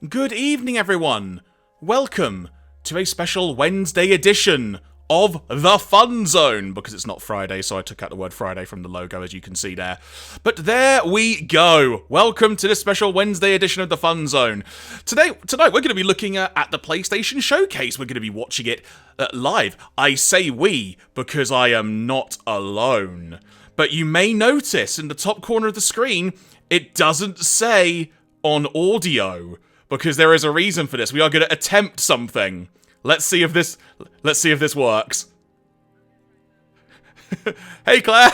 Good evening, everyone. Welcome to a special Wednesday edition of the Fun Zone, because it's not Friday, so I took out the word Friday from the logo, as you can see there. But there we go. Welcome to this special Wednesday edition of the Fun Zone. Tonight we're going to be looking at the PlayStation Showcase. We're going to be watching it live. I say we because I am not alone. But you may notice in the top corner of the screen, it doesn't say on audio, because there is a reason for this. We are going to attempt something. Let's see if this works. Hey, Claire.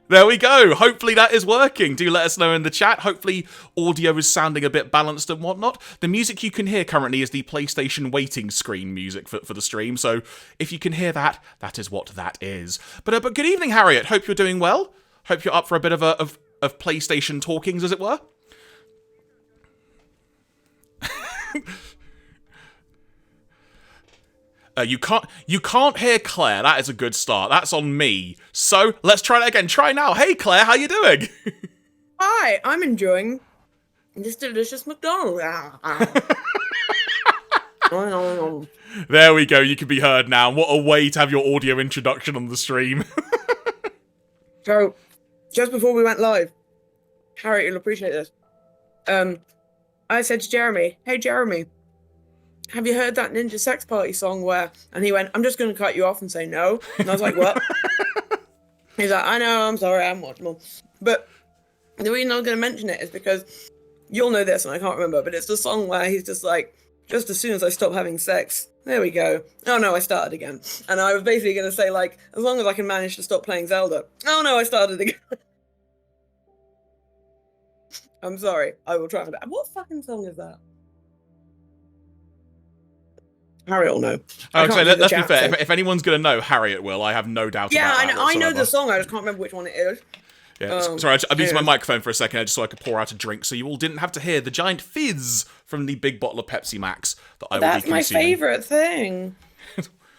There we go. Hopefully that is working. Do let us know in the chat. Hopefully audio is sounding a bit balanced and whatnot. The music you can hear currently is the PlayStation waiting screen music for the stream. So if you can hear that, that is what that is. But good evening, Harriet. Hope you're doing well. Hope you're up for a bit of PlayStation talkings, as it were. You can't hear Claire. That is a good start. That's on me. So let's try that again. Try now. Hey Claire, how you doing? Hi, I'm enjoying this delicious McDonald's. There we go. You can be heard now. What a way to have your audio introduction on the stream. So, just before we went live, Harry, you'll appreciate this. I said to Jeremy, "Hey Jeremy, have you heard that Ninja Sex Party song where..." And he went, "I'm just going to cut you off and say no." And I was like, "What?" He's like, "I know, I'm sorry, I'm watchable." But the reason I was going to mention it is because you'll know this and I can't remember, but it's the song where he's just like, "Just as soon as I stop having sex, there we go. Oh no, I started again." And I was basically going to say, like, as long as I can manage to stop playing Zelda. Oh no, I started again. I'm sorry, I will try for that. What fucking song is that? Harriet will know. Okay, let's be fair. If anyone's going to know, Harriet will. I have no doubt about that. Yeah, I know the song. I just can't remember which one it is. Yeah, sorry, I'm using my microphone for a second just so I could pour out a drink, so you all didn't have to hear the giant fizz from the big bottle of Pepsi Max that I will be consuming. That's my favourite thing.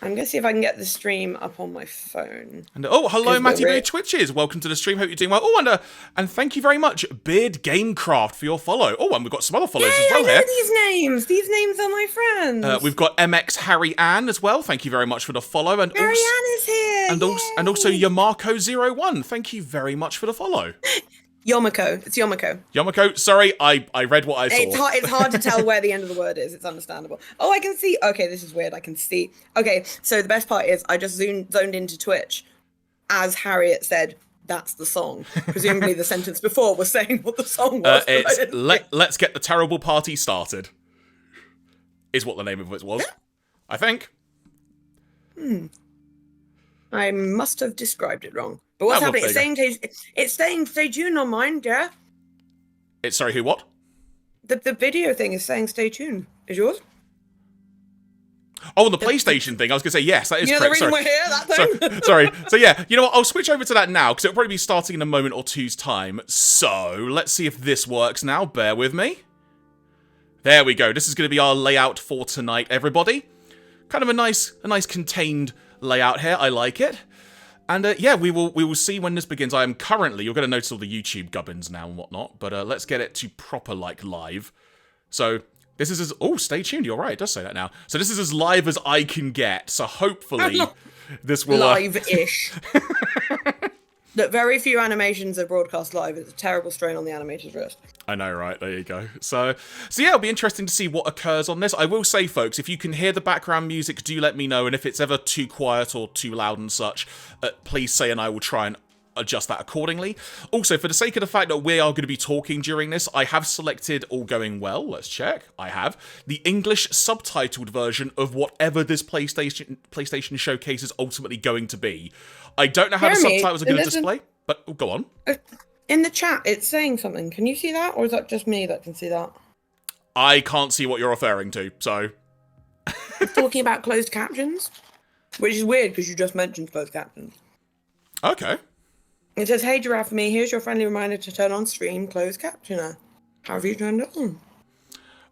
I'm going to see if I can get the stream up on my phone. And hello, Matty Blue Twitches. Welcome to the stream. Hope you're doing well. And thank you very much, Beard Gamecraft, for your follow. And we've got some other follows as well I know here. these names. These names are my friends. We've got MX Harry Ann as well. Thank you very much for the follow. And Harry Ann is here. And also Yamarco01. Thank you very much for the follow. Yomiko. It's Yomiko. Yomiko, sorry, I read what I saw. It's hard to tell where the end of the word is. It's understandable. Oh, I can see. Okay, this is weird. I can see. Okay, so the best part is I just zoned into Twitch as Harriet said, "That's the song." Presumably the sentence before was saying what the song was. Let's get the terrible party started. Is what the name of it was. I think. I must have described it wrong. But what's happening? It's saying stay tuned on mine, yeah? Sorry, who, what? The video thing is saying stay tuned. Is yours? Oh, the PlayStation thing. I was going to say, yes, that is correct. The reason we're here, that thing? Sorry. So yeah, you know what? I'll switch over to that now, because it'll probably be starting in a moment or two's time. So, let's see if this works now. Bear with me. There we go. This is going to be our layout for tonight, everybody. Kind of a nice contained layout here. I like it. And yeah, we will see when this begins. I am currently, you're going to notice all the YouTube gubbins now and whatnot, but let's get it to proper, live. So, this is as, stay tuned, you're right, it does say that now. So this is as live as I can get, so hopefully this will... Live-ish. That very few animations are broadcast live. It's a terrible strain on the animator's wrist. I know, right? There you go. So yeah, it'll be interesting to see what occurs on this. I will say, folks, if you can hear the background music, do let me know. And if it's ever too quiet or too loud and such, please say, and I will try and adjust that accordingly. Also, for the sake of the fact that we are going to be talking during this, I have selected, all going well, let's check, I have, the English subtitled version of whatever this PlayStation Showcase is ultimately going to be. I don't know how the subtitles are going to display, but go on. In the chat, it's saying something. Can you see that? Or is that just me that can see that? I can't see what you're referring to, so... It's talking about closed captions, which is weird because you just mentioned closed captions. Okay. It says, "Hey Giraffe for me, here's your friendly reminder to turn on stream closed captioner. How have you turned it on?"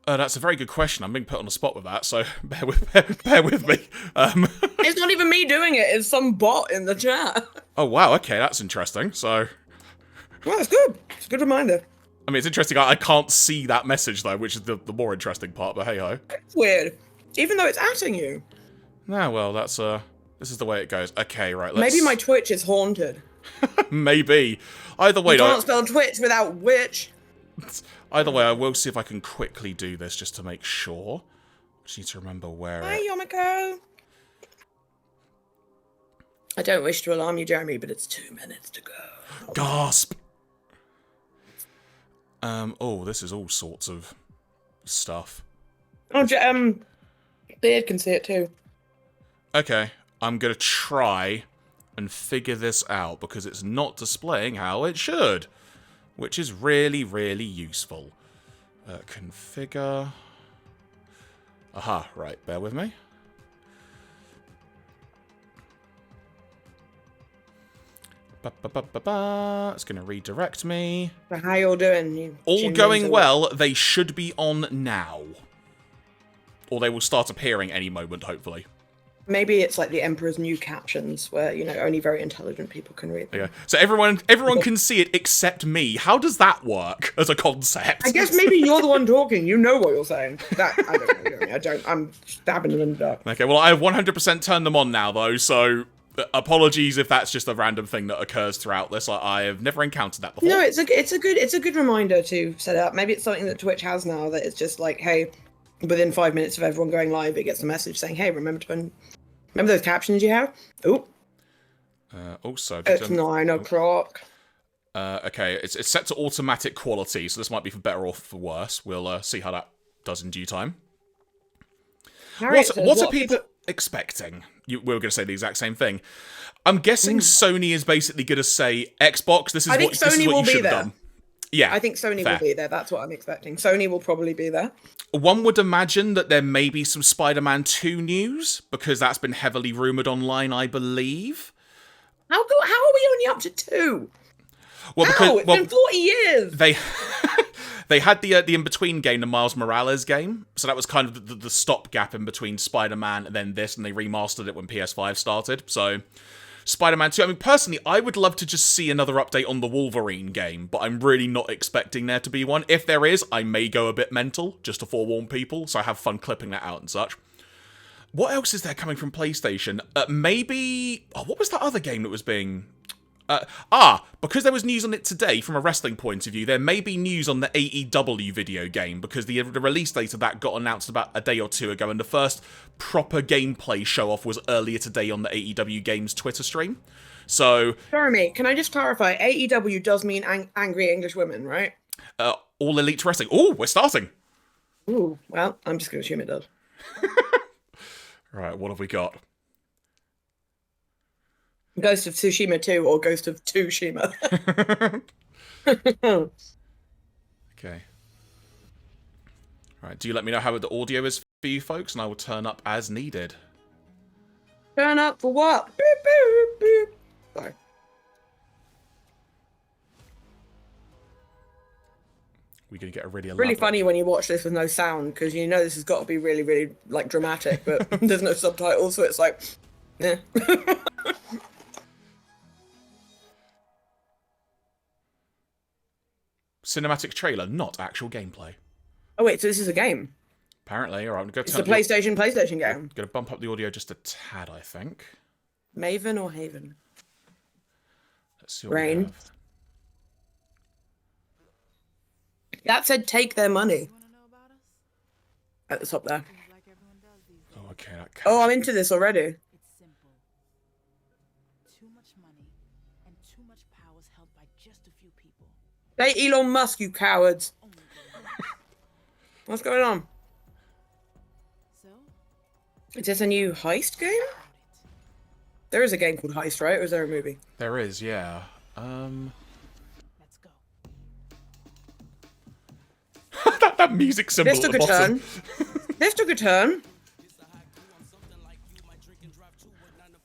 That's a very good question. I'm being put on the spot with that, so bear with me. It's not even me doing it, it's some bot in the chat. Oh, wow, okay, that's interesting, so... Well, that's good. It's a good reminder. I mean, it's interesting. I can't see that message, though, which is the more interesting part, but hey-ho. It's weird. Even though it's atting you. Nah, well, that's, this is the way it goes. Okay, right, let's... Maybe my Twitch is haunted. Maybe. Either way... You can't spell Twitch without witch. Either way, I will see if I can quickly do this just to make sure. Just need to remember where Hi, Yomiko. I don't wish to alarm you, Jeremy, but it's 2 minutes to go. Gasp! Oh, this is all sorts of stuff. Oh, Beard can see it too. Okay, I'm gonna try and figure this out because it's not displaying how it should, which is really, really useful. Configure. Aha, right, bear with me. It's going to redirect me. So how you all doing? All going well. They should be on now. Or they will start appearing any moment, hopefully. Maybe it's like the Emperor's New Captions, where, you know, only very intelligent people can read them. Yeah. So everyone can see it except me. How does that work as a concept? I guess maybe you're the one talking. You know what you're saying. That I don't know. I don't. I'm stabbing them in the dark. Okay, well, I have 100% turned them on now, though, so... Apologies if that's just a random thing that occurs throughout this. I have never encountered that before. No, it's a good reminder to set up. Maybe it's something that Twitch has now that it's just like, hey, within 5 minutes of everyone going live, it gets a message saying, hey, remember those captions you have? Oh. Also, it's 9 o'clock. Okay, it's set to automatic quality, so this might be for better or for worse. We'll see how that does in due time. What are people expecting? We were going to say the exact same thing. I'm guessing Sony is basically going to say, Xbox, this is what you should have done. Yeah, I think Sony will be there. That's what I'm expecting. Sony will probably be there. One would imagine that there may be some Spider-Man 2 news, because that's been heavily rumoured online, I believe. How are we only up to 2? Well, it's been 40 years! They had the in-between game, the Miles Morales game, so that was kind of the stopgap in between Spider-Man and then this, and they remastered it when PS5 started, so... Spider-Man 2, I mean, personally, I would love to just see another update on the Wolverine game, but I'm really not expecting there to be one. If there is, I may go a bit mental, just to forewarn people, so I have fun clipping that out and such. What else is there coming from PlayStation? Maybe... Oh, what was that other game that was being... because there was news on it today from a wrestling point of view, there may be news on the AEW video game, because the release date of that got announced about a day or two ago, and the first proper gameplay show-off was earlier today on the AEW Games Twitter stream. So... Jeremy, can I just clarify? AEW does mean angry English women, right? All Elite Wrestling. Ooh, we're starting! Ooh, well, I'm just going to assume it does. Right, what have we got? Ghost of Tsushima 2 or Ghost of Tsushima. Okay. Right, do you let me know how the audio is for you folks, and I will turn up as needed. Turn up for what? Boop, boop, boop. Sorry. We're going to get a really really funny when you watch this with no sound, because you know this has got to be really, really, like, dramatic, but there's no subtitles, so it's like, eh. Cinematic trailer, not actual gameplay. Oh wait, so this is a game? Apparently. Alright, I'm going to turn it's a PlayStation game. I'm going to bump up the audio just a tad, I think. Maven or Haven? Let's see what we have. That said, take their money. At the top there. Oh, okay. Oh, I'm into this already. It's simple. Too much money and too much power is held by just a few people. Hey, Elon Musk, you cowards. What's going on? So? Is this a new heist game? There is a game called Heist, right? Or is there a movie? There is, yeah. Let's go. that music symbol This took a turn. This took a turn.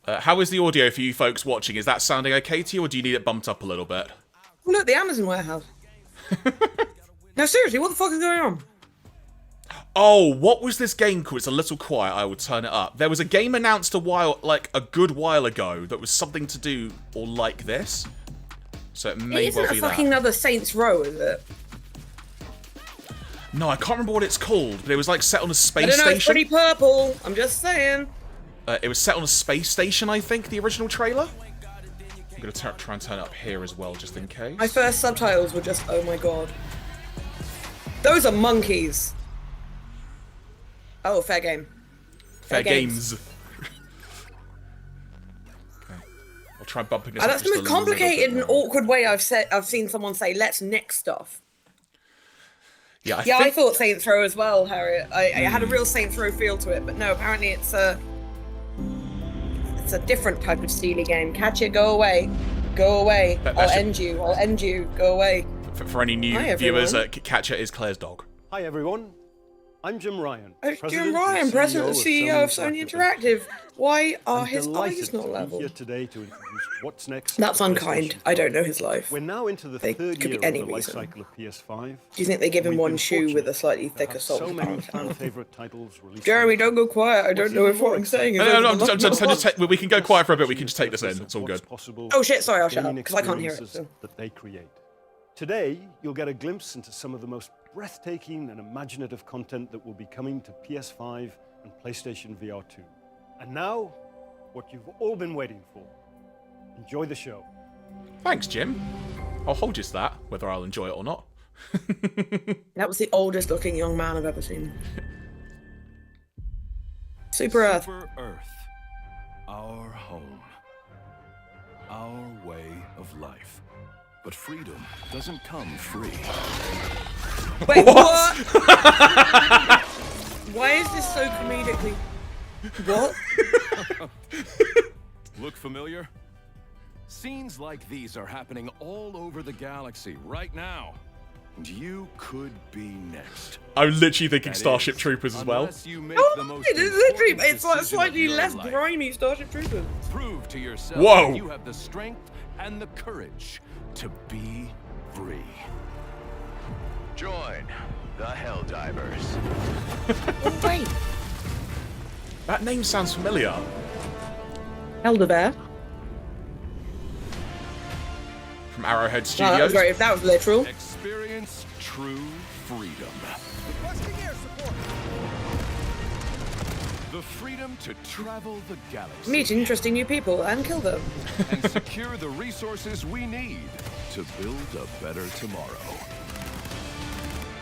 How is the audio for you folks watching? Is that sounding okay to you, or do you need it bumped up a little bit? Oh, look, the Amazon warehouse. No, seriously, what the fuck is going on? Oh, what was this game called? It's a little quiet. I will turn it up. There was a game announced a good while ago that was something to do or like this. So it may well be that. It isn't a fucking another Saints Row, is it? No, I can't remember what it's called, but it was like set on a I space don't know, it's station. pretty purple. I'm just saying. It was set on a space station, I think, the original trailer. I'm going to try and turn it up here as well, just in case. My first subtitles were just, oh my god. Those are monkeys. Oh, fair game. Fairgames. Okay. I'll try bumping this And up that's the just most a little complicated bit and more. awkward way I've seen someone say, let's nick stuff. Yeah, Yeah, I think... thought Saints Row as well, Harriet. I had a real Saints Row feel to it, but no, apparently it's a different type of steely game. Catch it, go away. Go away. I'll end you. I'll end you. Go away. For any new viewers, Catcher is Claire's dog. Hi everyone, I'm Jim Ryan. Jim Ryan, President and CEO of Sony Interactive. Why are his eyes not level? Here today to introduce what's next. That's unkind. I don't know his life. We're now into the third could year be any of the life reason. cycle of PS5. Do you think they give him We've one been shoe with a fortunate slightly to thicker have salt? so many fan-favorite titles released. Jeremy, don't go quiet. I don't know if what I'm saying is. We can go quiet for a bit. We can just take this in. It's all good. Oh shit! Sorry, I'll shut up because I can't hear it. So. That they create. Today, you'll get a glimpse into some of the most breathtaking and imaginative content that will be coming to PS5 and PlayStation VR 2. And now, what you've all been waiting for. Enjoy the show. Thanks, Jim. I'll hold you to that, whether I'll enjoy it or not. That was the oldest looking young man I've ever seen. Super Earth. Super Earth. Our home. Our way of life. But freedom doesn't come free. Wait, what? Why is this so comedically? What? Look familiar? Scenes like these are happening all over the galaxy right now. And you could be next. I'm literally thinking That Starship is, Troopers as well. unless you make the most It is literally. important It's like decision slightly of your less life. grimy Starship Troopers. Prove to yourself Whoa. that you have the strength and the courage to be free. Join the Helldivers. Oh wait, That name sounds familiar. Elderbear. From Arrowhead No, Studios. that was literal. Experience true freedom. The freedom to travel the galaxy Meet interesting new people and kill them. and secure the resources we need to build a better tomorrow.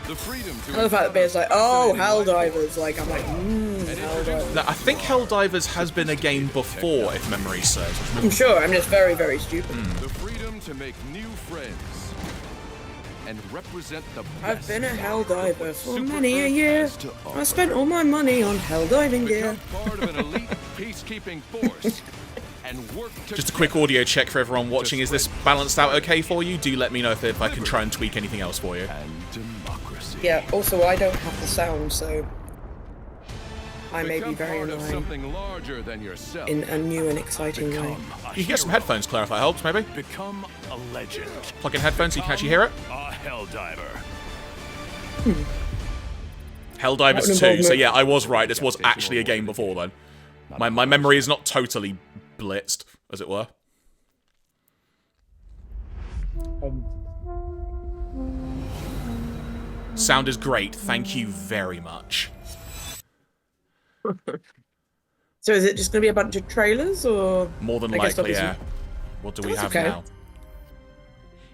The freedom to I love how the bear's like, oh, fascinating Helldivers. Like, I'm like, Helldivers. Now, I think Helldivers has been a game before, if memory serves. I'm sure, I'm just very, very stupid. the freedom to make new friends and represent the best I've been a of Helldiver what for Super many a Earth year. has to I offer. spent all my money on Helldiving gear. Become part of an elite peacekeeping force and work Just a quick audio check for everyone watching. Is this balanced out okay for you? Do let me know if I can try and tweak anything else for you. and democracy. Yeah, also, I don't have the sound, so I may be Become very part of annoying something larger than yourself. in a new and exciting way. Become a You can get some hero. headphones, Claire, if that helps, maybe. Become a legend. Plug in headphones so you can actually hear it. A Helldiver. Helldivers That 2. would So involve yeah, I was right. This was actually a game before then. My memory is not totally blitzed, as it were. Sound is great. Thank you very much. So is it just going to be a bunch of trailers, or...? More than I guess likely, obviously- yeah. What do we That's have okay. now?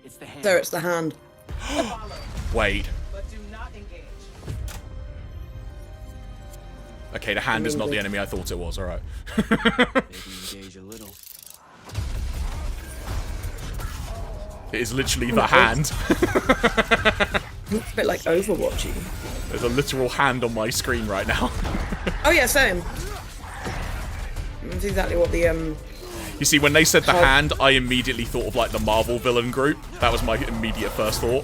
It's the hand. There, it's the hand. Wait. But do not engage. Okay, the hand is not the Maybe. enemy I thought it was. Alright. Maybe engage a little. It is literally the hand. It's a bit like Overwatchy. There's a literal hand on my screen right now. Oh yeah, same. That's exactly what the You see, when they said the Oh. hand, I immediately thought of like the Marvel villain group. That was my immediate first thought.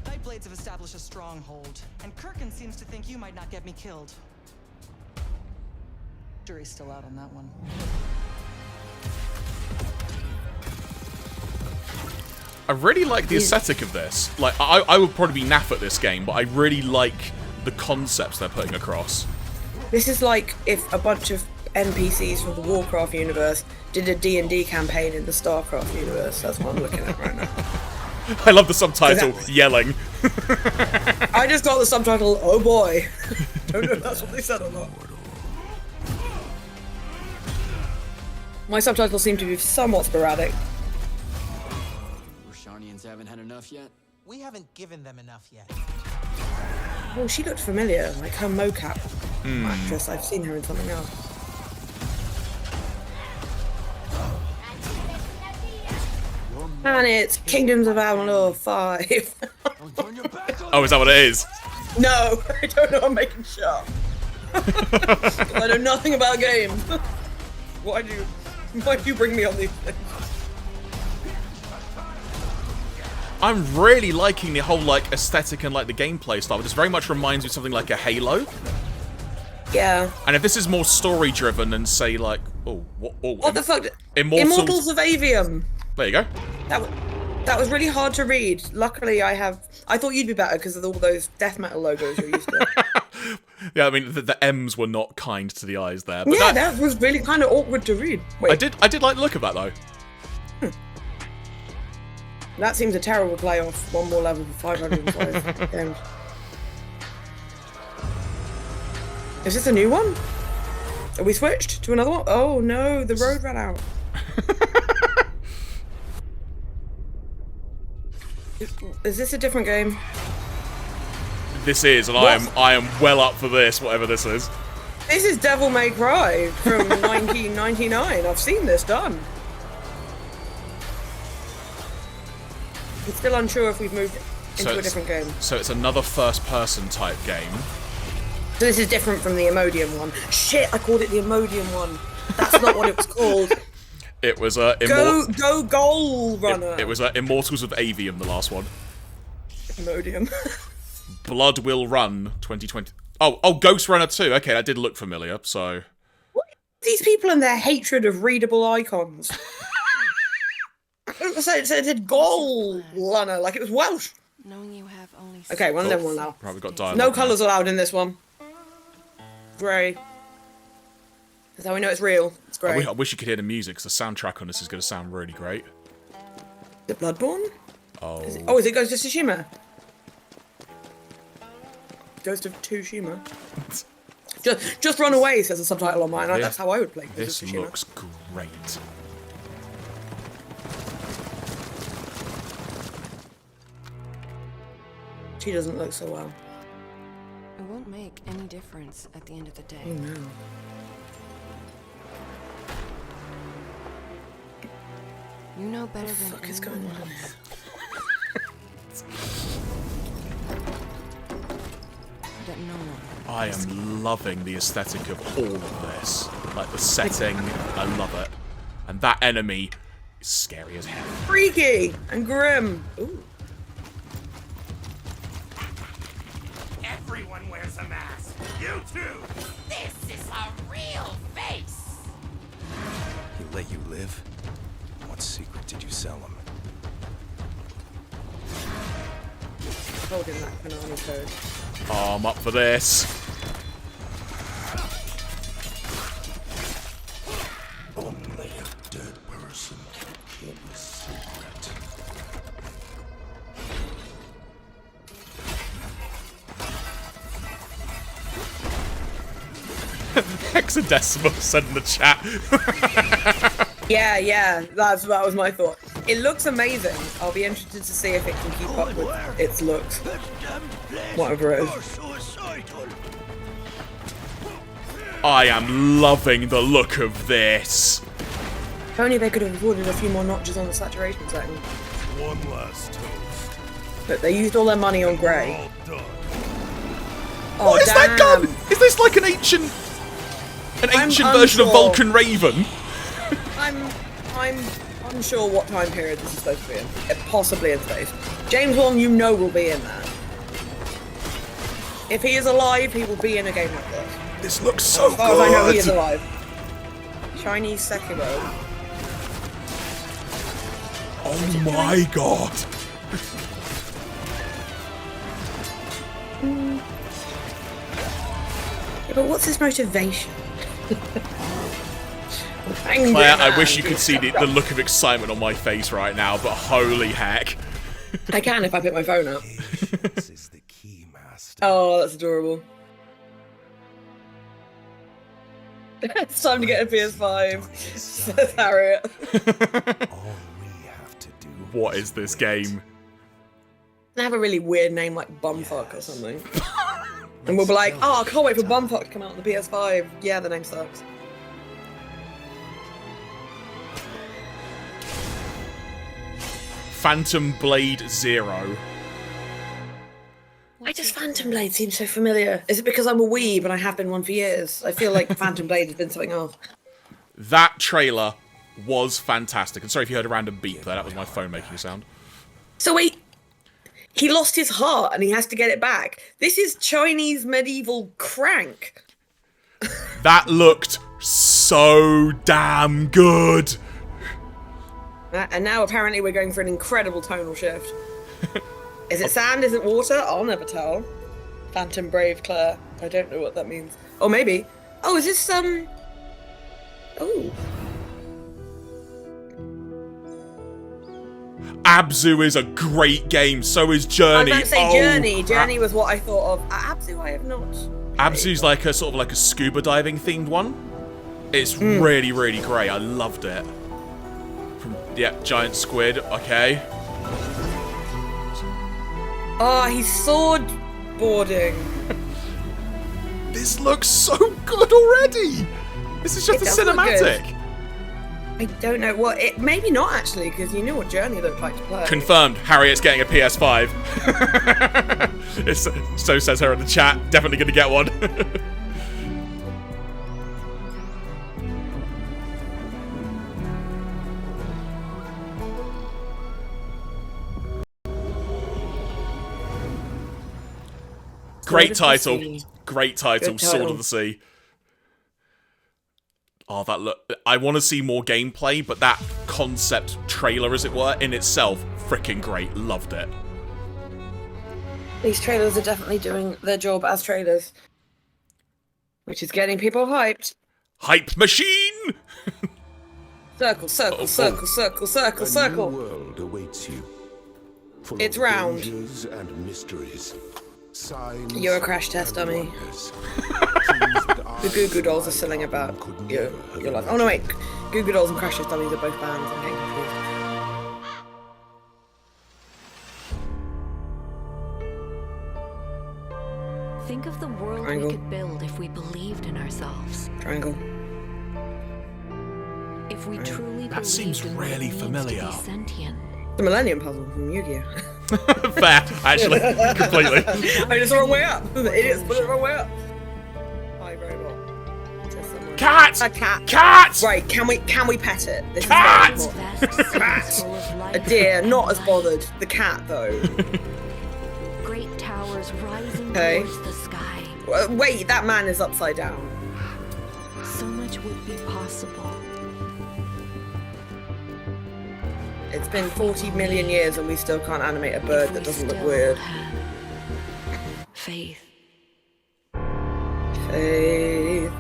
Nightblades have established a stronghold, and Kirkin seems to think you might not get me killed. Jury's still out on that one. I really like the aesthetic of this. Like, I would probably be naff at this game, but I really like the concepts they're putting across. This is like if a bunch of NPCs from the Warcraft universe did a D&D campaign in the StarCraft universe. That's what I'm looking at right now. I love the subtitle, yelling. I just got the subtitle, oh boy. Don't know if that's what they said or not. My subtitles seem to be somewhat sporadic. Roshanians haven't had enough yet? We haven't given them enough yet. Oh, she looked familiar, like her mocap actress. I've seen her in something else. And it's Kingdoms of Amalur 5. Oh, is that what it is? No, I don't know. I'm making shit up. I know nothing about games. Why do you bring me on these things? I'm really liking the whole like aesthetic and like the gameplay style. This very much reminds me of something like a Halo. Yeah. And if this is more story driven and say like, What the fuck? Immortals of Aveum. There you go. That was really hard to read. Luckily, I thought you'd be better because of all those death metal logos you're used to. Yeah, I mean the M's were not kind to the eyes there. But yeah, that was really kind of awkward to read. Wait. I did like the look of that though. That seems a terrible playoff. One more level for 505 games. Is this a new one? Are we switched to another one? Oh no, the road ran out. Is this a different game? This is, and I am well up for this, whatever this is. This is Devil May Cry from 1999. I've seen this done. I'm still unsure if we've moved into a different game. So it's another first-person type game. So this is different from the Imodium one. Shit, I called it the Imodium one. That's not what it was called. It was Go Goal Runner. It was Immortals of Aveum, the last one. Imodium. Blood Will Run 2020. Oh, Ghostrunner II. Okay, that did look familiar. So. What are these people and their hatred of readable icons? It said Goal Runner, like it was Welsh. Knowing you have only Okay, one level now. Right, we've got dialogue. No colours allowed in this one. Grey. That's how we know it's real. It's grey. I wish you could hear the music, because the soundtrack on this is going to sound really great. Is it Bloodborne? Oh. Is it Ghost of Tsushima? Ghost of Tsushima. just run away, says the subtitle on mine. That's how I would play Ghost This of Tsushima. looks great. She doesn't look so well. It won't make any difference at the end of the day. Oh no. You know better than What the fuck is going on? That no one. I am loving the aesthetic of all of this. Like the setting, I love it. And that enemy is scary as hell. Freaky and grim. Ooh. Everyone wears a mask. You too. This is a real face. He let you live? What secret did you sell him? Holding that banana code. Oh, I'm up for this. Only a dead person can keep a secret. Hexadecimal said in the chat. Yeah, that was my thought. It looks amazing. I'll be interested to see if it can keep up with its looks. Whatever it is. I am loving the look of this. If only they could have afforded a few more notches on the saturation setting. One last toast. But they used all their money on grey. All done. Oh, What is that damn. gun? Is this like an ancient version of unsure. Vulcan Raven? I'm unsure what time period this is supposed to be in. Possibly in space. James Wan, you know, will be in that. If he is alive, he will be in a game like this. This looks so As far as I know, he is good. alive. Chinese Sekiro. Oh my god. Yeah, but what's his motivation? Claire, I wish you could see the look of excitement on my face right now, but holy heck. I can if I pick my phone up. Patience is the key, master. Oh, that's adorable. It's time to get a PS5, says Harriet. All we have to do. What is this game? They have a really weird name like Bumfuck or something. And we'll be like, oh, I can't wait for Bumfuck to come out on the PS5. Yeah, the name sucks. Phantom Blade Zero. Why does Phantom Blade seem so familiar? Is it because I'm a weeb and I have been one for years? I feel like Phantom Blade has been something else. That trailer was fantastic. And sorry if you heard a random beep there. That was my phone making a sound. So wait, he lost his heart and he has to get it back. This is Chinese medieval crank. That looked so damn good. And now apparently we're going for an incredible tonal shift. Is it sand? Is it water? I'll never tell. Phantom Brave Claire. I don't know what that means. Or maybe. Oh, is this Oh. Abzu is a great game. So is Journey. I was about to say Journey. Journey was what I thought of. Abzu I have not. Abzu's like a sort of like a scuba diving themed one. It's really, really great. I loved it. Yep, giant squid. Okay. Oh, he's sword boarding. This looks so good already. This is just It a does look cinematic. good. I don't know what it. Maybe not actually, because you knew what Journey looked like to play. Confirmed. Harriet's getting a PS5. So says her in the chat. Definitely going to get one. Great title. Great title. Good Sword title. of the Sea. Oh, that look. I want to see more gameplay, but that concept trailer, as it were, in itself, freaking great. Loved it. These trailers are definitely doing their job as trailers, which is getting people hyped. Hype machine! Circle, circle, circle, circle, circle, circle. A new world awaits you. Full It's of round. dangers and mysteries. Signs You're a crash test and dummy. wonders. Things that The Goo Goo Dolls are selling about you. You're like, oh no wait, Goo Goo Dolls and Crash Test Dummies are both bands. I'm getting confused. Think of the world Triangle. we could build if we believed in ourselves. Triangle. If we truly That seems believed in what it really means familiar. to be sentient. The Millennium Puzzle from Yu-Gi-Oh! Fair, actually, completely. I just the wrong way up. The idiots put it the wrong way up. Hi, robot. Just someone- Cat! A cat. Cat! Right, can we pet it? This Cat! is very important. Vast seas full of A life. deer, not as bothered. The cat, though. Great towers rising Okay. towards the sky. Wait, that man is upside down. So much would be possible. It's been 40 million years and we still can't animate a bird If that we doesn't look still weird. had faith. Faith.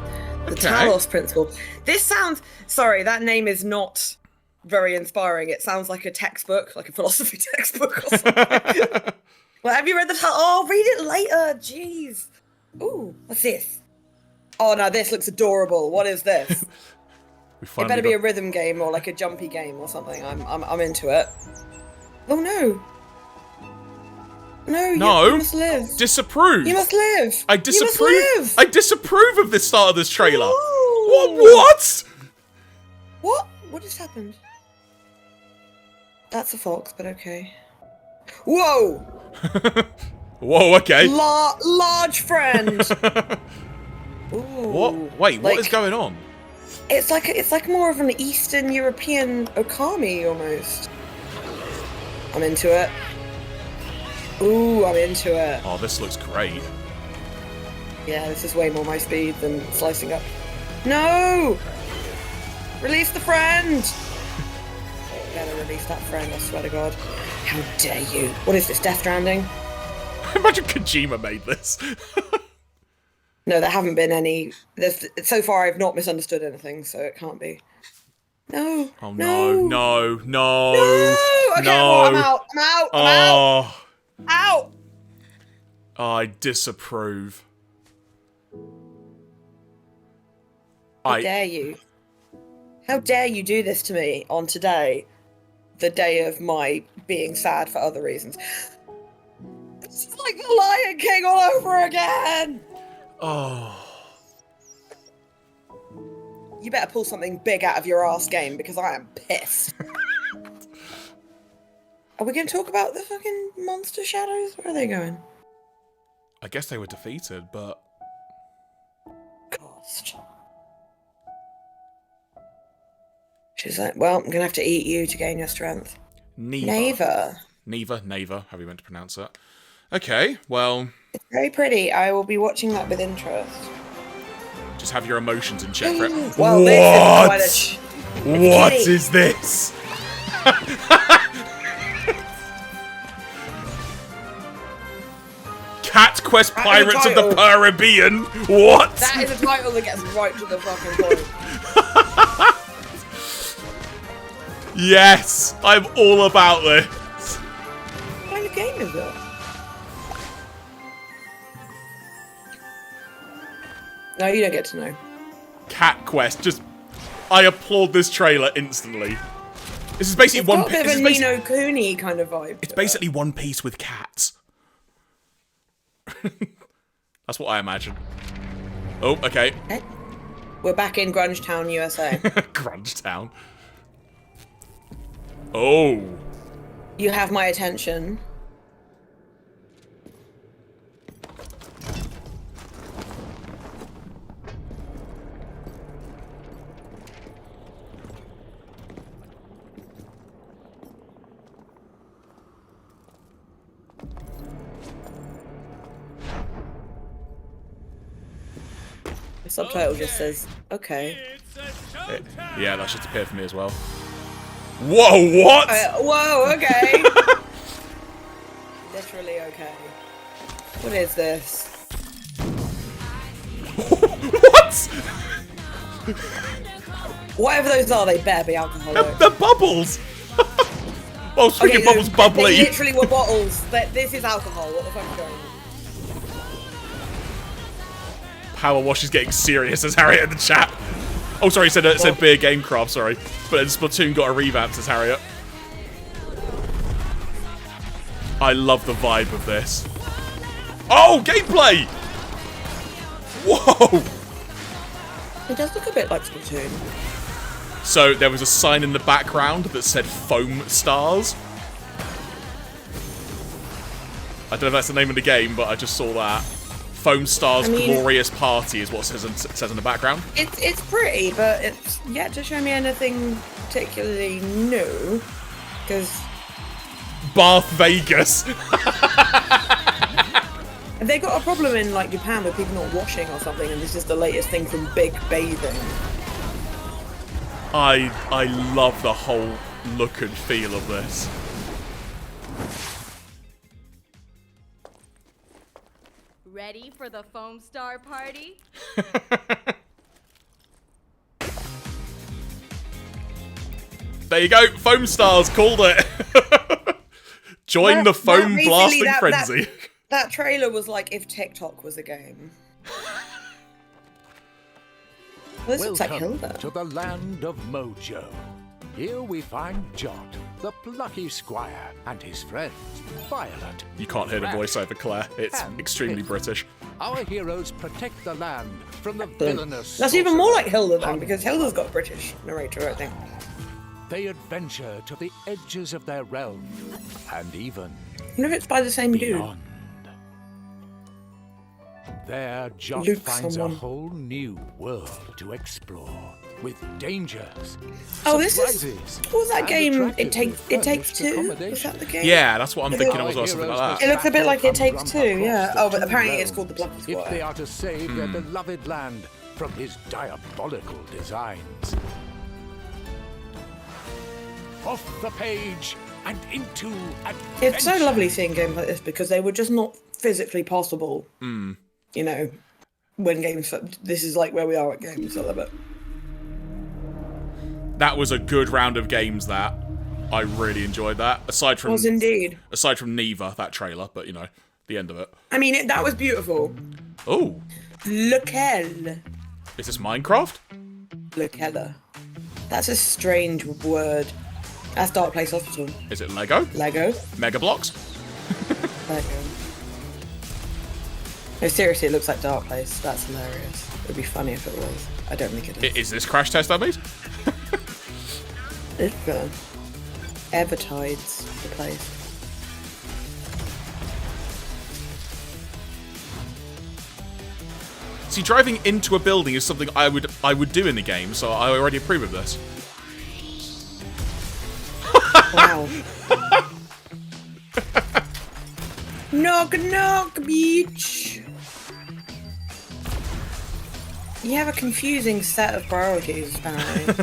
The Okay. Talos Principle. This sounds... Sorry, that name is not very inspiring. It sounds like a textbook, like a philosophy textbook or something. Well, have you read the... Oh, read it later. Jeez. Ooh, what's this? Oh, no, this looks adorable. What is this? We It finally better be a got- rhythm game or like a jumpy game or something. I'm into it. Oh no! No, No. you must live. Disapprove. You must live. I You must disapprove. live. I disapprove of this start of this trailer. Ooh. What? What? What just happened? That's a fox, but okay. Whoa! Whoa. Okay. Large friend. Ooh. What? Wait. What Like- is going on? It's like more of an Eastern European Okami almost. I'm into it. Ooh, I'm into it. Oh, this looks great. Yeah, this is way more my speed than slicing up. No! Release the friend! Better release that friend, I swear to God. How dare you? What is this, Death Stranding? Imagine Kojima made this. No, there haven't been any. So far, I've not misunderstood anything, so it can't be. No. Oh no, no, no, No! Okay, no. well, I'm out. I'm out. Out. I disapprove. How dare you? How dare you do this to me on today, the day of my being sad for other reasons? It's like the Lion King all over again! Oh. You better pull something big out of your ass game because I am pissed. Are we going to talk about the fucking monster shadows? Where are they going? I guess they were defeated, but... Cost. She's like, well, I'm going to have to eat you to gain your strength. Neva. Neva, how you meant to pronounce that. Okay, well... It's very pretty. I will be watching that with interest. Just have your emotions in check for it. Well, what? What kitty. is this? Cat Quest Pirates of the Purribean. What? That is a title that gets right to the fucking point. Yes, I'm all about this. What kind of game is it? No, you don't get to know. Cat Quest, just... I applaud this trailer instantly. This is basically It's one got a bit of a Nino Cooney kind of vibe. It's basically One Piece with cats. That's what I imagine. Oh, okay. We're back in Grunge Town, USA. Grunge Town. Oh. You have my attention. The subtitle just says, okay. Yeah, that should appear for me as well. Whoa, what? Whoa, okay. Literally okay. What is this? What? Whatever those are, they better be alcoholic. They're bubbles! Oh, speaking of bubbles, bubbly. They literally were bottles. This is alcohol. What the fuck is going on? Power Wash is getting serious, says Harriet in the chat. Oh, sorry, it said Beer Gamecraft, sorry. But then Splatoon got a revamp, says Harriet. I love the vibe of this. Oh, gameplay! Whoa! It does look a bit like Splatoon. So, there was a sign in the background that said Foamstars. I don't know if that's the name of the game, but I just saw that. Foamstars Glorious Party is what it says in the background. It's pretty, but it's yet to show me anything particularly new. Because Bath Vegas. have they got a problem in like Japan with people not washing or something, and this is the latest thing from Big Bathing? I love the whole look and feel of this. Ready for the Foamstar party? There you go, Foamstars, called it. Join the foam blasting frenzy. That trailer was like if TikTok was a game. Well, this looks like Hilda. To the land of Mojo. Here we find Jot, the Plucky Squire, and his friends, Violet. You can't hear the voiceover, Claire. It's extremely British. Our heroes protect the land from the villainous. That's even more like Hilda then, because Hilda's got a British narrator, I think. They adventure to the edges of their realm, and even I wonder if it's by the same dude. There, Jot Luke finds someone. a whole new world to explore, with dangers, Oh, this surprises, is. What was that and game? attractive It takes two. Was accommodation. that the game? Yeah, that's what I'm thinking of as well, something like It that. looks a bit like It Takes Two. Yeah. Oh, but apparently it's called the Plucky Squire. If they are to save their beloved land from his diabolical designs. Off the page and into adventure. It's so lovely seeing games like this because they were just not physically possible. You know, when games. This is like where we are at games. I love it. That was a good round of games, that. I really enjoyed that. Aside from... Was indeed. Aside from Neva, that trailer, but, you know, the end of it. I mean, that was beautiful. Oh. Lequel. Is this Minecraft? Lequella. That's a strange word. That's Dark Place Hospital. Is it Lego? Lego. Mega Blocks? Lego. No, seriously, it looks like Dark Place. That's hilarious. It would be funny if it was. I don't think it is. Is this Crash Test Dummies? It's good. Evertide's the place. See, driving into a building is something I would do in the game, so I already approve of this. Wow. Knock knock, bitch. You have a confusing set of priorities, apparently.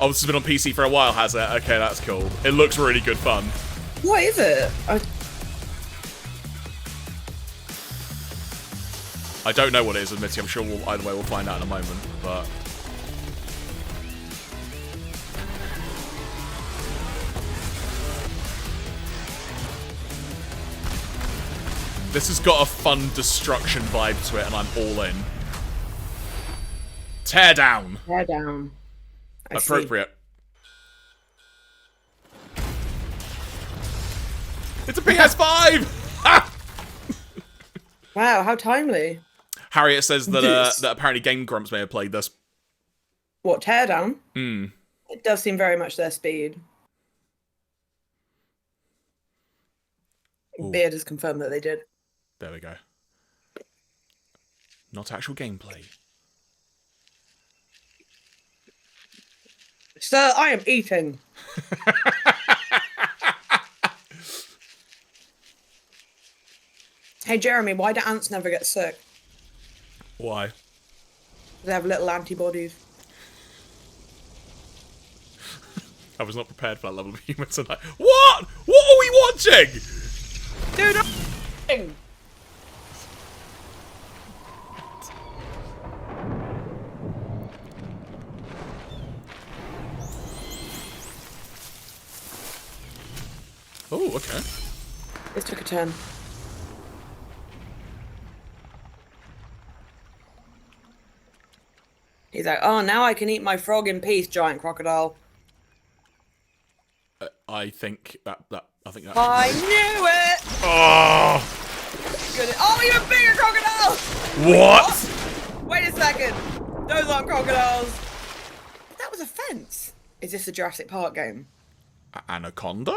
Oh, this has been on PC for a while, has it? Okay, that's cool. It looks really good fun. What is it? I don't know what it is, admittedly. I'm sure either way we'll find out in a moment, but... This has got a fun destruction vibe to it, and I'm all in. Teardown! Teardown. Appropriate. It's a PS5! Wow, how timely. Harriet says that that apparently Game Grumps may have played this. What, Teardown? Hmm. It does seem very much their speed. Ooh. Beard has confirmed that they did. There we go. Not actual gameplay. Sir, I am eating. Hey, Jeremy, why do ants never get sick? Why? They have little antibodies. I was not prepared for that level of humor tonight. What? What are we watching? Dude, I'm... Oh, okay. This took a turn. He's like, oh, now I can eat my frog in peace, giant crocodile. I think that. I knew it! Oh! Good. Oh, you're a bigger crocodile! What? Wait a second. Those aren't crocodiles. That was a fence. Is this a Jurassic Park game? Anaconda?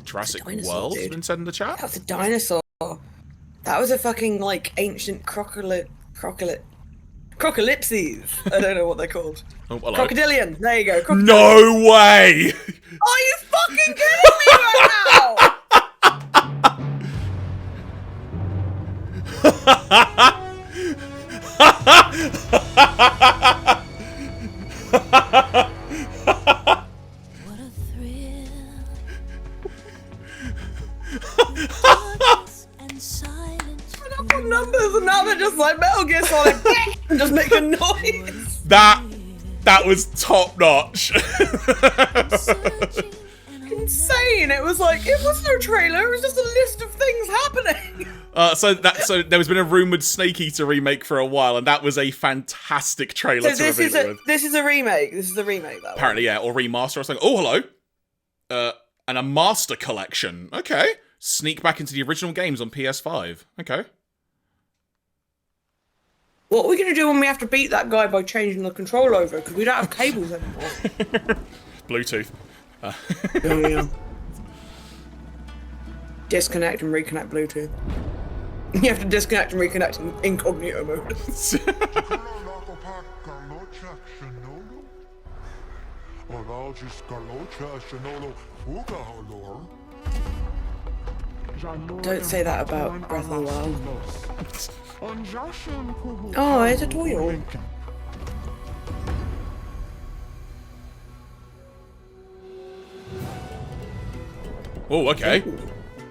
Jurassic dinosaur, World dude. has been said in the chat? That's a dinosaur. That was a fucking, like, ancient Crocolipses. I don't know what they're called. Oh, hello. Crocodilian. There you go. No way! Are you fucking kidding me right now? What a thrill. And silence. Put up on numbers and now they're just like Metal Gear Solid and just make a noise. That was top notch. Insane. It was like, it wasn't a trailer, it was just a list of things happening. So there's been a rumored Snake Eater remake for a while, and that was a fantastic trailer So to reveal it with. this is a remake. This is a remake, that Apparently, yeah, or remaster or something. Oh, hello. And a master collection. Okay. Sneak back into the original games on PS5. Okay. What are we going to do when we have to beat that guy by changing the control over? Because we don't have cables anymore. Bluetooth. Oh, yeah. Disconnect and reconnect Bluetooth. You have to disconnect and reconnect in incognito mode. Don't say that about Breath of the Wild. Oh, it's a toy. Oh, okay.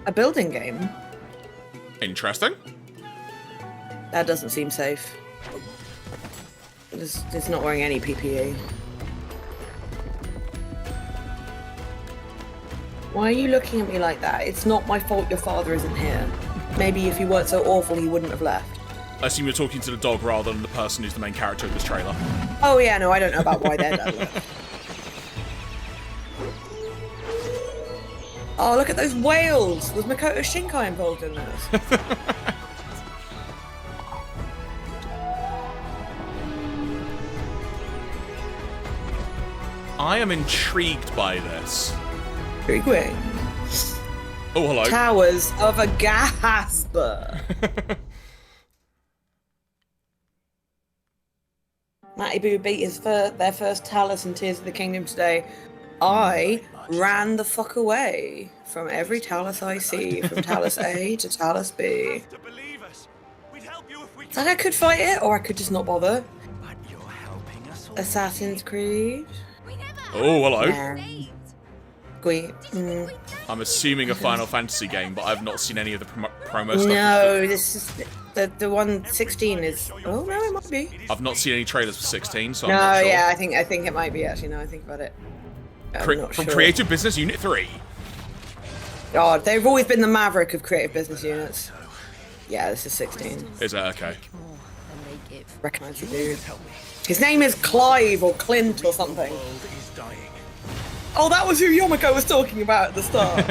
A building game. Interesting. That doesn't seem safe. It's not wearing any PPE. Why are you looking at me like that? It's not my fault your father isn't here. Maybe if he weren't so awful, he wouldn't have left. I assume you're talking to the dog rather than the person who's the main character of this trailer. Oh yeah, no, I don't know about why their dad left. Oh, look at those whales! Was Makoto Shinkai involved in this? I am intrigued by this. Intriguing. Oh, hello. Towers of Aghasba. Matty Boo beat their first Talos in Tears of the Kingdom today. I ran the fuck away from every Talos I see, from Talos A to Talos B. It's like I could fight it, or I could just not bother. Assassin's Creed. Oh, hello. I'm assuming a Final Fantasy game, but I've not seen any of the promo stuff. No, this is the one 16 is. Oh no, it might be. I've not seen any trailers for 16, so No, I'm not sure. yeah, I think it might be actually. Now I think about it. I'm not From sure. Creative Business Unit 3. God, they've always been the maverick of creative business units. Yeah, this is 16. Is that okay? Recognize the dude. His name is Clive or Clint or something. Oh, that was who Yomiko was talking about at the start.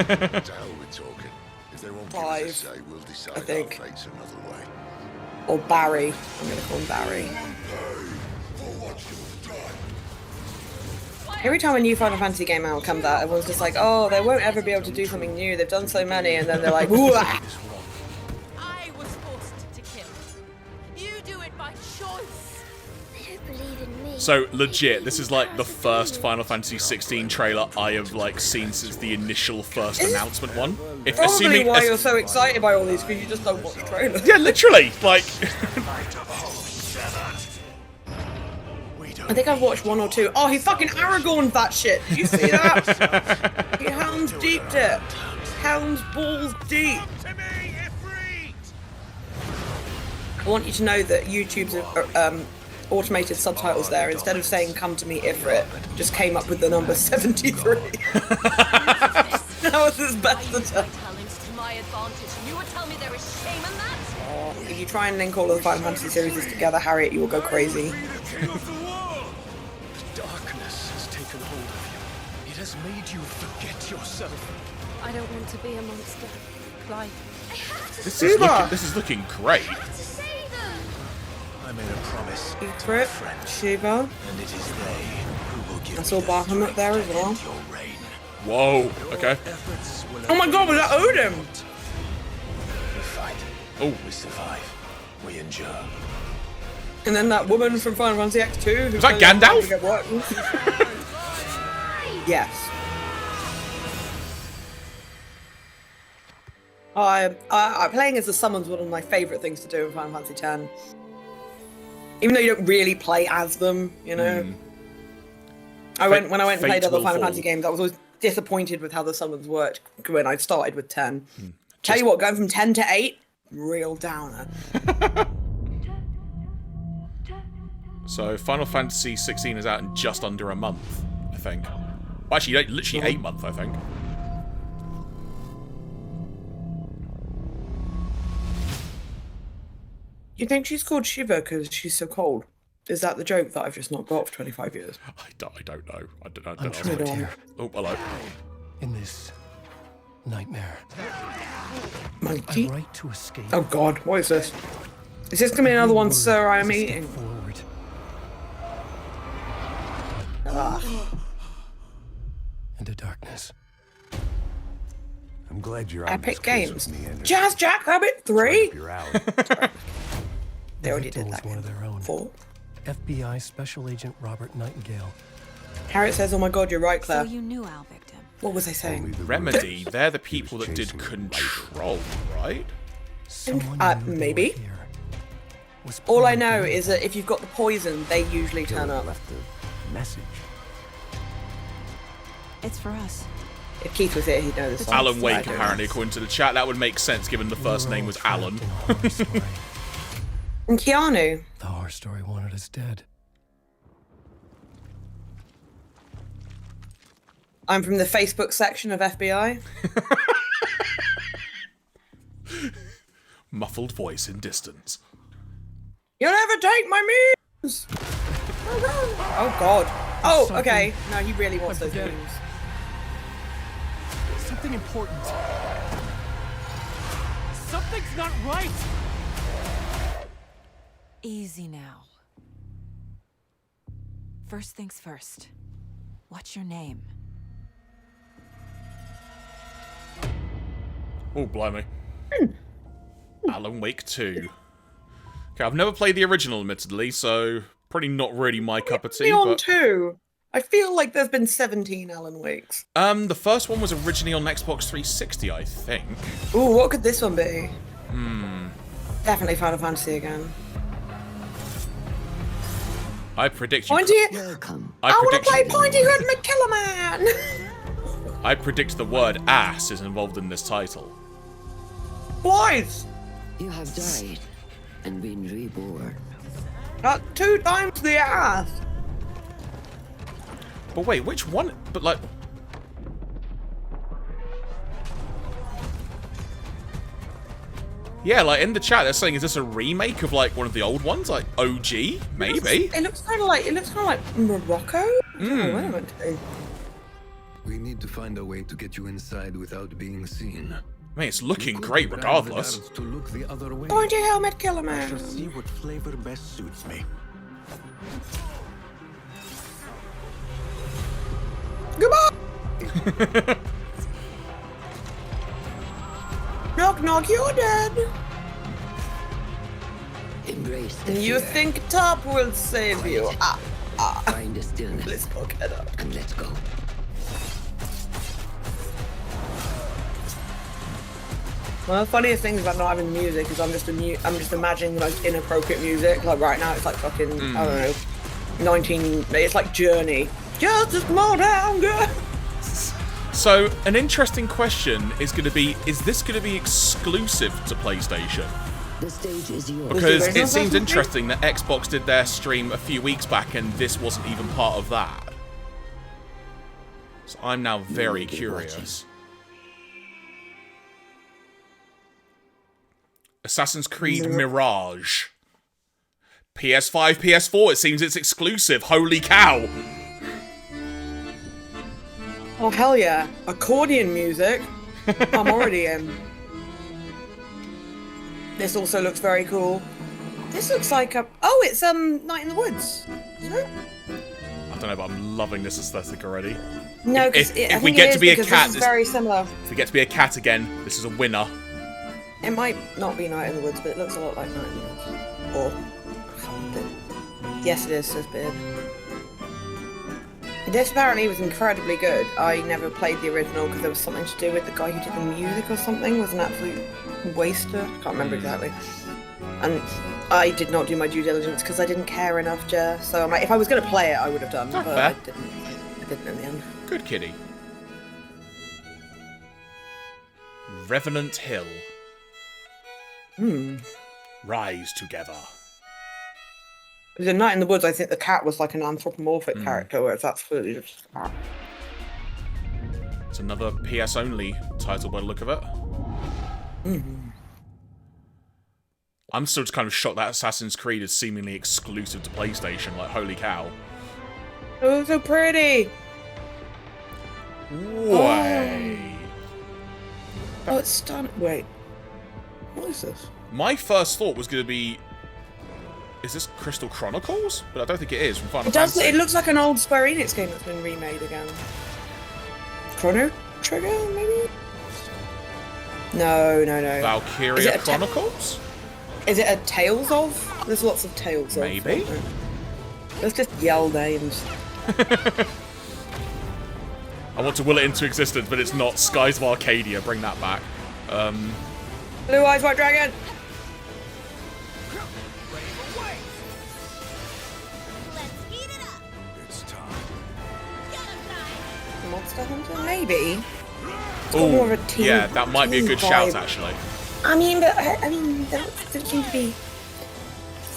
Clive, I think. Or Barry. I'm gonna call him Barry. Every time a new Final Fantasy game out comes out, everyone's just like, oh, they won't ever be able to do something new. They've done so many, and then they're like, whoa. I was forced to kill. You do it by choice. They don't believe in me. So, legit, this is like the first Final Fantasy 16 trailer I have like seen since the initial first announcement one. If Probably why you're so excited by all these, because you just don't watch the trailers. Yeah, literally, like. I think I've watched one or two. Oh, he fucking Aragorned that shit. Did you see that? He Hounds Deeped it. Hounds balls deep. I want you to know that YouTube's automated subtitles there, instead of saying "Come to me, Ifrit," just came up with the number 73. That was his best attempt. Oh, if you try and link all of the Final Fantasy series together, Harriet, you will go crazy. Has made you forget yourself. I don't want to be a monster, Clive. This is looking great. I made a promise. Ifrit, Shiva, and it is they who will give I saw Bahamut there as well. Whoa, okay. Oh my god, was that Odin? We fight. Oh. We survive. We endure. And then that woman from Final Fantasy X2. Was that Gandalf? Yes. Playing as the summon's one of my favourite things to do in Final Fantasy X. Even though you don't really play as them, you know. When I went and played other Final Fantasy games, I was always disappointed with how the summons worked when I started with 10. Tell you what, going from 10 to 8, real downer. So Final Fantasy 16 is out in just under a month, I think. Well, actually, literally 8 months, I think. You think she's called Shiva because she's so cold? Is that the joke that I've just not got for 25 years? I don't know. I don't know. I'm trapped here. Oh, hello. In this nightmare. Monkey? I'm right to escape. Oh god, what is this? Is this gonna be another one, sir, I'm eating? Forward. Into darkness. I'm glad you're on Epic this case Games. with me, Anderson. Jazz Jackrabbit 3? You're out. They already did Victim that. was one of their own. 4. FBI Special Agent Robert Nightingale. Harriet says, oh my god, you're right, So Claire. you knew Al Victim. What was I saying? Only the Remedy, roots. they're the people He was that did chasing Control, right? Someone knew they maybe. were here. Was All I planning know to is that if you've got the poison, they usually turn up. Left a message. It's for us. If Keith was here, he'd know this. Alan I Wake, don't know. apparently, according to the chat. That would make sense given the first name was Alan. And Keanu. The horror story wanted us dead. I'm from the Facebook section of FBI. Muffled voice in distance. You'll never take my memes! Oh god. Oh, okay. No, he really wants those memes. Something important. Something's not right! Easy now. First things first. What's your name? Oh, blimey. Alan Wake 2. Okay, I've never played the original, admittedly, so probably not really my cup of tea. On 2. I feel like there's been 17 Alan Wakes. The first one was originally on Xbox 360, I think. Ooh, what could this one be? Definitely Final Fantasy again. I predict you. Welcome. I want to play Pointy Hood McKillerman! I predict the word ass is involved in this title. Twice! You have died and been reborn. 2 times the ass! But wait, which one? But like... Yeah, like in the chat they're saying, is this a remake of like one of the old ones? Like OG? Maybe? It looks kind of like Morocco? I don't know where I went to. We need to find a way to get you inside without being seen. I mean, it's looking great regardless. To look the other way. Pointy helmet killer man. I shall see what flavor best suits me. Goodbye! Knock knock, you're dead. Embrace the You fear. think top will save you? Find the stillness. Let's go get up. And let's go. One of the funniest things about not having music is I'm just imagining the most inappropriate music. Like right now, it's like fucking I don't know, it's like Journey. Just a small town girl. So an interesting question is going to be: is this going to be exclusive to PlayStation? The stage is yours. Because it seems interesting that Xbox did their stream a few weeks back, and this wasn't even part of that. So I'm now very curious. Assassin's Creed Mirage. PS5, PS4, it seems it's exclusive. Holy cow. Oh hell yeah. Accordion music. I'm already in. This also looks very cool. This looks like a... Oh, it's Night in the Woods. Isn't it? I don't know, but I'm loving this aesthetic already. No, because if we get to be a cat, this is very similar. If we get to be a cat again, this is a winner. It might not be Night in the Woods, but it looks a lot like Night in the Woods. Or... Yes, it is, says Beard. This apparently was incredibly good. I never played the original because there was something to do with the guy who did the music or something. Was an absolute waster. I can't remember exactly. And I did not do my due diligence because I didn't care enough, Jer. So I'm like, if I was going to play it, I would have done. But fair. I didn't in the end. Good kitty. Revenant Hill. Rise together. Because in Night in the Woods, I think the cat was like an anthropomorphic character, whereas that's absolutely just a cat. It's another PS only title by the look of it. I'm still just kind of shocked that Assassin's Creed is seemingly exclusive to PlayStation. Like, holy cow. Oh, so pretty! Way. Oh, it's stunning. Wait. What is this? My first thought was going to be... Is this Crystal Chronicles? But I don't think it is from Final Fantasy. It looks like an old Square Enix game that's been remade again. Chrono Trigger, maybe? No. Valkyria Chronicles? Is it a Tales of? There's lots of Tales of. Maybe. Let's just yell names. I want to will it into existence, but it's not. Skies of Arcadia, bring that back. Blue Eyes White Dragon! Monster Hunter? Maybe. Oh, yeah, that might be a good shout, actually. I mean, that doesn't seem to be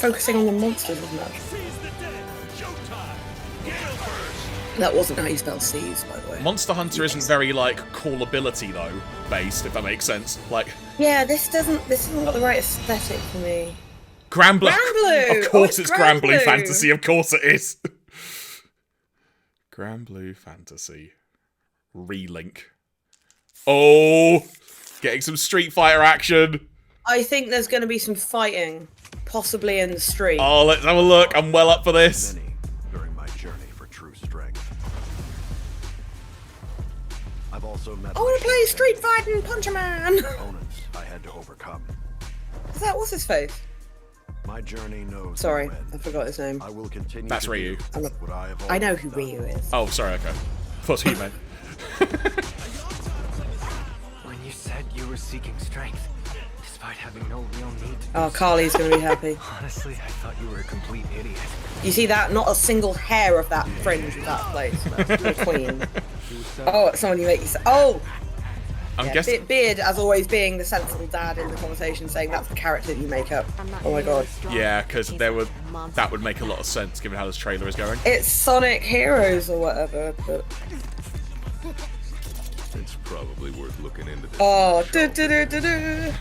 focusing on the monsters as much. That wasn't how you spell C's, by the way. Monster Hunter isn't very, like, callability, though, based, if that makes sense. Like... Yeah, this isn't got the right aesthetic for me. Granblue! Granblue! Of course it's Granblue. Granblue Fantasy, of course it is! Granblue Fantasy. Relink. Oh! Getting some Street Fighter action! I think there's going to be some fighting, possibly in the street. Oh, let's have a look. I'm well up for this. During my journey for true strength. I've also met I want to play Street Fighting Puncher Man! opponents I had to overcome. Is that, what's his face? My journey knows. Sorry, I forgot his name. I will continue. That's Ryu. I know who Ryu is. Oh, sorry, okay. Thought who you meant. When you said you were seeking strength, despite having no real need to Oh, Carly's going to be happy. Honestly, I thought you were a complete idiot. You see that? Not a single hair of that fringe of that place. The queen. Oh, it's someone you make you say. Oh! I'm yeah, guessing. Beard, as always, being the sensible dad in the conversation, saying that's the character that you make up. Oh my god. Yeah, because that would make a lot of sense given how this trailer is going. It's Sonic Heroes or whatever, but... It's probably worth looking into this. Oh, do-do-do-do-do.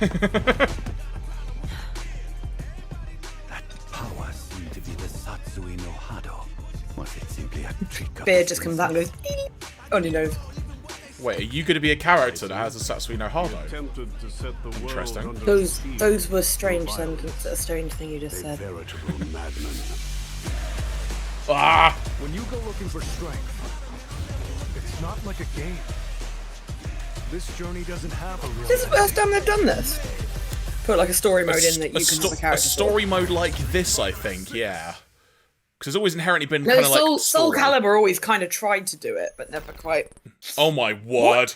That power seemed to be the Satsui no Hado. Was it simply a trick of Beard just comes out and goes, on your nose. Wait, are you going to be a character that has a Satsui no Hado? Interesting. Those were strange sentences. A strange thing you just said. Ah! When you go looking for strength, it's not like a game. This journey doesn't have a real. This is the first time they've done this. Put like a story mode in that you can have a character. A story mode like this, I think, yeah. Because it's always inherently been No, kind of like Soul Calibur always kind of tried to do it, but never quite. Oh my word!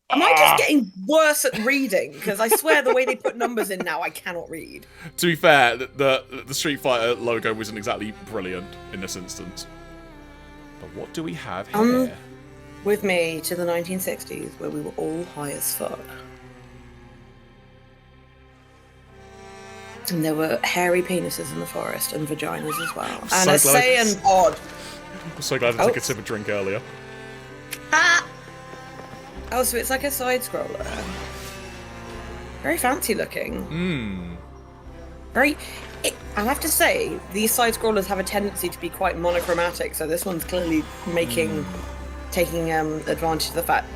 Am I just getting worse at reading? Because I swear the way they put numbers in now, I cannot read. To be fair, the Street Fighter logo wasn't exactly brilliant in this instance. But what do we have here? With me to the 1960s, where we were all high as fuck. And there were hairy penises in the forest and vaginas as well. And a Saiyan pod. I'm so glad I took a sip of drink earlier. Ah! Oh, so it's like a side-scroller. Very fancy looking. Very... I have to say, these side-scrollers have a tendency to be quite monochromatic, so this one's clearly taking advantage of the fact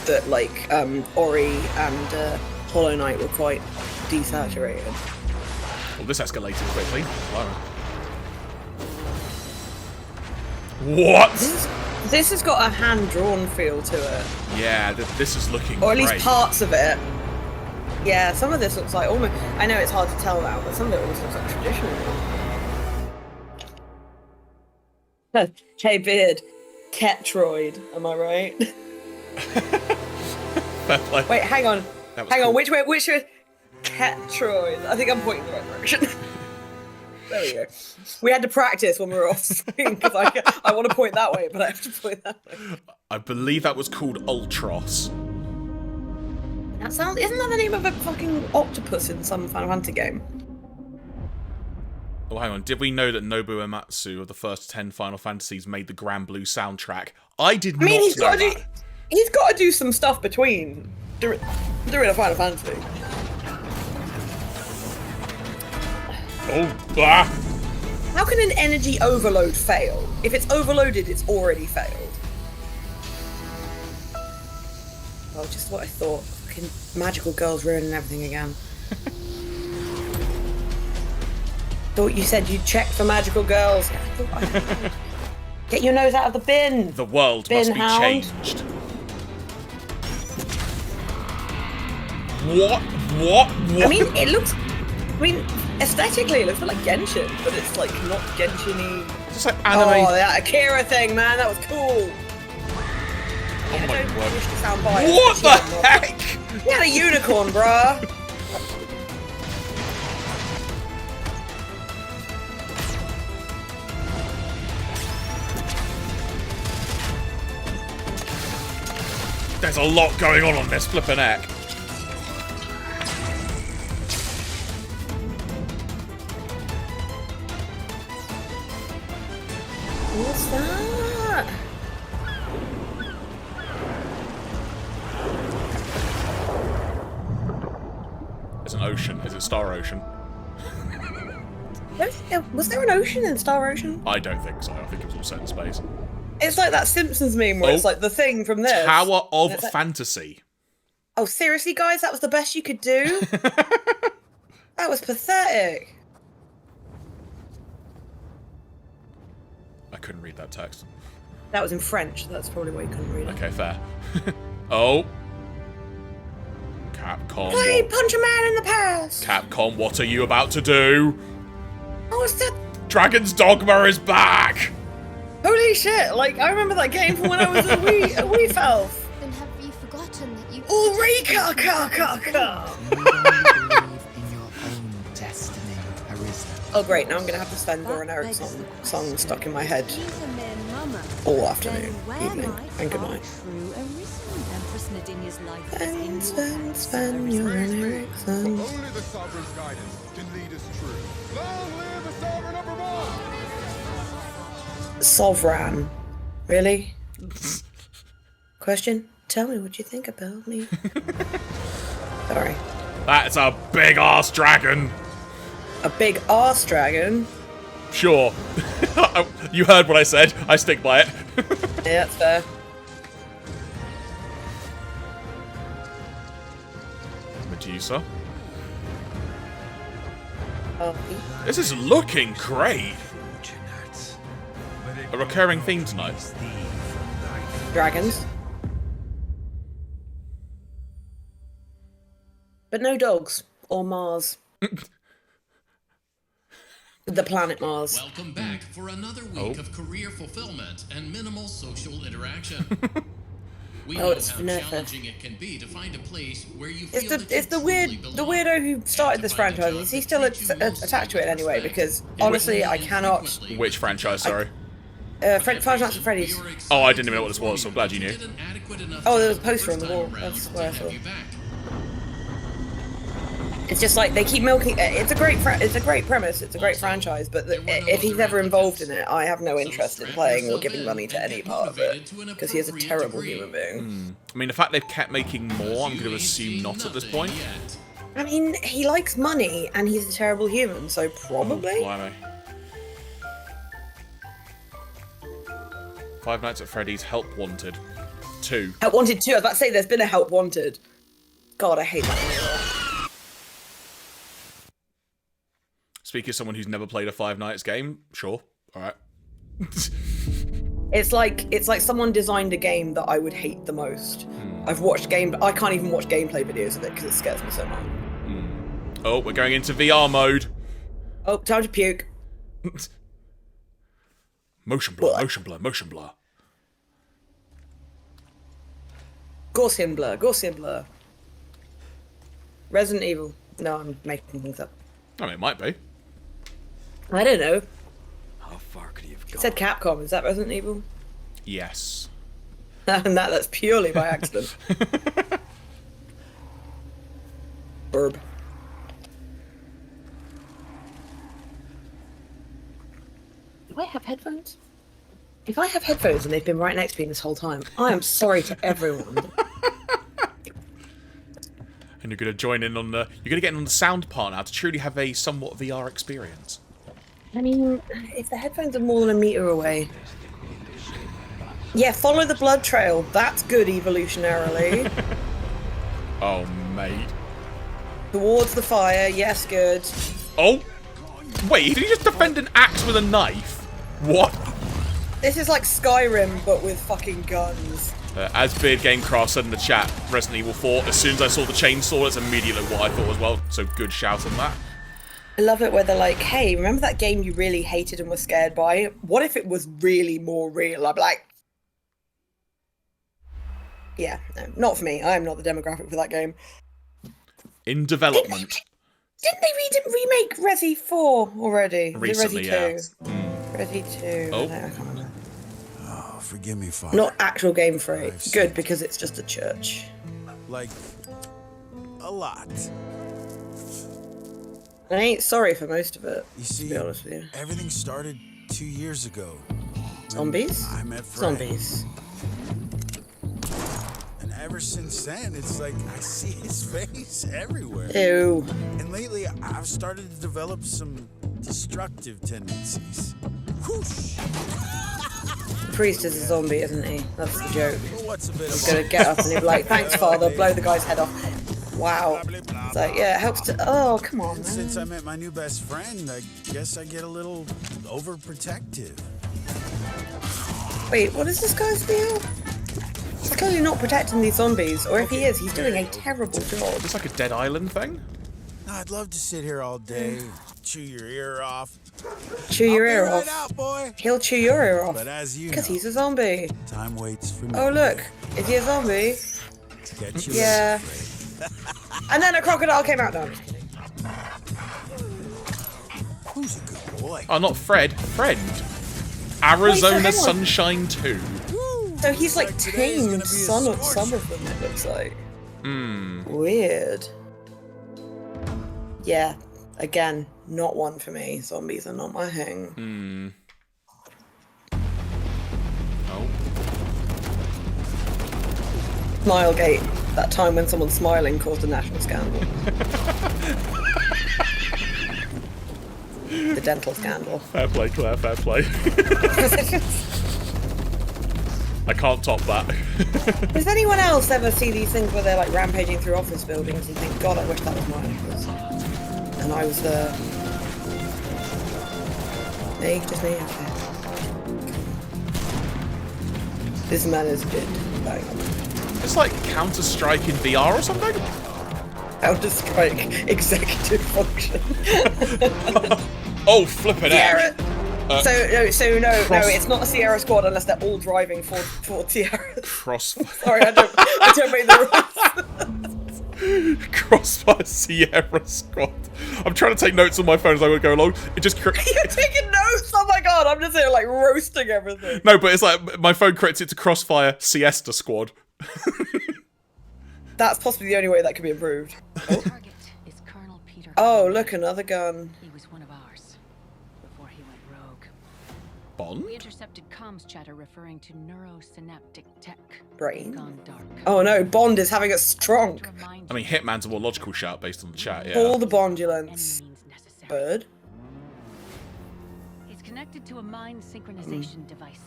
that, like, Ori and Hollow Knight were quite desaturated. Well, this escalated quickly. Wow. What? This has got a hand-drawn feel to it. Yeah, this is looking Or at least great. parts of it. Yeah, some of this looks like almost... I know it's hard to tell now, but some of it almost looks like traditional. Hey, Beard. Ketroid, am I right? Fair play. Wait, hang on. Hang on, which way? Ketroid. I think I'm pointing in the right direction. There we go. We had to practice when we were off screen, because I want to point that way, but I have to point that way. I believe that was called Ultros. That sounds... Isn't that the name of a fucking octopus in some Final Fantasy game? Oh, hang on. Did we know that Nobuo Uematsu of the first 10 Final Fantasies made the Granblue soundtrack? I did not know that. He's got to do some stuff between during a Final Fantasy. Oh, ah! How can an energy overload fail? If it's overloaded, it's already failed. Oh, just what I thought. Fucking magical girls ruining everything again. Thought you said you'd check for magical girls. Get your nose out of the bin. The world bin must be hound. changed. What? I mean, it looks... I mean, aesthetically, it looks like Genshin, but it's like not Genshin-y. It's just like anime. Oh, that Akira thing, man, that was cool. Oh my word. Wish to sound biased, What the but heck? You had a unicorn, bruh. There's a lot going on this flippin' heck. What's that? It's an ocean. Is it Star Ocean? Was there an ocean in Star Ocean? I don't think so. I think it was all set in space. It's like that Simpsons meme where it's like the thing from this. Tower of Fantasy. Oh, seriously, guys? That was the best you could do? That was pathetic. I couldn't read that text. That was in French. That's probably why you couldn't read it. Okay, fair. Oh. Capcom. Play Punch a Man in the Past. Capcom, what are you about to do? Oh, it's that... Dragon's Dogma is back! Holy shit, like, I remember that game from when I was a wee felf. Then have you forgotten that you... Ulrika! Oh great, now I'm gonna have to spend Goran Ericsson's song stuck in my head all afternoon, evening, and good night. Sven Goran Eriksson. Only the Sovereign's guidance can lead us true. Long live the Sovereign of Vermont! Sovereign. Really? Question? Tell me what you think about me. Sorry. That's a big ass dragon! A big arse dragon? Sure. You heard what I said. I stick by it. Yeah, that's fair. Medusa. Oh. This is looking great. A recurring theme tonight. Dragons. But no dogs. Or Mars. The planet Mars. Welcome back for another week of career fulfillment and minimal social interaction. We know it's how Neva. challenging it can be to find a place where you It's feel the weirdo who started this franchise. Is he still attached to it anyway? Because honestly, I cannot. Which franchise? Sorry. Five Nights at Freddy's. Oh, I didn't even know what this was, so I'm glad you knew. Oh, there was a poster on the wall. That's where I saw. It's just like they keep milking. It's a great premise. It's a great franchise. But if he's ever involved in it, I have no interest in playing or giving money to any part of it because he is a terrible human being. I mean, the fact they've kept making more, I'm going to assume not at this point. I mean, he likes money and he's a terrible human, so probably. Blimey. Five Nights at Freddy's Help Wanted 2. Help Wanted 2. I was about to say there's been a Help Wanted. God, I hate that. Speaking as someone who's never played a Five Nights game, sure, all right. It's like someone designed a game that I would hate the most. I've watched I can't even watch gameplay videos of it because it scares me so much. Oh, we're going into VR mode. Oh, time to puke. Motion blur, motion blur, motion blur. Gaussian blur, Gaussian blur. Resident Evil. No, I'm making things up. I mean, it might be. I don't know. How far could you have gone? It said Capcom. Is that Resident Evil? Yes. And that's purely by accident. Burb. Do I have headphones? If I have headphones and they've been right next to me this whole time, I am sorry to everyone. And you're going to join in on the... You're going to get in on the sound part now to truly have a somewhat VR experience. I mean, if the headphones are more than a meter away... Yeah, follow the blood trail. That's good evolutionarily. Oh, mate. Towards the fire. Yes, good. Oh! Wait, did he just defend an axe with a knife? What? This is like Skyrim, but with fucking guns. As Beard Gamecraft said in the chat, Resident Evil 4, as soon as I saw the chainsaw, that's immediately what I thought as well. So good shout on that. I love it where they're like, hey, remember that game you really hated and were scared by? What if it was really more real? I'm like... Yeah, no, not for me. I am not the demographic for that game. In development. Didn't they remake Resi 4 already? Recently, Resi 2? Resi 2. Oh. I can't remember. Oh, forgive me, Father. Not actual Game Freak. Good, because it's just a church. Like, a lot. I ain't sorry for most of it, You see, to be honest with you. everything started 2 years ago. Zombies? I met Fred. Zombies. And ever since then, it's like I see his face everywhere. Ew. And lately, I've started to develop some destructive tendencies. Whoosh! The priest is a zombie, isn't he? That's the joke. Well, what's a bit He's of gonna get up and he'll be like, thanks, Father, blow the guy's head off. Wow. It's like, yeah, it helps to. Oh, come on, man. Since I met my new best friend, I guess I get a little overprotective. Wait, what is this guy's deal? He's clearly not protecting these zombies, or if he is, he's doing a terrible job. It's like a Dead Island thing. I'd love to sit here all day, chew your ear off. Chew your ear I'll be off. right out, boy. He'll chew your ear off. But as you Because know, he's a zombie. time waits for me. Oh, look. Is he a zombie? Catch you Yeah. later. And then a crocodile came out. No, I'm just kidding. Who's a good boy? Oh, not Fred. Friend. Arizona hang on. Sunshine 2. So he's like today is gonna tamed be a some of scorcher. them, it looks like. Hmm. Weird. Yeah. Again, not one for me. Zombies are not my thing. Hmm. Oh. Smilegate. That time when someone smiling caused a national scandal. The dental scandal. Fair play, Claire. Fair play. I can't top that. Does anyone else ever see these things where they're like rampaging through office buildings and think, God, I wish that was mine? And I was there. Me? Just me? Okay. This man is dead. Bang. It's like Counter-Strike in VR or something? Counter-Strike executive function. Oh, flippin' heck. So no, it's not a Sierra squad unless they're all driving for Sierra. Sorry, I don't make the rules. Crossfire Sierra Squad. I'm trying to take notes on my phone as I go along. It just You're taking notes? Oh my god, I'm just here like roasting everything. No, but it's like my phone credits it to Crossfire Siesta Squad. That's possibly the only way that could be improved. Oh, look, another gun. He was one of ours before he went rogue. Bond? We intercepted comms chatter referring to neurosynaptic tech. Brain. Gone dark. Oh no, Bond is having a strong. I mean, Hitman's a more logical shout based on the chat, yeah. All the Bondulance. Bird. It's connected to a mind synchronization device.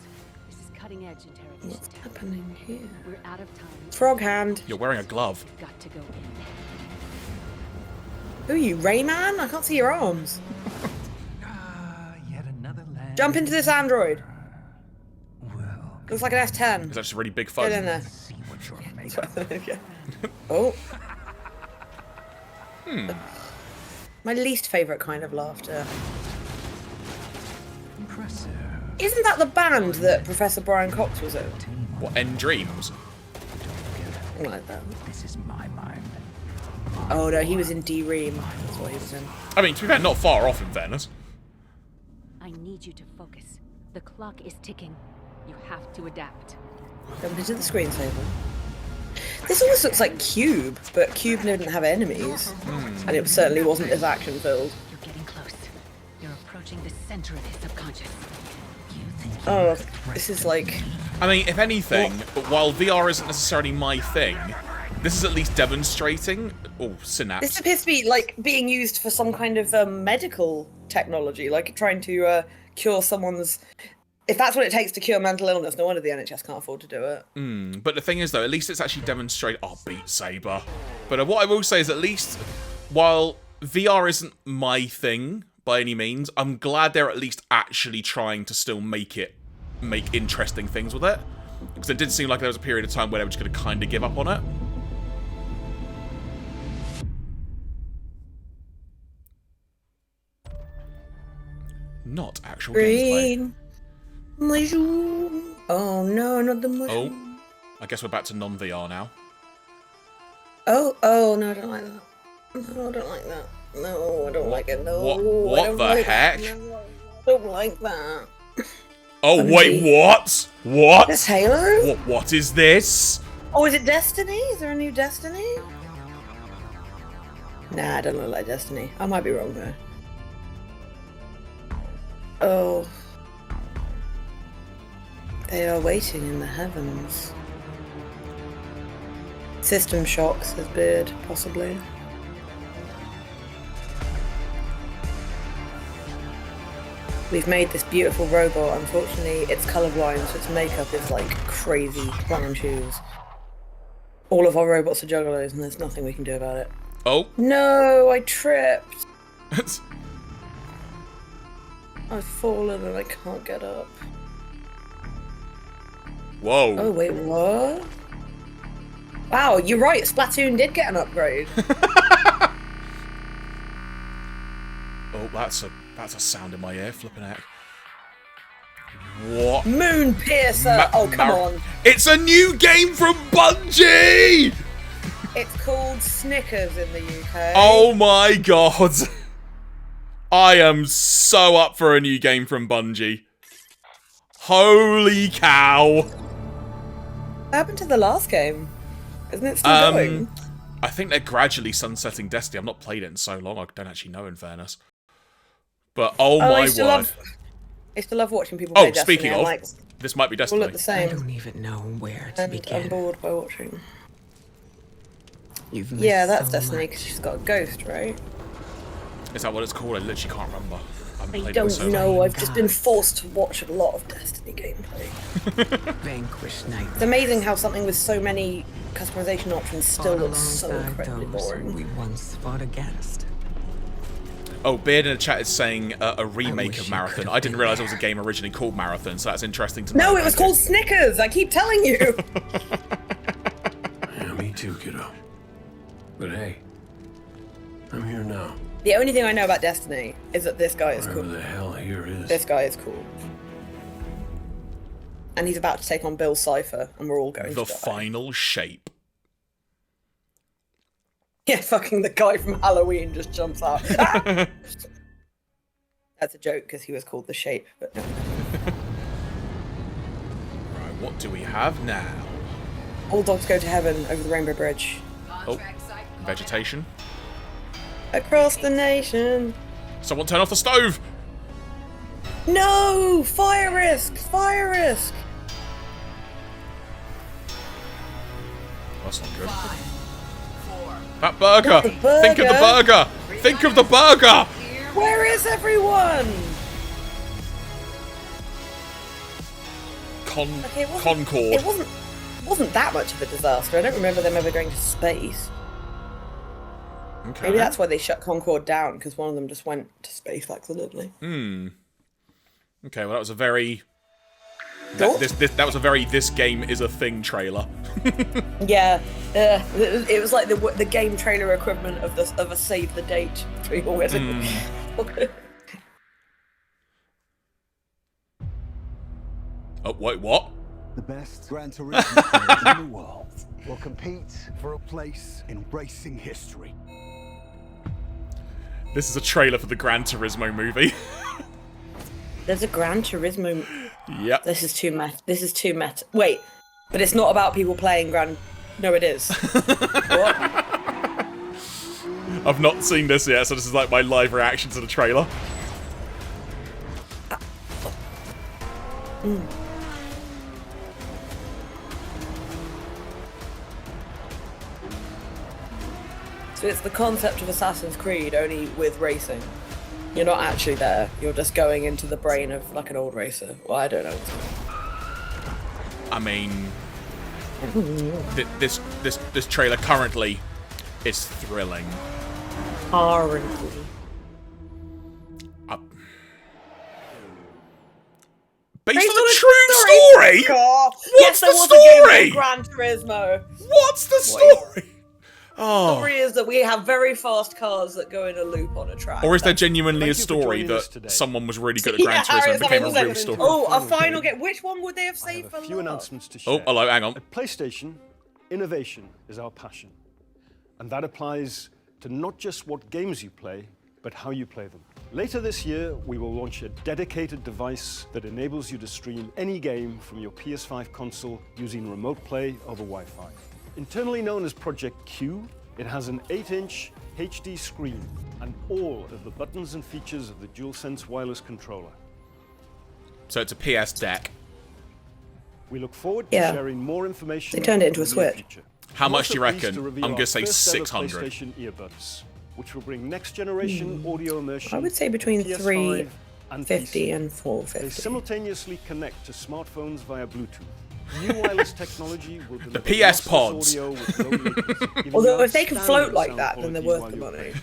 This is cutting edge interrogation. What's happening here? We're out of time. Frog hand. You're wearing a glove. Got to go in. Who are you, Rayman? I can't see your arms. Jump into this android. Looks like an F10. It's actually really big fun. Get in there. Yeah. Oh. My least favourite kind of laughter. Isn't that the band that Professor Brian Cox was in? What, End Dreams? Something like that. This is my mind. Oh no, he was in D-Ream. That's what he was in. I mean, to be fair, not far off in fairness. I need you to focus. The clock is ticking. You have to adapt. Jump into the screensaver. This almost looks like Cube, but Cube didn't have enemies. And it certainly wasn't as action-filled. You're getting close. You're approaching the center of his subconscious. Oh, this is like... I mean, if anything, while VR isn't necessarily my thing, this is at least demonstrating... Oh, Synapse. This appears to be, like, being used for some kind of medical technology, like trying to cure someone's... If that's what it takes to cure mental illness, no wonder the NHS can't afford to do it. But the thing is, though, at least it's actually demonstrated... Oh, Beat Saber. But what I will say is, at least, while VR isn't my thing by any means, I'm glad they're at least actually trying to still make interesting things with it. Because it did seem like there was a period of time where they were just going to kind of give up on it. Not actual gameplay. Mushroom. Oh no, not the mushroom. Oh, I guess we're back to non-VR now. Oh, no, I don't like that. No, I don't like that. No, I don't like it. No. What the heck? No, I don't like that. Oh, wait, what? What? This Halo? What is this? Oh, is it Destiny? Is there a new Destiny? Nah, I don't look like Destiny. I might be wrong there. Oh. They are waiting in the heavens. System shock, says Beard, possibly. We've made this beautiful robot. Unfortunately, it's colorblind, so its makeup is like crazy. Run on shoes. All of our robots are juggalos, and there's nothing we can do about it. Oh. No, I tripped. I've fallen and I can't get up. Whoa. Oh, wait, what? Wow, you're right. Splatoon did get an upgrade. Oh, that's a sound in my ear, flipping out. What? Moon Piercer! Oh, come on. It's a new game from Bungie! It's called Snickers in the UK. Oh my god. I am so up for a new game from Bungie. Holy cow. What happened to the last game? Isn't it still going? I think they're gradually sunsetting Destiny. I've not played it in so long, I don't actually know, in fairness. But oh my word. I still love watching people play Destiny. Speaking of, like, this might be Destiny. all look the same. I don't even know where to begin. I'm bored by watching. You've missed Yeah, that's so Destiny, because she's got a ghost, right? Is that what it's called? I literally can't remember. I don't know, I've just been forced to watch a lot of Destiny gameplay. Vanquish night. It's amazing how something with so many customization options still looks so incredibly boring. We once fought against. Oh, Beard in the chat is saying a remake of Marathon. I didn't realise it was a game originally called Marathon, so that's interesting to know. No, it was called Snickers! I keep telling you! Yeah, me too, kiddo. But hey, I'm here now. The only thing I know about Destiny is that this guy is cool. Whatever the hell here is. This guy is cool. And he's about to take on Bill Cipher, and we're all going to die. The final shape. Yeah, fucking the guy from Halloween just jumps out. Ah! That's a joke, because he was called The Shape, but no. Right, what do we have now? All dogs go to heaven over the Rainbow Bridge. Oh, vegetation. Across the nation. Someone turn off the stove! No! Fire risk! Fire risk! That's not good. That burger! Think of the burger! Think of the burger! Where is everyone? Concord. It wasn't that much of a disaster. I don't remember them ever going to space. Okay. Maybe that's why they shut Concord down, because one of them just went to space accidentally. Okay, well that was a very... That was a very "this game is a thing" trailer. Yeah, it was like the game trailer equivalent of a save the date tweet already. Oh wait, what? The best Gran Turismo players in the world will compete for a place in racing history. This is a trailer for the Gran Turismo movie. There's a Gran Turismo. Yep. This is too meta. This is too meta. Wait, but it's not about people playing Gran. No, it is. What? I've not seen this yet, so this is like my live reaction to the trailer. So it's the concept of Assassin's Creed, only with racing. You're not actually there. You're just going into the brain of like an old racer. Well, I don't know. I mean, this trailer currently is thrilling. Currently. Based on a true story? What's the story? A game called Gran Turismo. What's the story? The story is that we have very fast cars that go in a loop on a track. Or is there genuinely a story that someone was really good at Gran Turismo and became a real story? Oh, a final game. Which one would they have saved for last? A few announcements to share. Oh, hello, hang on. At PlayStation, innovation is our passion. And that applies to not just what games you play, but how you play them. Later this year, we will launch a dedicated device that enables you to stream any game from your PS5 console using remote play over Wi-Fi. Internally known as Project Q, it has an 8-inch HD screen and all of the buttons and features of the DualSense wireless controller. So it's a PS deck. We look forward to sharing more information. They turned it into a in the near Switch. future. How We're much do you also pleased reckon? to reveal I'm our gonna say first ever 600. PlayStation earbuds, which will bring next generation audio immersion. I would say between PS5 and 350 PC. and They 450. simultaneously connect to smartphones via Bluetooth. New wireless technology will deliver PS lossless pods. audio with low latency, giving Although you if they can float outstanding like sound that, then they're quality worth the while you're money.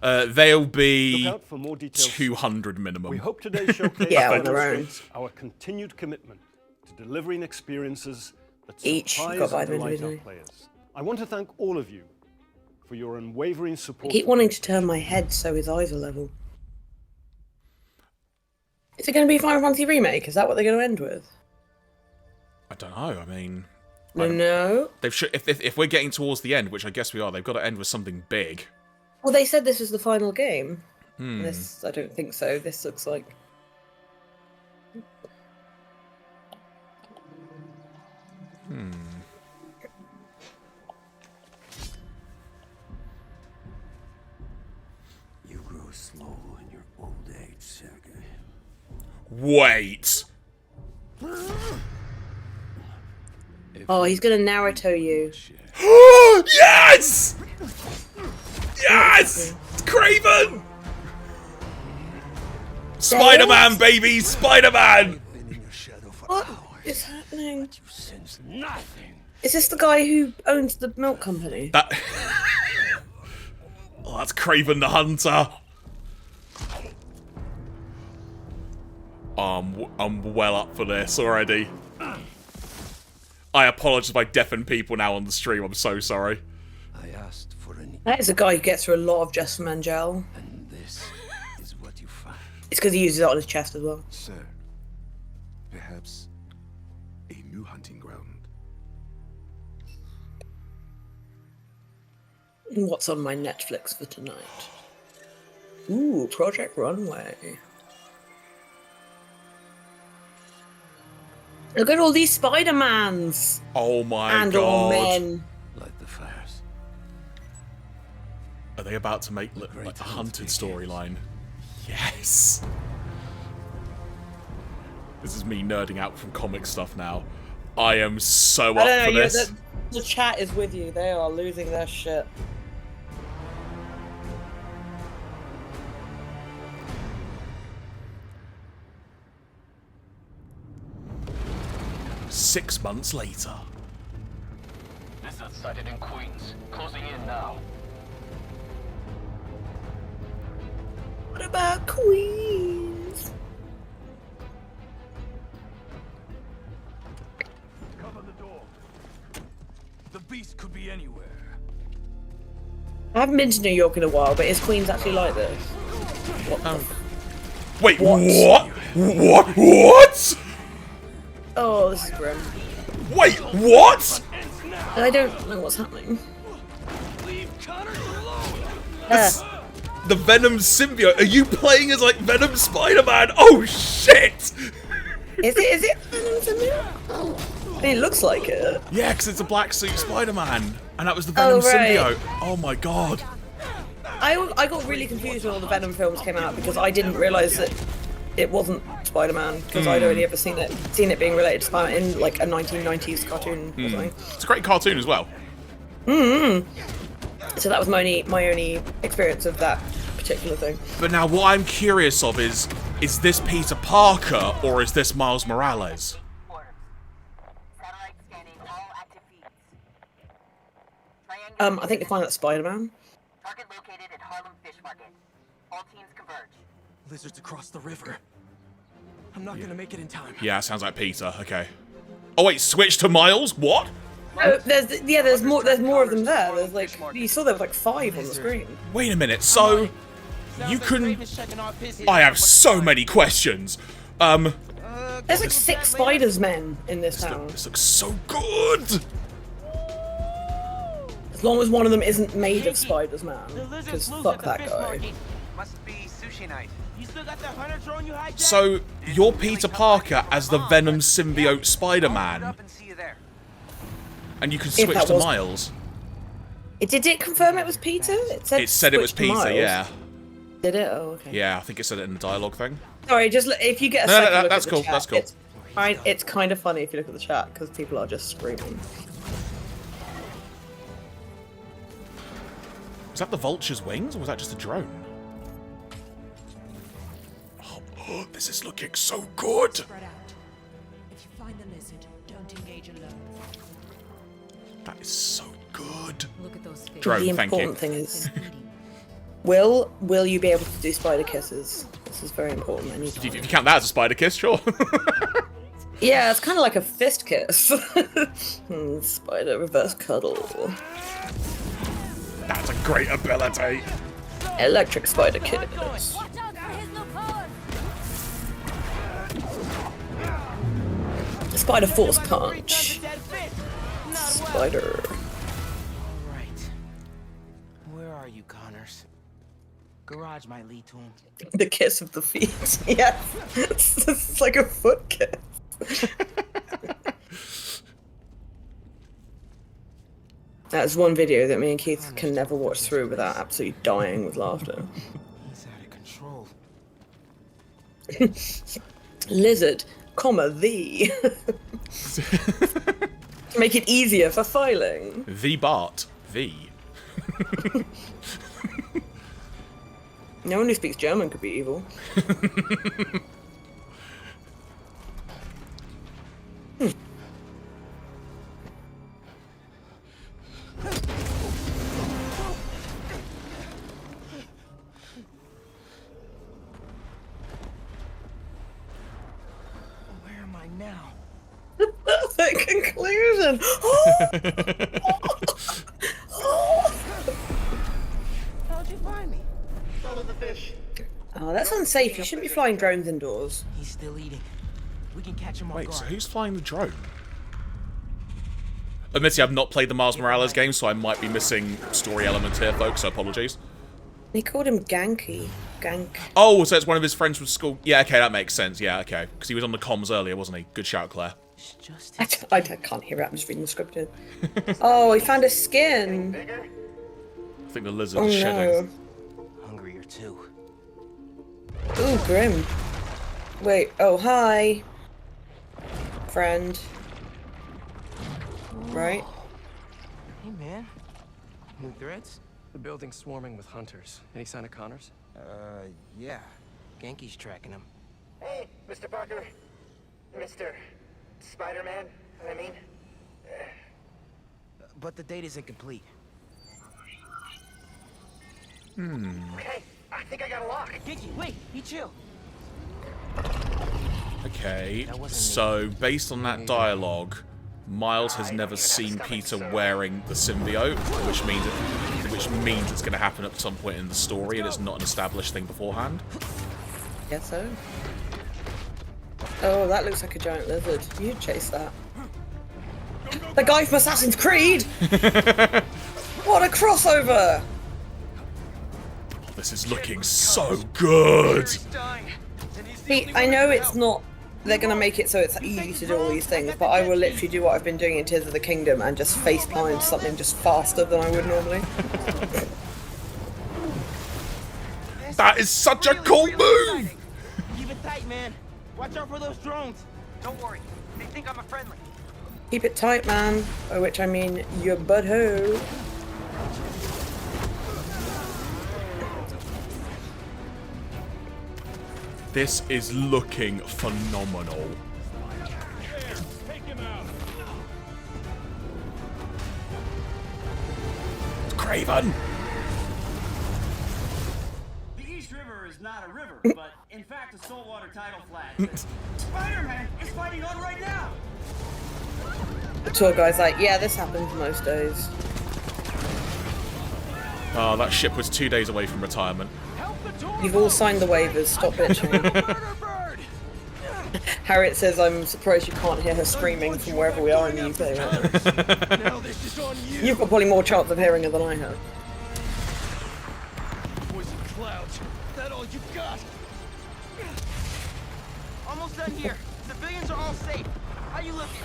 playing. They'll Look be out for more details. 200 minimum. We hope today's showcase on their own. demonstrates our continued commitment to delivering experiences that Each, you've surprise got to buy and them delight our individually. players. I want to thank all of you for your unwavering I support. keep wanting to turn my head so his eyes are level. Is it going to be Final Fantasy Remake? Is that what they're going to end with? I don't know. I mean, No. they've if we're getting towards the end, which I guess we are, they've got to end with something big. Well, they said this was the final game. Hmm. This, I don't think so. This looks like... You grow slow in your old age, Sergei. Wait. Oh, he's going to Naruto you. Yes! Yes! It's Craven! Spider-Man, baby! Spider-Man! What is happening? Nothing. Is this the guy who owns the milk company? That... Oh, that's Craven the Hunter. I'm well up for this already. I apologise if I deafen people now on the stream. I'm so sorry. I asked for an That is a guy who gets through a lot of Just Mangel. and this is what you find. It's because he uses it on his chest as well. Sir, perhaps a new hunting ground. What's on my Netflix for tonight? Ooh, Project Runway. Look at all these Spider-Mans! Oh my and god. all men. Light the fires. Are they about to make like a hunted storyline? Yes! This is me nerding out from comic stuff now. I am so up for this. The chat is with you. They are losing their shit. Six months later. Method sighted in Queens. Closing in now. What about Queens? Cover the door. The beast could be anywhere. I haven't been to New York in a while, but is Queens actually like this? What the Wait, What? What? Oh, this is grim. Wait, what? I don't know what's happening. This, the Venom symbiote. Are you playing as like Venom Spider-Man? Oh shit! Is it Venom symbiote? I mean, it looks like it. Yeah, because it's a black suit Spider-Man, and that was the Venom right. symbiote. Oh my god. I got really confused when all the Venom films came out because I didn't realise that it wasn't Spider-Man because I'd only ever seen it being related to Spider-Man in like a 1990s cartoon or something. It's a great cartoon as well. So that was my only experience of that particular thing. But now what I'm curious of is this Peter Parker or is this Miles Morales? I think they find that Spider-Man. Target located at Harlem Fish Market. All teams converge. Lizards across the river. I'm not gonna make it in time. Yeah, sounds like Peter. Okay. Oh wait, switch to Miles? What? Oh, there's more of them there. There's like you saw there was like 5 on the screen. Wait a minute. So you can. I have so many questions. There's like 6 Spiders-Men in this town. This looks so good. As long as one of them isn't made of Spiders-Man, because fuck that guy. Must be sushi night. You still got that hunter drone you hijacked? So you're Peter Parker as the Venom symbiote Spider-Man, and you can If switch that to was- Miles. Did it confirm it was Peter? It It said it was switch to Peter. Miles. Yeah. Did it? Oh, okay. Yeah, I think it said it in the dialogue thing. Sorry, just if you get a No, second no, look that's at the cool. chat, That's cool. It's kind of funny if you look at the chat because people are just screaming. Was that the vulture's wings, or was that just a drone? Oh, this is looking so good! Spread out. If you find the lizard, don't engage alone. That is so good. Look at those fish. Drone, the thank you. important thing is, will you be able to do spider kisses? This is very important. I need If you count that as a spider kiss, sure. Yeah, it's kind of like a fist kiss. Spider reverse cuddle. That's a great ability. Electric spider kiss. Spider force punch. Spider. Alright. Where are you, Connors? Garage might lead to him. The kiss of the feet. Yes. It's like a foot kiss. That's one video that me and Keith can never watch through without absolutely dying with laughter. He's out of control. Lizard, comma, the. To make it easier for filing. The Bart. The. No one who speaks German could be evil. Where am I now? Perfect conclusion. How'd you find me? Follow the fish. Oh, that's unsafe. You shouldn't be flying drones indoors. He's still eating. We can catch him off Wait, guard. so who's flying the drone? Admittedly, I've not played the Miles Morales game, so I might be missing story elements here, folks, so apologies. They called him Ganky. Gank. Oh, so it's one of his friends from school. Yeah, okay, that makes sense. Yeah, okay. Because he was on the comms earlier, wasn't he? Good shout, Claire. I can't hear it. I'm just reading the script here. Oh, he found a skin. I think the lizard Oh is shedding. no. Hungrier too. Ooh, grim. Wait. Oh, hi. Friend. Right? Hey, man. New threads? The building's swarming with hunters. Any sign of Connors? Yeah. Genki's tracking him. Hey, Mr. Parker. Mr. Spider-Man, I mean. But the date isn't complete. Okay, I think I got a lock. Genki, wait! Be chill! Okay, so based on that dialogue, Miles has never seen Peter wearing the symbiote, which means it's going to happen at some point in the story, and it's not an established thing beforehand. Guess so. Oh, that looks like a giant lizard. You'd chase that. The guy from Assassin's Creed! What a crossover! This is looking so good! See, I know it's not... They're going to make it so it's easy to do all these things, but I will literally do what I've been doing in Tears of the Kingdom and just faceplant something just faster than I would normally. That is such a cool move! Keep it tight, man. Watch out for those drones. Don't worry. They think I'm a friendly. Keep it tight, man. By which I mean your butthole. This is looking phenomenal. Craven! The East River is not a river, but in fact a saltwater tidal flat. Spider-Man is fighting on right now! The tour guy's like, yeah, this happens most days. Oh, that ship was 2 days away from retirement. You've all signed the waivers, stop bitching. Harriet says, I'm surprised you can't hear her screaming from wherever we are in the UK. You've got probably more chance of hearing her than I have. Poison clouds. Is that all you got? Almost done here. Civilians are all safe. How you looking?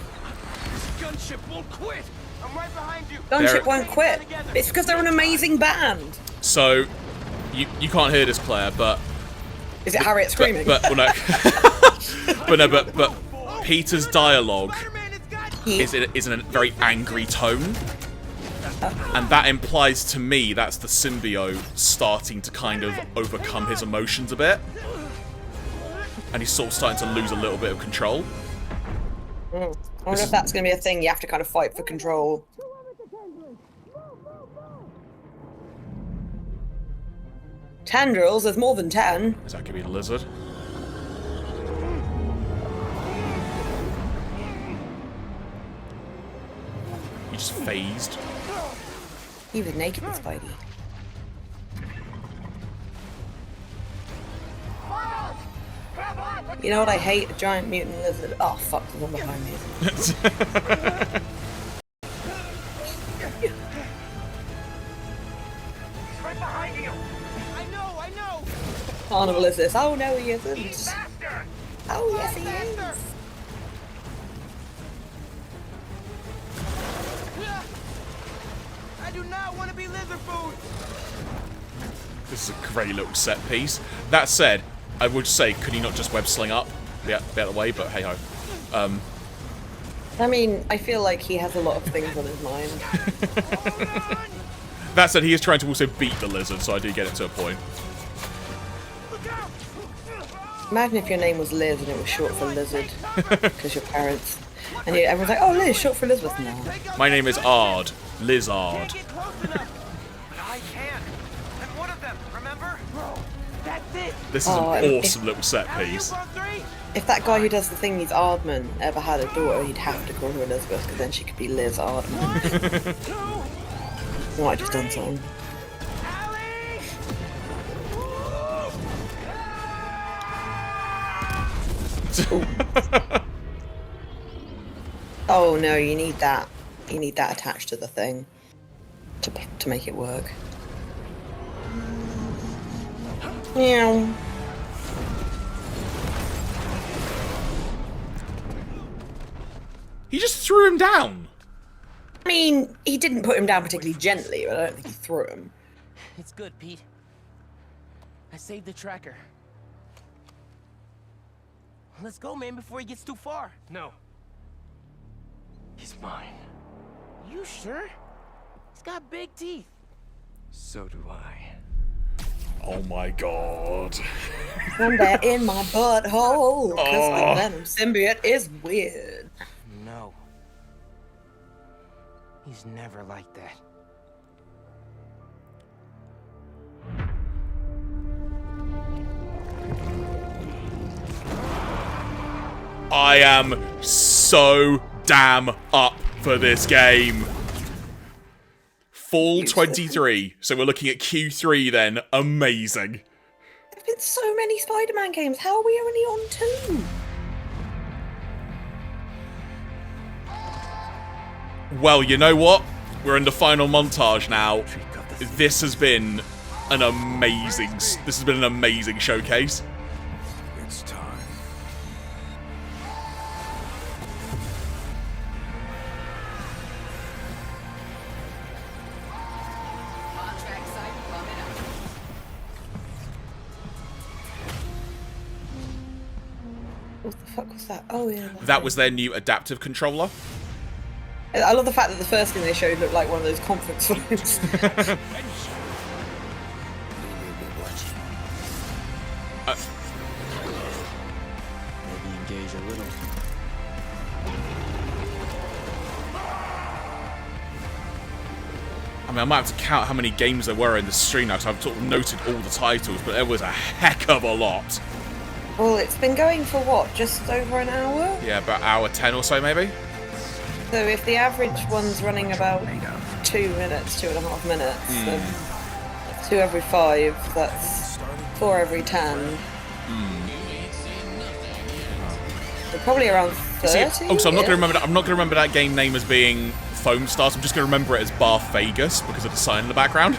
This gunship won't quit. I'm right behind you. Gunship won't quit. It's because they're an amazing band. So, you can't hear this, Claire, but... Is it Harriet screaming? But well, no. but Peter's dialogue is in a very angry tone. And that implies to me that's the symbiote starting to kind of overcome his emotions a bit. And he's sort of starting to lose a little bit of control. I wonder if that's going to be a thing you have to kind of fight for control. Tendrils, there's more than 10. Is that going to be the lizard? He just phased. He was naked with Spidey. You know what I hate? A giant mutant lizard. Oh fuck, the one behind me. He's right behind you. I know. Carnival is this? Oh no, he isn't. Oh yes, he is. I do not want to be lizard food. This is a great little set piece. That said, I would say, could he not just web sling up? Be out of the way, but hey ho. I mean, I feel like he has a lot of things on his mind. That said, he is trying to also beat the lizard, so I do get it to a point. Imagine if your name was Liz and it was short for lizard, because your parents. And everyone's like, oh, Liz, short for Elizabeth now. My name is Ard. Lizard. I can't. And one of them, remember? That's it. This is an awesome little set piece. If that guy who does the thing, he's Ardman, ever had a daughter, he'd have to call her Elizabeth, because then she could be Liz Ardman. I might have just done something. Oh no, you need that. You need that attached to the thing to make it work. Meow. He just threw him down. I mean, he didn't put him down particularly gently, but I don't think he threw him. It's good, Pete. I saved the tracker. Let's go, man, before he gets too far. No. He's mine. You sure? He's got big teeth. So do I. Oh my god. And they're in my butthole, because the Venom symbiote is weird. No. He's never like that. I am so damn up for this game. Fall 23. So we're looking at Q3 then. Amazing. There's been so many Spider-Man games. How are we only on 2? Well, you know what? We're in the final montage now. This has been an amazing showcase. It's time. What the fuck was that? Oh yeah. That was their new adaptive controller. I love the fact that the first thing they showed looked like one of those conference rooms. Maybe engage a little. I mean, I might have to count how many games there were in the stream now, because I've sort of noted all the titles, but there was a heck of a lot. Well, it's been going for what? Just over an hour? Yeah, about hour 10 or so, maybe? So if the average one's running about 2 minutes, 2.5 minutes, then 2 every 5, that's 4 every 10. So probably around 30. Oh, so I'm not gonna remember that game name as being Foamstars. I'm just gonna remember it as Bar Vegas because of the sign in the background.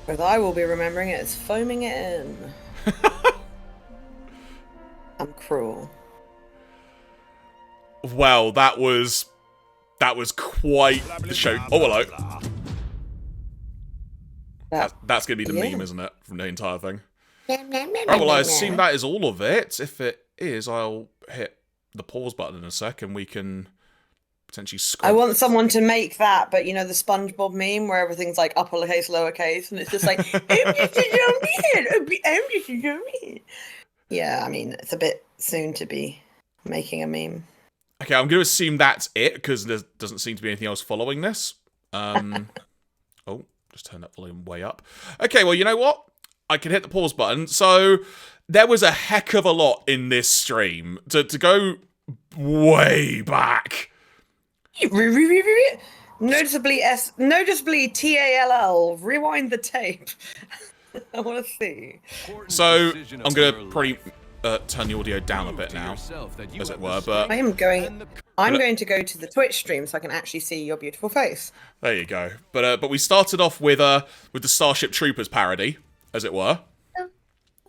But I will be remembering it as foaming it in. I'm cruel. Well, that was quite the show. Oh, hello. That's gonna be the meme, isn't it, from the entire thing? Alright, well, I assume that is all of it. If it is, I'll hit the pause button in a sec and we can potentially scroll. I want someone to make that, but you know the SpongeBob meme where everything's like uppercase, lowercase, and it's just like, yeah, I mean, it's a bit soon to be making a meme. Okay, I'm going to assume that's it, because there doesn't seem to be anything else following this. Oh, just turn that volume way up. Okay, well, you know what? I can hit the pause button. So, there was a heck of a lot in this stream. To go way back. Noticeably TALL. Rewind the tape. I want to see. So, I'm going to probably turn the audio down a bit now, as it were, but... I'm going to go to the Twitch stream so I can actually see your beautiful face. There you go. But we started off with the Starship Troopers parody, as it were. Oh,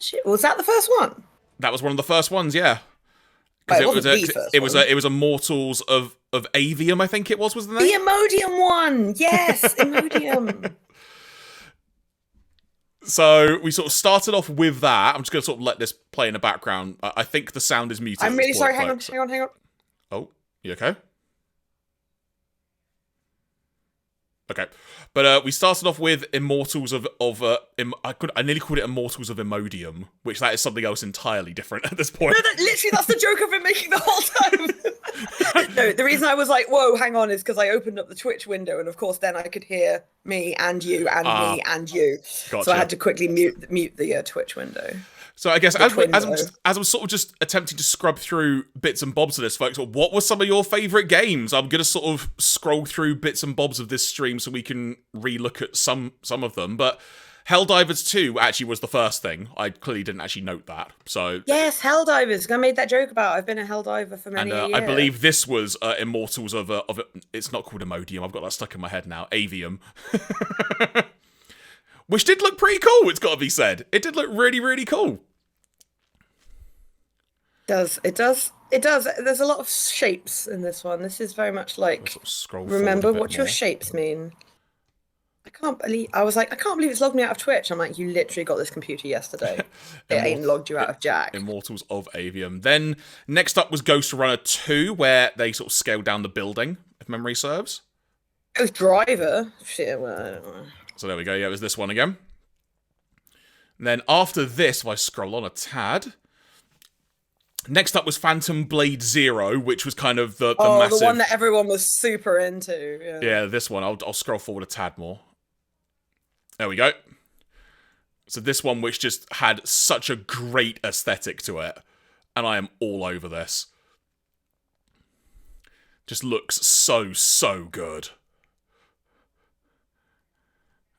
shit. Was that the first one? That was one of the first ones, yeah. Wait, It was Immortals of Aveum, I think it was the name? The Imodium one! Yes, Imodium. So, we sort of started off with that. I'm just going to sort of let this play in the background. I think the sound is muted. I'm really sorry, folks. hang on. Oh, you okay? Okay. But we started off with Immortals of I nearly called it Immortals of Imodium, which that is something else entirely different at this point. No, that's the joke I've been making the whole time. No, the reason I was like, whoa, hang on, is because I opened up the Twitch window, and of course then I could hear me and you and me and you. Gotcha. So I had to quickly mute the Twitch window. So I guess as I'm sort of just attempting to scrub through bits and bobs of this, folks, what were some of your favourite games? I'm going to sort of scroll through bits and bobs of this stream so we can re-look at some of them. But Helldivers 2 actually was the first thing. I clearly didn't actually note that. So yes, Helldivers. I made that joke about. I've been a Helldiver for many years. I believe this was Immortals of it's not called Imodium. I've got that stuck in my head now. Aveum. Which did look pretty cool, it's got to be said. It did look really, really cool. It does. There's a lot of shapes in this one. This is very much like, remember what your shapes mean. I was like, I can't believe it's logged me out of Twitch. I'm like, you literally got this computer yesterday. It ain't logged you out of Jack. Immortals of Aveum. Then, next up was Ghostrunner 2, where they sort of scaled down the building, if memory serves. It was Driver. Shit, well, I don't know. So there we go, yeah, it was this one again. And then after this, if I scroll on a tad, next up was Phantom Blade Zero, which was kind of the massive... the one that everyone was super into. Yeah, this one. I'll scroll forward a tad more. There we go. So this one, which just had such a great aesthetic to it. And I am all over this. Just looks so good.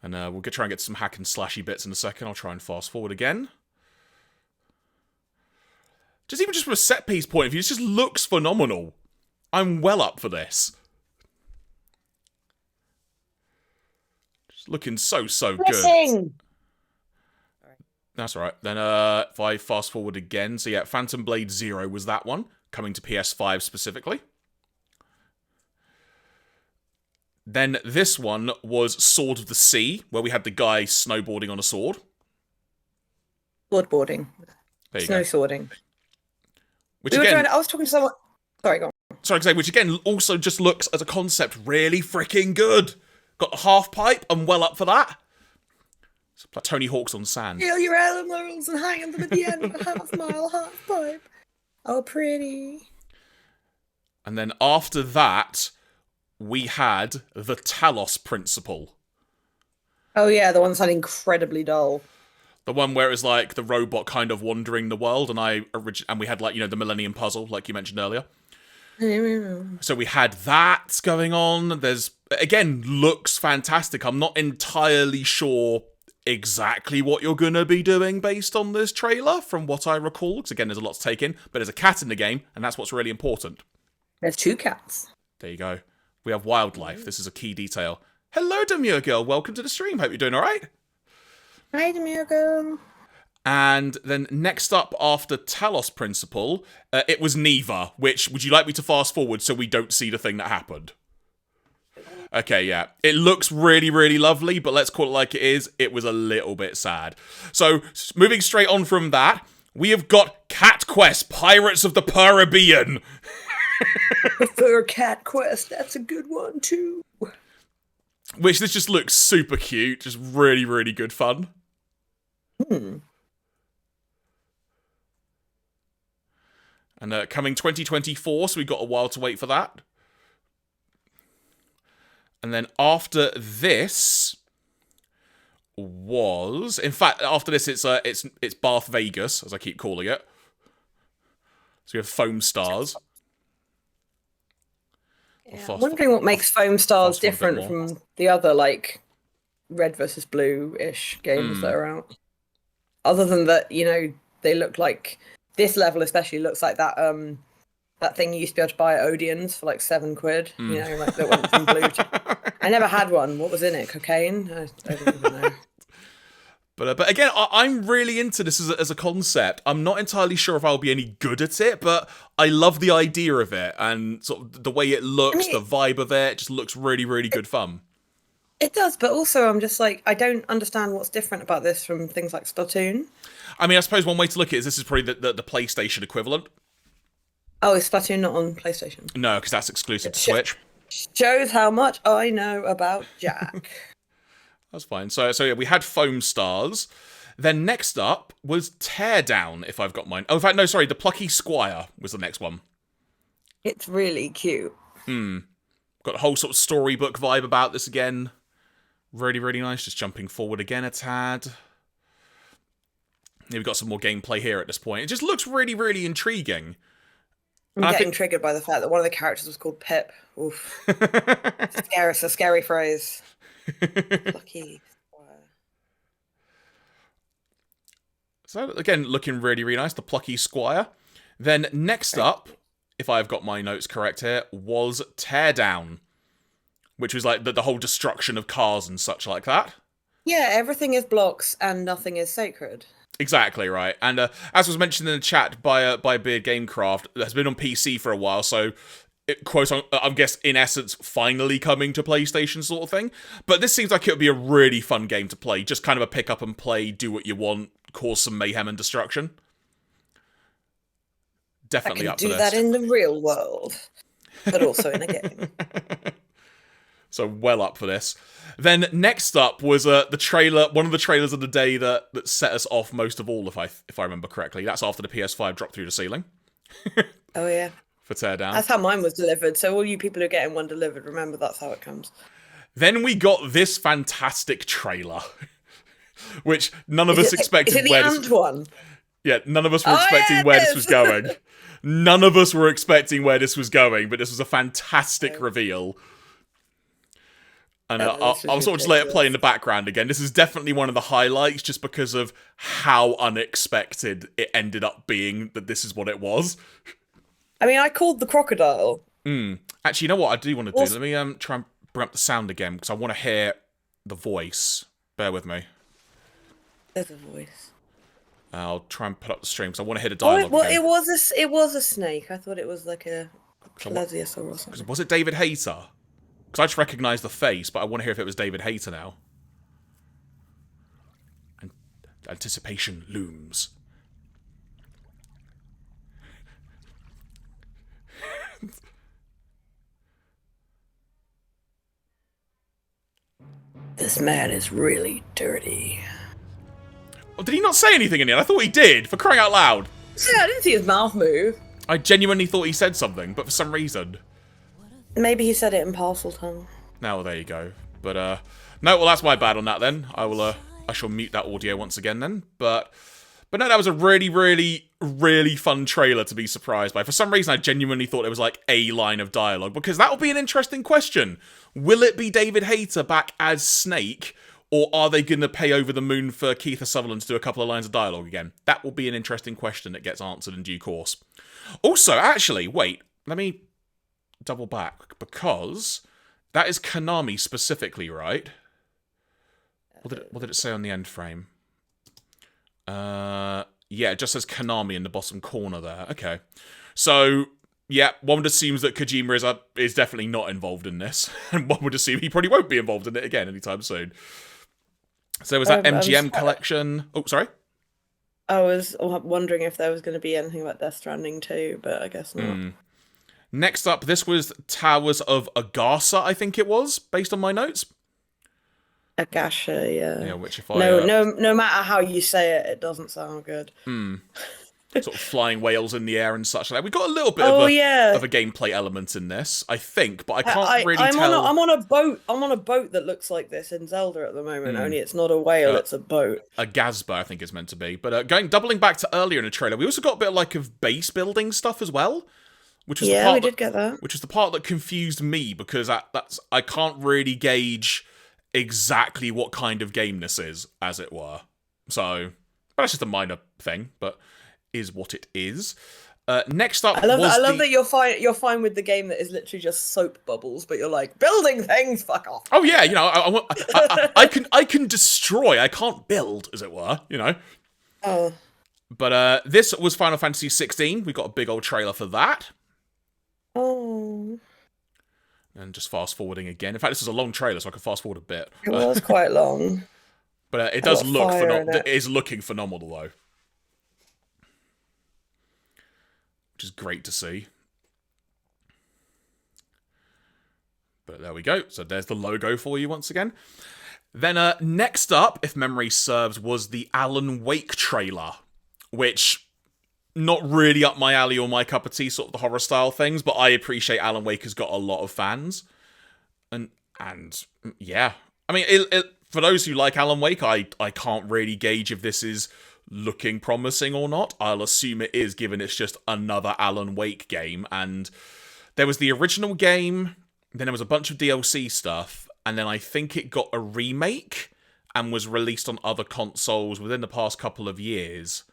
And we'll try and get some hack and slashy bits in a second. I'll try and fast forward again. Even just from a set piece point of view, this just looks phenomenal. I'm well up for this. Just looking so good. That's all right. Then if I fast forward again, so yeah, Phantom Blade Zero was that one, coming to PS5 specifically. Then this one was Sword of the Sea, where we had the guy snowboarding on a sword. Swordboarding. Snowswording. Which again, I was talking to someone... Sorry, go on. Sorry to say, which again also just looks, as a concept, really freaking good. Got the half pipe, I'm well up for that. It's like Tony Hawk's on sand. Feel your animals and hang them at the end of a half-mile half pipe. Oh, pretty. And then after that... we had the Talos Principle. Oh yeah, the one that sounded incredibly dull. The one where it was like the robot kind of wandering the world, and we had like, you know, the Millennium Puzzle, like you mentioned earlier. So we had that going on. There's, again, looks fantastic. I'm not entirely sure exactly what you're going to be doing based on this trailer, from what I recall, because again, there's a lot to take in, but there's a cat in the game, and that's what's really important. There's 2 cats. There you go. We have wildlife. This is a key detail. Hello, Demure Girl. Welcome to the stream. Hope you're doing all right. Hi, Demure Girl. And then next up after Talos Principle, it was Neva, which, would you like me to fast forward so we don't see the thing that happened? Okay, yeah. It looks really, really lovely, but let's call it like it is. It was a little bit sad. So, moving straight on from that, we have got Cat Quest, Pirates of the Purribean. prefer Cat Quest. That's a good one too. Which this just looks super cute. Just really, really good fun. Hmm. And coming 2024, so we've got a while to wait for that. And then after this was, in fact, after this it's Bath Vegas, as I keep calling it. So we have Foamstars. Yeah, I'm wondering what makes Foamstars different from the other like red versus blue-ish games that are out. Other than that, you know, they look like this level especially looks like that that thing you used to be able to buy at Odeon's for like £7. You know, like that went from blue to... I never had one. What was in it? Cocaine? I don't even know. But again, I'm really into this as a concept. I'm not entirely sure if I'll be any good at it, but I love the idea of it and sort of the way it looks, the vibe of it. It just looks really, really good fun. It does, but also I'm just like, I don't understand what's different about this from things like Splatoon. I mean, I suppose one way to look at it is this is probably the PlayStation equivalent. Oh, is Splatoon not on PlayStation? No, because that's exclusive to Switch. Shows how much I know about Jack. That's fine. So yeah, we had Foamstars. Then next up was Teardown, if I've got mine. Oh, in fact, no, sorry, the Plucky Squire was the next one. It's really cute. Got a whole sort of storybook vibe about this again. Really, really nice. Just jumping forward again a tad. Yeah, we've got some more gameplay here at this point. It just looks really, really intriguing. I'm getting triggered by the fact that one of the characters was called Pip. Oof. It's a scary phrase. Plucky Squire. So, again, looking really, really nice. The Plucky Squire. Then, next up, if I've got my notes correct here, was Teardown. Which was like the whole destruction of cars and such like that. Yeah, everything is blocks and nothing is sacred. Exactly right, and as was mentioned in the chat by Beard Gamecraft, it has been on PC for a while, so it, quote, I guess in essence, finally coming to PlayStation sort of thing. But this seems like it would be a really fun game to play, just kind of a pick up and play, do what you want, cause some mayhem and destruction. Definitely up for this. I can do that in the real world, but also in a game. So well up for this. Then next up was the trailer, one of the trailers of the day that set us off most of all, if I remember correctly. That's after the PS5 dropped through the ceiling. Oh yeah. For Teardown. That's how mine was delivered. So all you people who are getting one delivered, remember that's how it comes. Then we got this fantastic trailer, which none of us expected. Is it the ant one? Yeah, none of us were expecting where this was going. None of us were expecting where this was going, but this was a fantastic reveal. And I'll sort of just let it play in the background again. This is definitely one of the highlights just because of how unexpected it ended up being that this is what it was. I mean, I called the crocodile. Actually, you know what I do want to do? Let me try and bring up the sound again because I want to hear the voice. Bear with me. There's a voice. I'll try and put up the stream because I want to hear the dialogue. Oh, it was a snake. I thought it was like a plesiosaur or something. Was it David Hayter? Because I just recognise the face, but I want to hear if it was David Hayter now. And anticipation looms. This man is really dirty. Oh, did he not say anything in it? I thought he did, for crying out loud. Yeah, I didn't see his mouth move. I genuinely thought he said something, but for some reason... Maybe he said it in parcel tongue. Now, well, there you go. But, no, well, that's my bad on that then. I shall mute that audio once again then. But no, that was a really, really, really fun trailer to be surprised by. For some reason, I genuinely thought it was like a line of dialogue, because that would be an interesting question. Will it be David Hayter back as Snake, or are they going to pay over the moon for Keith Sutherland to do a couple of lines of dialogue again? That will be an interesting question that gets answered in due course. Also, actually, wait, let me double back, because that is Konami specifically, right? What did it say on the end frame? Yeah, it just says Konami in the bottom corner there. Okay. So, Yeah, one assumes that Kojima is definitely not involved in this, and one would assume he probably won't be involved in it again anytime soon. So there was that MGM collection. Oh, sorry? I was wondering if there was going to be anything about Death Stranding too, but I guess not. Next up, this was Towers of Aghasba, I think it was, based on my notes. Aghasba, yeah. Yeah, which if I... No matter how you say it, it doesn't sound good. Sort of flying whales in the air and such like that. We got a little bit of a gameplay element in this, I think, but I can't really tell. I'm on a boat. I'm on a boat that looks like this in Zelda at the moment. Only it's not a whale; it's a boat. Aghasba, I think, is meant to be. But doubling back to earlier in the trailer, we also got a bit of base building stuff as well, which was we did get that. Which is the part that confused me because I can't really gauge exactly what kind of game this is, as it were. So, but that's just a minor thing, but is what it is. Next up, I love that you're fine with the game that is literally just soap bubbles, but you're like building things. Fuck off. Oh yeah, I can destroy. I can't build, as it were. Oh. But this was Final Fantasy XVI. We got a big old trailer for that. Oh. And just fast forwarding again. In fact, this is a long trailer, so I can fast forward a bit. It was quite long. But it does look phenomenal. It is looking phenomenal though. Which is great to see. But there we go. So there's the logo for you once again. Then next up, if memory serves, was the Alan Wake trailer. Which, not really up my alley or my cup of tea, sort of the horror style things, but I appreciate Alan Wake has got a lot of fans. And yeah. I mean, for those who like Alan Wake, I can't really gauge if this is looking promising or not. I'll assume it is, given it's just another Alan Wake game. And there was the original game, then there was a bunch of DLC stuff, and then I think it got a remake and was released on other consoles within the past couple of years.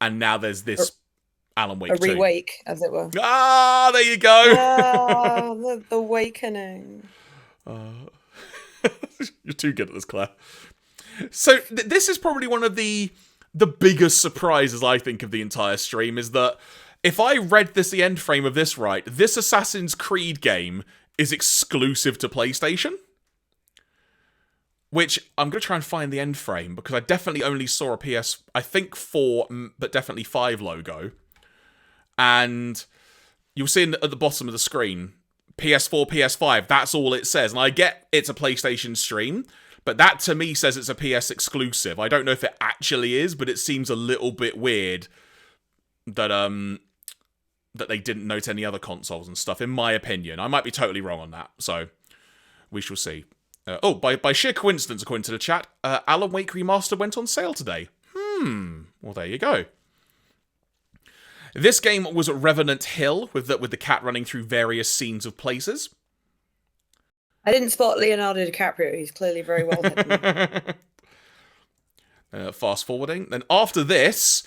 And now there's this Alan Wake 2. A re-wake, as it were. Ah, there you go. Ah, the awakening. You're too good at this, Claire. So this is probably one of the biggest surprises, I think, of the entire stream, is that if I read the end frame of this right, this Assassin's Creed game is exclusive to PlayStation. Which, I'm going to try and find the end frame, because I definitely only saw a PS, I think 4, but definitely 5 logo. And you'll see at the bottom of the screen, PS4, PS5, that's all it says. And I get it's a PlayStation stream, but that to me says it's a PS exclusive. I don't know if it actually is, but it seems a little bit weird that that they didn't note any other consoles and stuff, in my opinion. I might be totally wrong on that, so we shall see. By sheer coincidence, according to the chat, Alan Wake Remastered went on sale today. Well, there you go. This game was Revenant Hill, with the cat running through various scenes of places. I didn't spot Leonardo DiCaprio. He's clearly very well hidden. Fast forwarding. Then after this,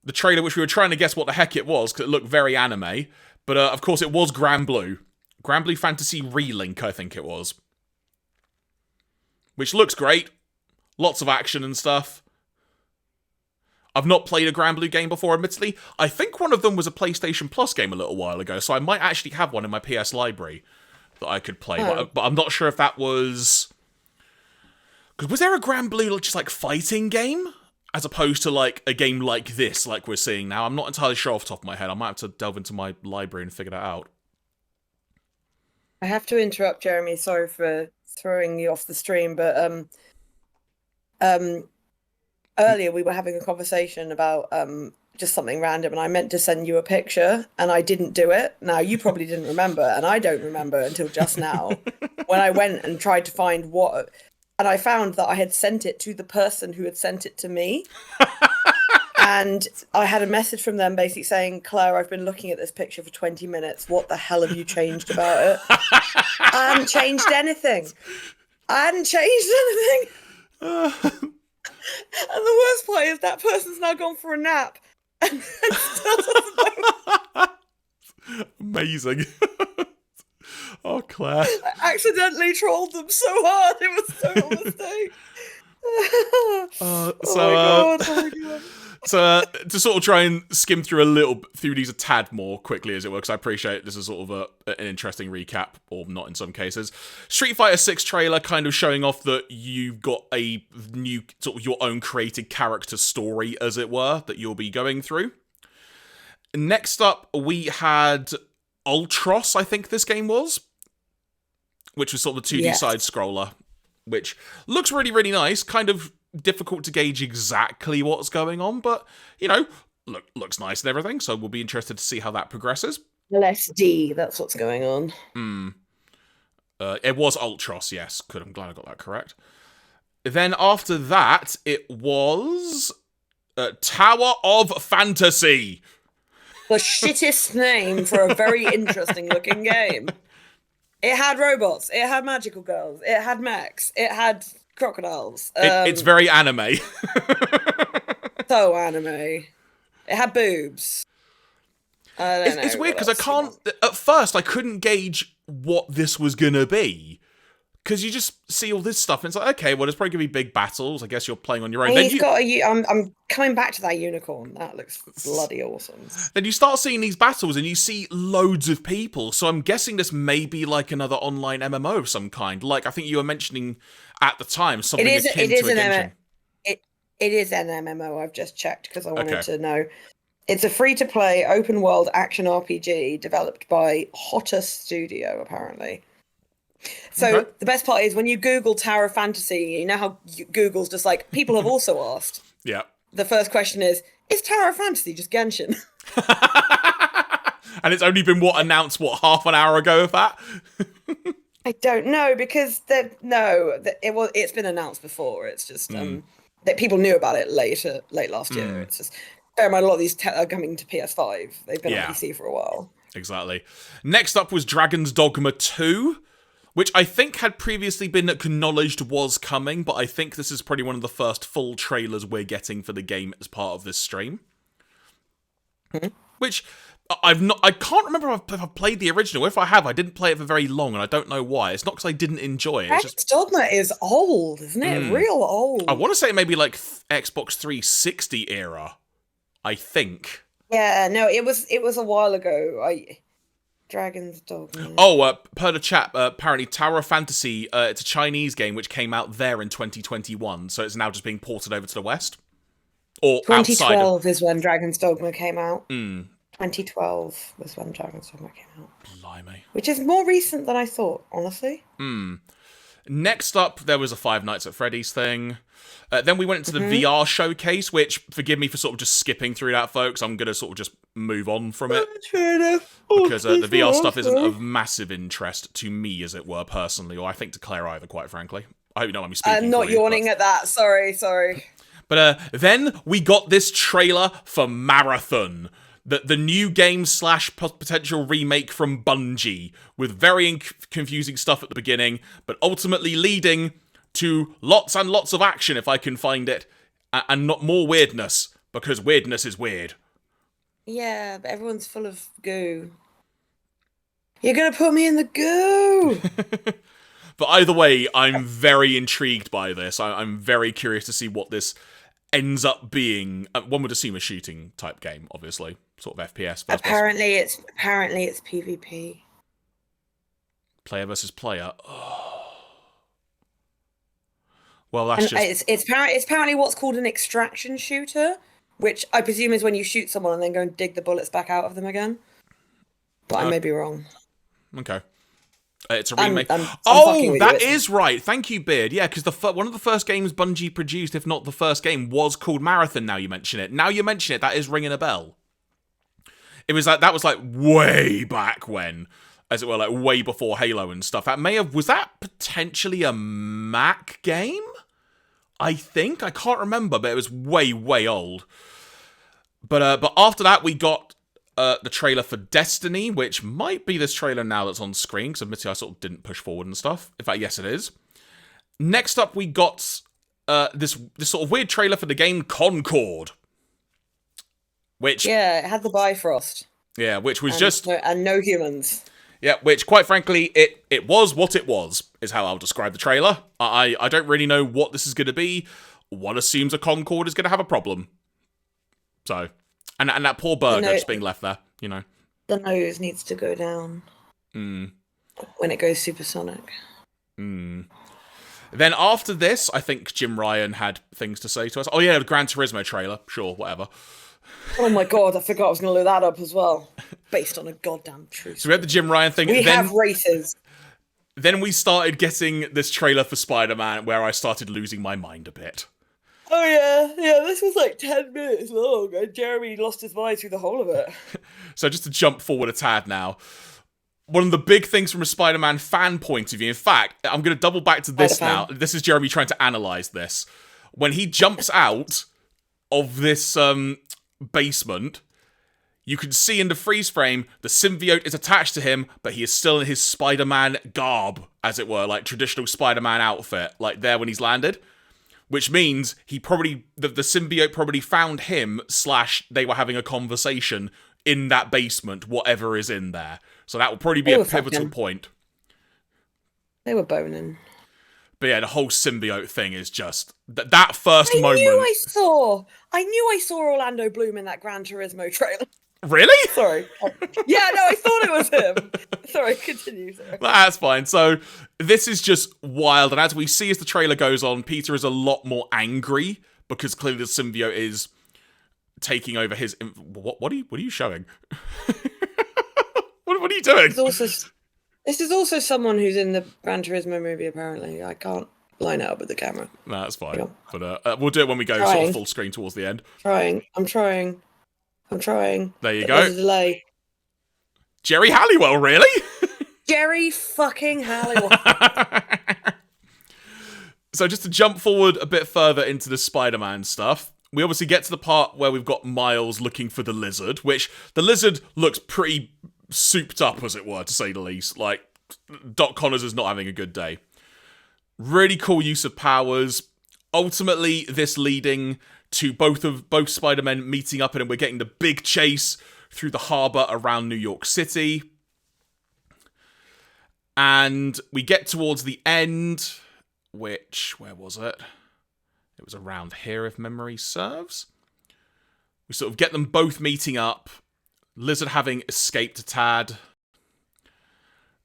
the trailer, which we were trying to guess what the heck it was, because it looked very anime. But of course it was Granblue. Granblue Fantasy Relink, I think it was. Which looks great. Lots of action and stuff. I've not played a Granblue game before, admittedly. I think one of them was a PlayStation Plus game a little while ago, so I might actually have one in my PS library that I could play. But I'm not sure if that was... Because was there a Granblue just like fighting game? As opposed to like a game like this, like we're seeing now. I'm not entirely sure off the top of my head. I might have to delve into my library and figure that out. I have to interrupt, Jeremy. Sorry for throwing you off the stream, but earlier we were having a conversation about just something random, and I meant to send you a picture, and I didn't do it. Now, you probably didn't remember, and I don't remember until just now, when I went and tried to find what... And I found that I had sent it to the person who had sent it to me. And I had a message from them basically saying, Claire, I've been looking at this picture for 20 minutes. What the hell have you changed about it? I hadn't changed anything. And the worst part is that person's now gone for a nap. And still doesn't know. Amazing. Oh, Claire. I accidentally trolled them so hard. It was so a mistake. Oh my God. So to sort of try and skim through these a tad more quickly, as it were, because I appreciate this is sort of an interesting recap, or not in some cases. Street Fighter 6 trailer kind of showing off that you've got a new, sort of your own created character story, as it were, that you'll be going through. Next up, we had Ultros, I think this game was, which was sort of the 2D side-scroller, which looks really, really nice, kind of difficult to gauge exactly what's going on, but, you know, looks nice and everything, so we'll be interested to see how that progresses. LSD, that's what's going on. It was Ultros, yes. Good, I'm glad I got that correct. Then after that, it was Tower of Fantasy. The shittest name for a very interesting looking game. It had robots, it had magical girls, it had mechs, it had crocodiles. It's very anime. So anime. It had boobs. It's weird because at first I couldn't gauge what this was gonna be. Because you just see all this stuff and it's like, okay, well, there's probably gonna be big battles. I guess you're playing on your own. I'm coming back to that unicorn. That looks bloody awesome. Then you start seeing these battles and you see loads of people. So I'm guessing this may be like another online MMO of some kind. Like I think you were mentioning at the time, something akin to a Genshin. It is an MMO. I've just checked because I wanted to know. It's a free-to-play open-world action RPG developed by Hotter Studio, apparently. So the best part is when you Google Tower of Fantasy, you know how Google's just like, people have also asked. Yeah. The first question is Tower of Fantasy just Genshin? And it's only been, announced, half an hour ago of that? I don't know, because it's been announced before. It's just that people knew about it late last year. It's just, bear in mind, a lot of these are coming to PS5. They've been on PC for a while. Exactly. Next up was Dragon's Dogma II, which I think had previously been acknowledged was coming, but I think this is probably one of the first full trailers we're getting for the game as part of this stream. Which I can't remember if I've played the original. If I have, I didn't play it for very long, and I don't know why. It's not because I didn't enjoy it. Dragon's Dogma is old, isn't it? Real old. I want to say maybe like Xbox 360 era, I think. Yeah, no, it was a while ago. Dragon's Dogma. Oh, per the chat, apparently Tower of Fantasy, it's a Chinese game which came out there in 2021, so it's now just being ported over to the West. Or 2012 is when Dragon's Dogma came out. 2012 was when Dragon's Dogma came out. Blimey. Which is more recent than I thought, honestly. Next up, there was a Five Nights at Freddy's thing. Then we went into the VR showcase, which, forgive me for sort of just skipping through that, folks. I'm going to sort of just move on from it. Because the VR stuff isn't of massive interest to me, as it were, personally, or I think to Claire either, quite frankly. I hope you know I'm speaking. I'm not yawning at that. Sorry. But then we got this trailer for Marathon. The new game / potential remake from Bungie, with very confusing stuff at the beginning, but ultimately leading to lots and lots of action, if I can find it, and not more weirdness, because weirdness is weird. Yeah, but everyone's full of goo. You're gonna put me in the goo! But either way, I'm very intrigued by this. I'm very curious to see what this ends up being. One would assume a shooting type game, obviously. Sort of FPS. Apparently it's PvP. Player versus player. Oh. Well, that's it's apparently what's called an extraction shooter, which I presume is when you shoot someone and then go and dig the bullets back out of them again. But I may be wrong. Okay. It's a remake. I'm that is right. Thank you, Beard. Yeah, because one of the first games Bungie produced, if not the first game, was called Marathon. Now you mention it. That is ringing a bell. It was that was like way back when, as it were, like way before Halo and stuff. Was that potentially a Mac game? I think I can't remember, but it was way, way old. But after that, we got the trailer for Destiny, which might be this trailer now that's on screen, because admittedly I sort of didn't push forward and stuff. In fact, yes, it is. Next up, we got this sort of weird trailer for the game Concord. Which it had the Bifrost. Yeah, which was no humans. Yeah, which quite frankly, it was what it was, is how I'll describe the trailer. I don't really know what this is going to be. One assumes a Concord is going to have a problem. So, and that poor burger just being left there, you know. The nose needs to go down when it goes supersonic. Then after this, I think Jim Ryan had things to say to us. Oh yeah, the Gran Turismo trailer. Sure, whatever. Oh my god, I forgot I was going to look that up as well. Based on a goddamn truth. So we had the Jim Ryan thing. We have races. Then we started getting this trailer for Spider-Man where I started losing my mind a bit. Oh yeah, this was like 10 minutes long, and Jeremy lost his mind through the whole of it. So just to jump forward a tad now, one of the big things from a Spider-Man fan point of view, in fact, I'm going to double back to this now. This is Jeremy trying to analyze this. When he jumps out of this basement, you can see in the freeze frame, the symbiote is attached to him, but he is still in his Spider-Man garb, as it were, like traditional Spider-Man outfit, like there when he's landed. Which means he probably, the symbiote probably found him, / they were having a conversation in that basement, whatever is in there. So that will probably be a pivotal point. They were boning. But yeah, the whole symbiote thing is just, that first moment. I knew I saw Orlando Bloom in that Gran Turismo trailer. Really? Sorry. Yeah, no, I thought it was him. Sorry, continue. Sorry. That's fine. So, this is just wild. And as we see as the trailer goes on, Peter is a lot more angry because clearly the symbiote is taking over his... What are you showing? what are you doing? This is also someone who's in the Gran Turismo movie, apparently. I can't line it up with the camera. No, that's fine. But we'll do it when we go sort of full screen towards the end. I'm trying. There you go. There's a delay. Jerry Halliwell, really? Jerry fucking Halliwell. So just to jump forward a bit further into the Spider-Man stuff, we obviously get to the part where we've got Miles looking for the lizard, which the lizard looks pretty souped up, as it were, to say the least. Like, Doc Connors is not having a good day. Really cool use of powers. Ultimately, this leading to both Spider-Men meeting up, and we're getting the big chase through the harbour around New York City. And we get towards the end, which, where was it? It was around here, if memory serves. We sort of get them both meeting up, Lizard having escaped a tad.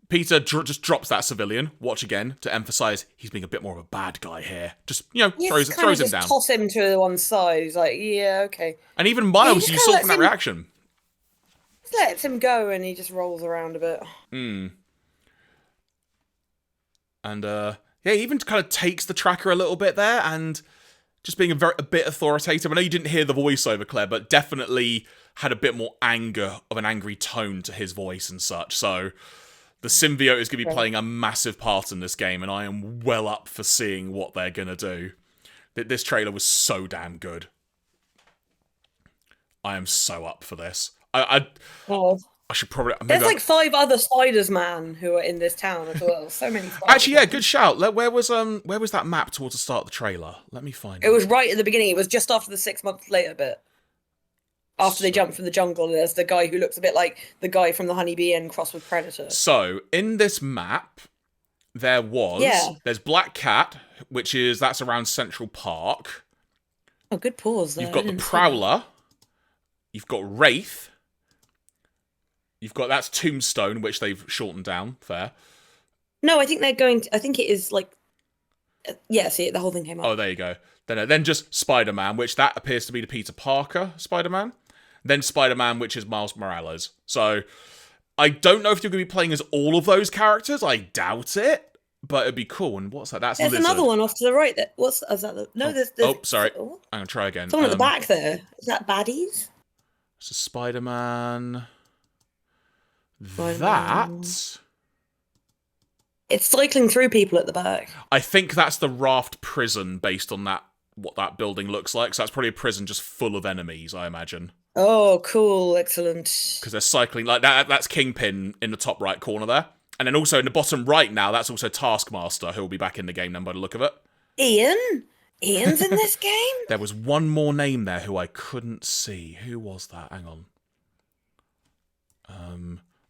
Peter just drops that civilian, watch again, to emphasise he's being a bit more of a bad guy here. Just, throws him down. Toss him to the one side. He's like, yeah, okay. And even Miles, you saw from that reaction. Just lets him go and he just rolls around a bit. And, he even kind of takes the tracker a little bit there and just being a bit authoritative. I know you didn't hear the voiceover, Claire, but definitely had a bit more anger, of an angry tone to his voice and such, so... The symbiote is going to be playing a massive part in this game, and I am well up for seeing what they're going to do. This trailer was so damn good. I am so up for this. I should probably... There's like 5 other spiders, man, who are in this town as well. So many spiders. Actually, yeah, good shout. Where was that map towards the start of the trailer? Let me find it. It was right at the beginning. It was just after the 6 months later bit. After they jump from the jungle, there's the guy who looks a bit like the guy from the Honeybee and crossed with Predator. So, in this map, there's Black Cat, that's around Central Park. Oh, good pause there. You've got the Prowler. You've got Wraith. That's Tombstone, which they've shortened down. Fair. No, I think they're going to... I think it is like... Yeah, see, the whole thing came up. Oh, there you go. Then just Spider-Man, which that appears to be the Peter Parker Spider-Man. Then Spider-Man, which is Miles Morales. So, I don't know if you're going to be playing as all of those characters. I doubt it. But it'd be cool. And what's that? That's There's Lizard. another one off to the right. Is that there's... Oh, sorry. I'm going to try again. Someone at the back there. Is that baddies? It's a Spider-Man. That... It's cycling through people at the back. I think that's the Raft prison based on what that building looks like. So that's probably a prison just full of enemies, I imagine. Oh, cool. Excellent. Because they're cycling like that. That's Kingpin in the top right corner there. And then also in the bottom right now, that's also Taskmaster, who will be back in the game then by the look of it. Ian? Ian's in this game? There was one more name there who I couldn't see. Who was that? Hang on.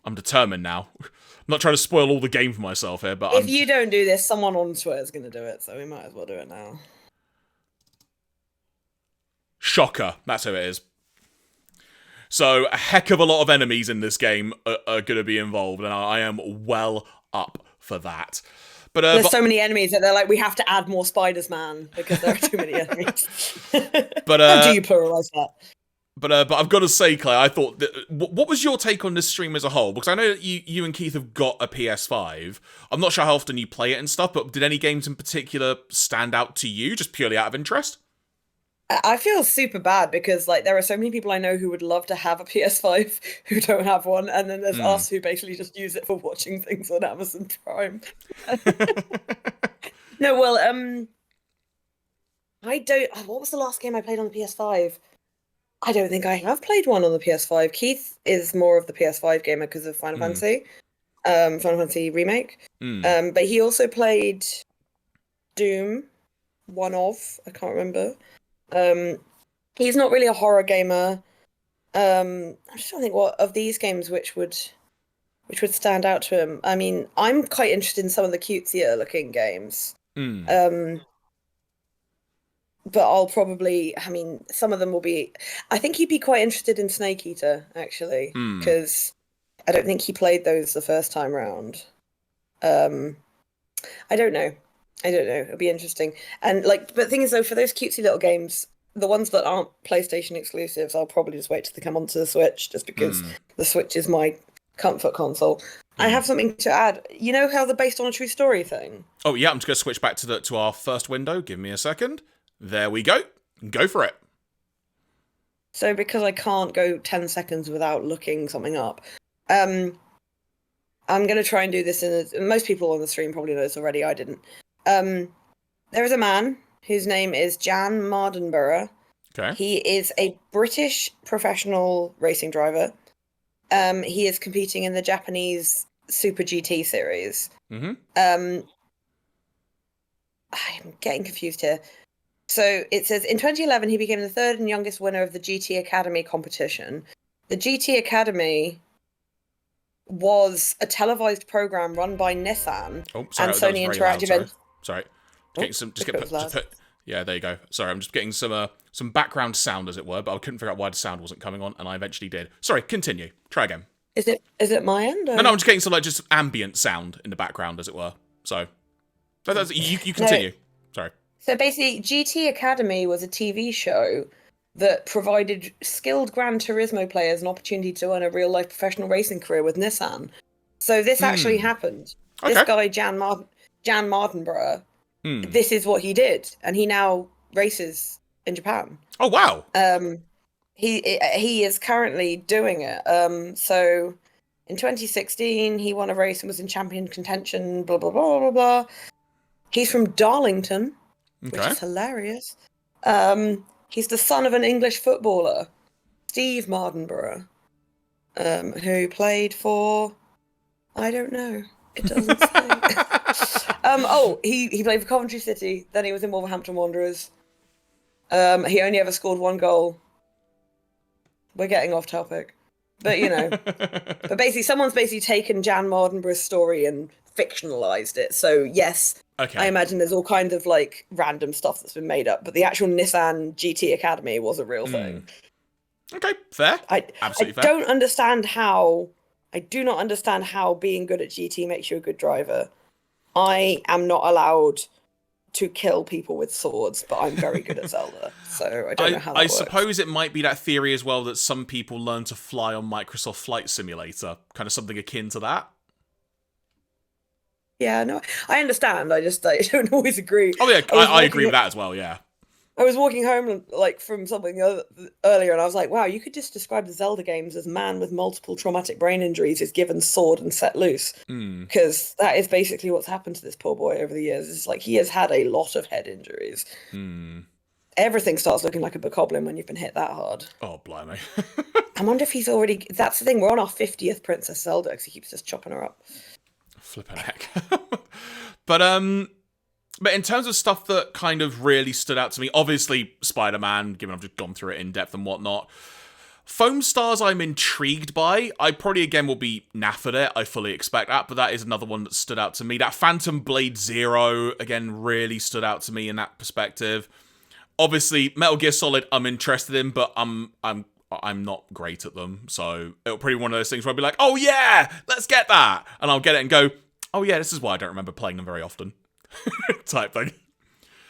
I'm determined now. I'm not trying to spoil all the game for myself here, but if you don't do this, someone on Twitter is going to do it, so we might as well do it now. Shocker. That's who it is. So a heck of a lot of enemies in this game are going to be involved, and I am well up for that. But there's so many enemies that they're like, we have to add more spiders, man, because there are too many enemies. But how do you pluralize that? But I've got to say, Claire, I thought that, what was your take on this stream as a whole? Because I know that you and Keith have got a PS5. I'm not sure how often you play it and stuff, but did any games in particular stand out to you, just purely out of interest? I feel super bad because like there are so many people I know who would love to have a PS5 who don't have one, and then there's us who basically just use it for watching things on Amazon Prime. No, well, I don't. What was the last game I played on the PS5? I don't think I have played one on the PS5. Keith is more of the PS5 gamer because of Final Fantasy, Final Fantasy Remake. But he also played Doom, one of, I can't remember. He's not really a horror gamer. I'm just trying to think what of these games which would stand out to him. I mean, I'm quite interested in some of the cutesier looking games. But I'll probably, I mean, some of them will be, I think he'd be quite interested in Snake Eater, actually, because I don't think he played those the first time round. I don't know. It'll be interesting. And like, but the thing is though, for those cutesy little games, the ones that aren't PlayStation exclusives, I'll probably just wait till they come onto the Switch, just because the Switch is my comfort console. I have something to add. You know how the based on a true story thing? Oh yeah, I'm just gonna switch back to our first window. Give me a second. There we go. Go for it. So because I can't go 10 seconds without looking something up, I'm going to try and do this most people on the stream probably know this already, I didn't. There is a man whose name is Jan Mardenborough. Okay. He is a British professional racing driver. He is competing in the Japanese Super GT series. I'm getting confused here. So it says, in 2011, he became the third and youngest winner of the GT Academy competition. The GT Academy was a televised program run by Nissan and Sony Interactive. Sorry. Yeah, there you go. Sorry, I'm just getting some background sound, as it were, but I couldn't figure out why the sound wasn't coming on, and I eventually did. Sorry, continue. Try again. Is it my end? Or? No, I'm just getting some just ambient sound in the background, as it were. So, you continue. Sorry. So basically, GT Academy was a TV show that provided skilled Gran Turismo players an opportunity to earn a real-life professional racing career with Nissan. So this actually happened. Okay. This guy, Jan Mardenborough, this is what he did, and he now races in Japan. Oh, wow. He is currently doing it. So in 2016, he won a race and was in champion contention, blah, blah, blah, blah, blah. He's from Darlington. Okay. Which is hilarious. He's the son of an English footballer, Steve Mardenborough, who played for, I don't know. It doesn't say. He played for Coventry City. Then he was in Wolverhampton Wanderers. He only ever scored one goal. We're getting off topic, but you know. But basically, someone's taken Jan Mardenborough's story and fictionalized it. So yes. Okay. I imagine there's all kinds of like random stuff that's been made up, but the actual Nissan GT Academy was a real thing. Okay, fair. Absolutely fair. I do not understand how being good at GT makes you a good driver. I am not allowed to kill people with swords, but I'm very good at Zelda, so I don't know how that works. I suppose it might be that theory as well that some people learn to fly on Microsoft Flight Simulator, kind of something akin to that. Yeah, no, I understand. I don't always agree. Oh yeah, I agree with that as well. Yeah. I was walking home like from something earlier, and I was like, "Wow, you could just describe the Zelda games as man with multiple traumatic brain injuries is given sword and set loose," because that is basically what's happened to this poor boy over the years. It's like he has had a lot of head injuries. Everything starts looking like a bokoblin when you've been hit that hard. Oh, blimey! I wonder if he's already. That's the thing. We're on our 50th Princess Zelda because he keeps just chopping her up. Flippin' heck. But in terms of stuff that kind of really stood out to me, obviously Spider-Man, given I've just gone through it in depth and whatnot. Foamstars I'm intrigued by. I probably again will be naff at it. I fully expect that, but that is another one that stood out to me. That Phantom Blade Zero, again, really stood out to me in that perspective. Obviously, Metal Gear Solid I'm interested in, but I'm I'm not great at them. So it'll probably be one of those things where I'll be like, oh yeah, let's get that. And I'll get it and go, oh yeah, this is why I don't remember playing them very often. Type thing.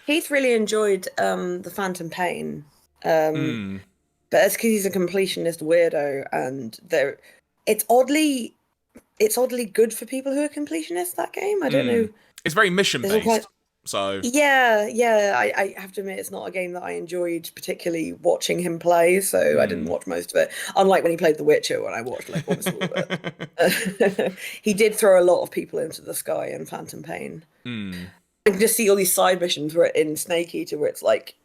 Heath really enjoyed the Phantom Pain. But it's because he's a completionist weirdo, and it's oddly good for people who are completionists, that game. I don't know. It's very mission based. So yeah, I have to admit it's not a game that I enjoyed particularly watching him play, so I didn't watch most of it. Unlike when he played The Witcher, when I watched like almost all of it. He did throw a lot of people into the sky in Phantom Pain. I can just see all these side missions where in Snake Eater where it's like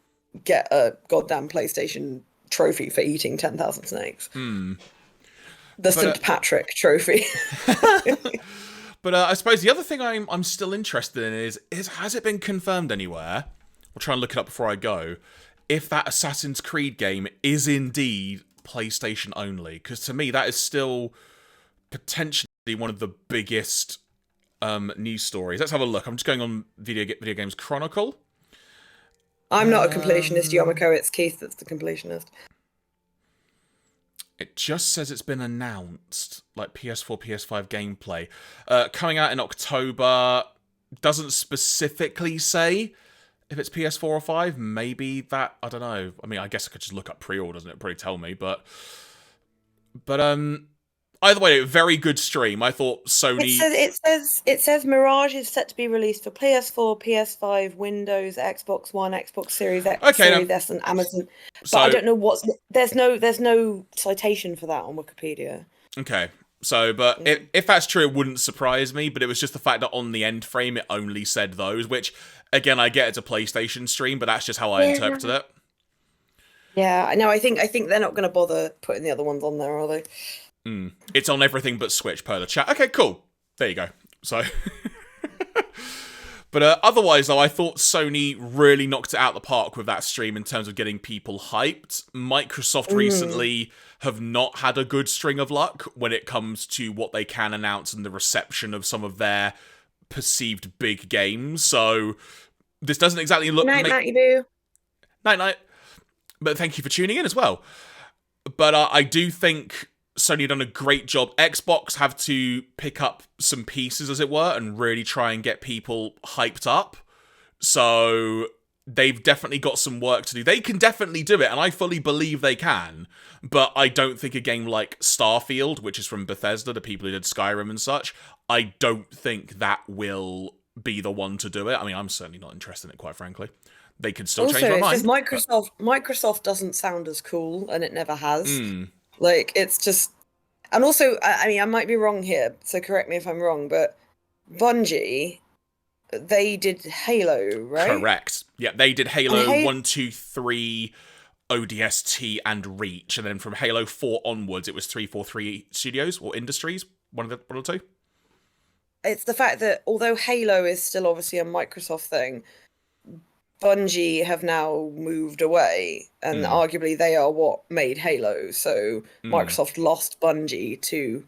get a goddamn PlayStation trophy for eating 10,000 snakes. The St. Patrick trophy. But I suppose the other thing I'm still interested in is has it been confirmed anywhere? I'll try and look it up before I go. If that Assassin's Creed game is indeed PlayStation only, because to me that is still potentially one of the biggest news stories. Let's have a look. I'm just going on Video Games Chronicle. I'm not a completionist, Yomiko. It's Keith that's the completionist. It just says it's been announced, like PS4, PS5 gameplay. Coming out in October, doesn't specifically say if it's PS4 or 5. Maybe that, I don't know. I mean, I guess I could just look up pre-orders and it'd probably tell me, but either way, very good stream. I thought Sony... It says Mirage is set to be released for PS4, PS5, Windows, Xbox One, Xbox Series X, Series S, and Amazon. But I don't know what's... There's no citation for that on Wikipedia. Okay. So, but if that's true, it wouldn't surprise me, but it was just the fact that on the end frame, it only said those, which, again, I get it's a PlayStation stream, but that's just how I interpreted it. Yeah, no, I think they're not going to bother putting the other ones on there, are they? It's on everything but Switch per the chat. Okay, cool. There you go. So, but otherwise, though, I thought Sony really knocked it out of the park with that stream in terms of getting people hyped. Microsoft recently have not had a good string of luck when it comes to what they can announce and the reception of some of their perceived big games. So this doesn't exactly look... Night, boo. Night. But thank you for tuning in as well. But I do think Sony done a great job. Xbox have to pick up some pieces, as it were, and really try and get people hyped up. So they've definitely got some work to do. They can definitely do it, and I fully believe they can. But I don't think a game like Starfield, which is from Bethesda, the people who did Skyrim and such, I don't think that will be the one to do it. I mean, I'm certainly not interested in it, quite frankly. They could still change my mind. Microsoft doesn't sound as cool, and it never has. Like, it's just... And also, I mean, I might be wrong here, so correct me if I'm wrong, but Bungie, they did Halo, right? Correct. Yeah, they did Halo 1, 2, 3, ODST, and Reach, and then from Halo 4 onwards, it was 343 Studios, or Industries, one of the two. It's the fact that, although Halo is still obviously a Microsoft thing, Bungie have now moved away, and arguably they are what made Halo. So Microsoft lost Bungie to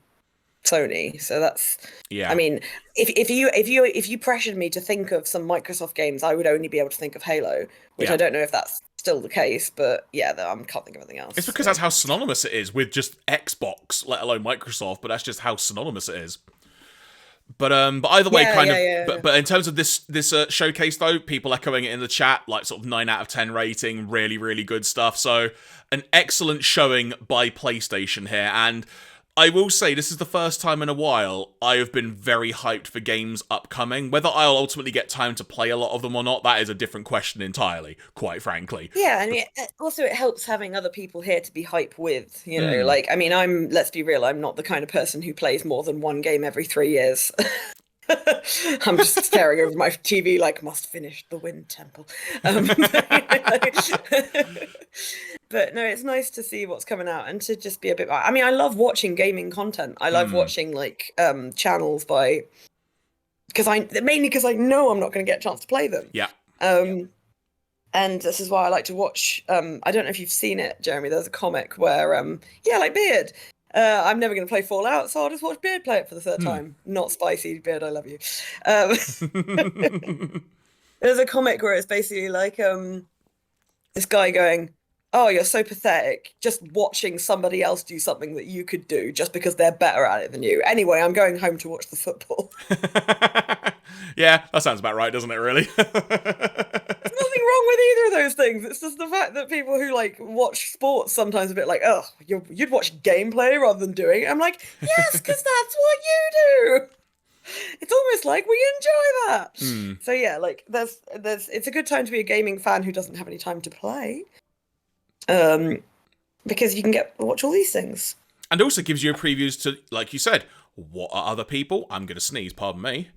Sony. So that's I mean, if you pressured me to think of some Microsoft games, I would only be able to think of Halo, which I don't know if that's still the case, but yeah, I can't think of anything else. It's because that's how synonymous it is with just Xbox, let alone Microsoft. But that's just how synonymous it is. But either way, But in terms of this showcase, though, people echoing it in the chat, like sort of 9 out of 10 rating, really, really good stuff. So an excellent showing by PlayStation here. And I will say, this is the first time in a while I have been very hyped for games upcoming. Whether I'll ultimately get time to play a lot of them or not, that is a different question entirely, quite frankly. Yeah, I mean, also it helps having other people here to be hype with, you know, like, I mean, let's be real, I'm not the kind of person who plays more than one game every 3 years. I'm just staring over my TV like, must finish the Wind Temple. But no, it's nice to see what's coming out and to just be a bit... I mean, I love watching gaming content. I love watching, like, channels mainly because I know I'm not going to get a chance to play them. Yeah. And this is why I like to watch... I don't know if you've seen it, Jeremy. There's a comic where, like Beard. I'm never going to play Fallout, so I'll just watch Beard play it for the third time. Not spicy, Beard, I love you. There's a comic where it's basically like this guy going, oh, you're so pathetic, just watching somebody else do something that you could do just because they're better at it than you. Anyway, I'm going home to watch the football. Yeah, that sounds about right, doesn't it, really? There's nothing wrong with either of those things. It's just the fact that people who like watch sports sometimes a bit like, oh, you'd watch gameplay rather than doing it. I'm like, yes, because that's what you do. It's almost like we enjoy that. So yeah, like there's it's a good time to be a gaming fan who doesn't have any time to play. Because you can watch all these things. And also gives you a preview to, like you said, what are other people? I'm going to sneeze, pardon me.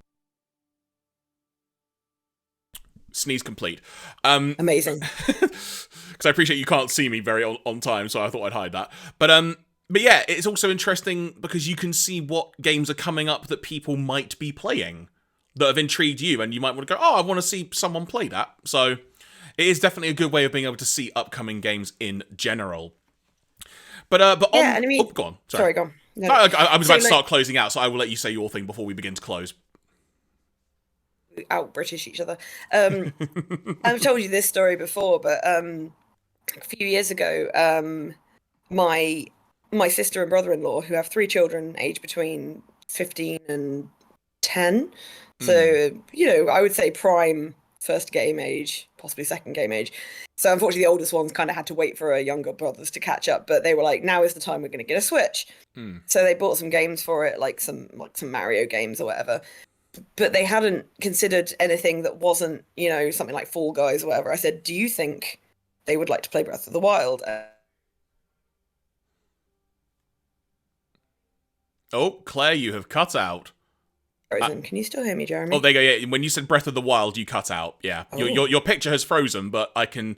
Sneeze complete. Amazing. Because I appreciate you can't see me very on time, so I thought I'd hide that. But yeah, it's also interesting because you can see what games are coming up that people might be playing that have intrigued you, and you might want to go, oh, I want to see someone play that. So it is definitely a good way of being able to see upcoming games in general. But yeah, and I mean, go on. Sorry, go on. No, I was about to start closing out, so I will let you say your thing before we begin to close. Out British each other. I've told you this story before, but a few years ago, my sister and brother-in-law, who have 3 children aged between 15 and 10, so I would say prime first game age, possibly second game age. So unfortunately the oldest ones kind of had to wait for her younger brothers to catch up, but they were like, now is the time we're going to get a Switch. So they bought some games for it, like some Mario games or whatever, but they hadn't considered anything that wasn't, something like Fall Guys or whatever. I said, do you think they would like to play Breath of the Wild? Oh, Claire, you have cut out. Frozen. Can you still hear me, Jeremy? Oh, there you go. Yeah, when you said Breath of the Wild, you cut out. Yeah, your picture has frozen, but I can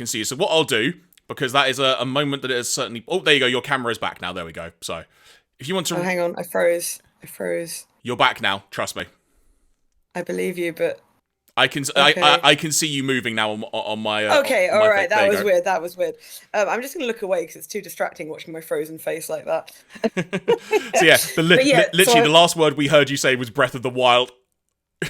see you. So what I'll do, because that is a moment that is certainly. Oh, there you go. Your camera is back now. There we go. So if you want to, hang on, I froze. You're back now. Trust me. I believe you, but I can I can see you moving now on my. Okay, on all my right. thing. That was weird. I'm just gonna look away because it's too distracting watching my frozen face like that. So yeah, literally the last word we heard you say was Breath of the Wild,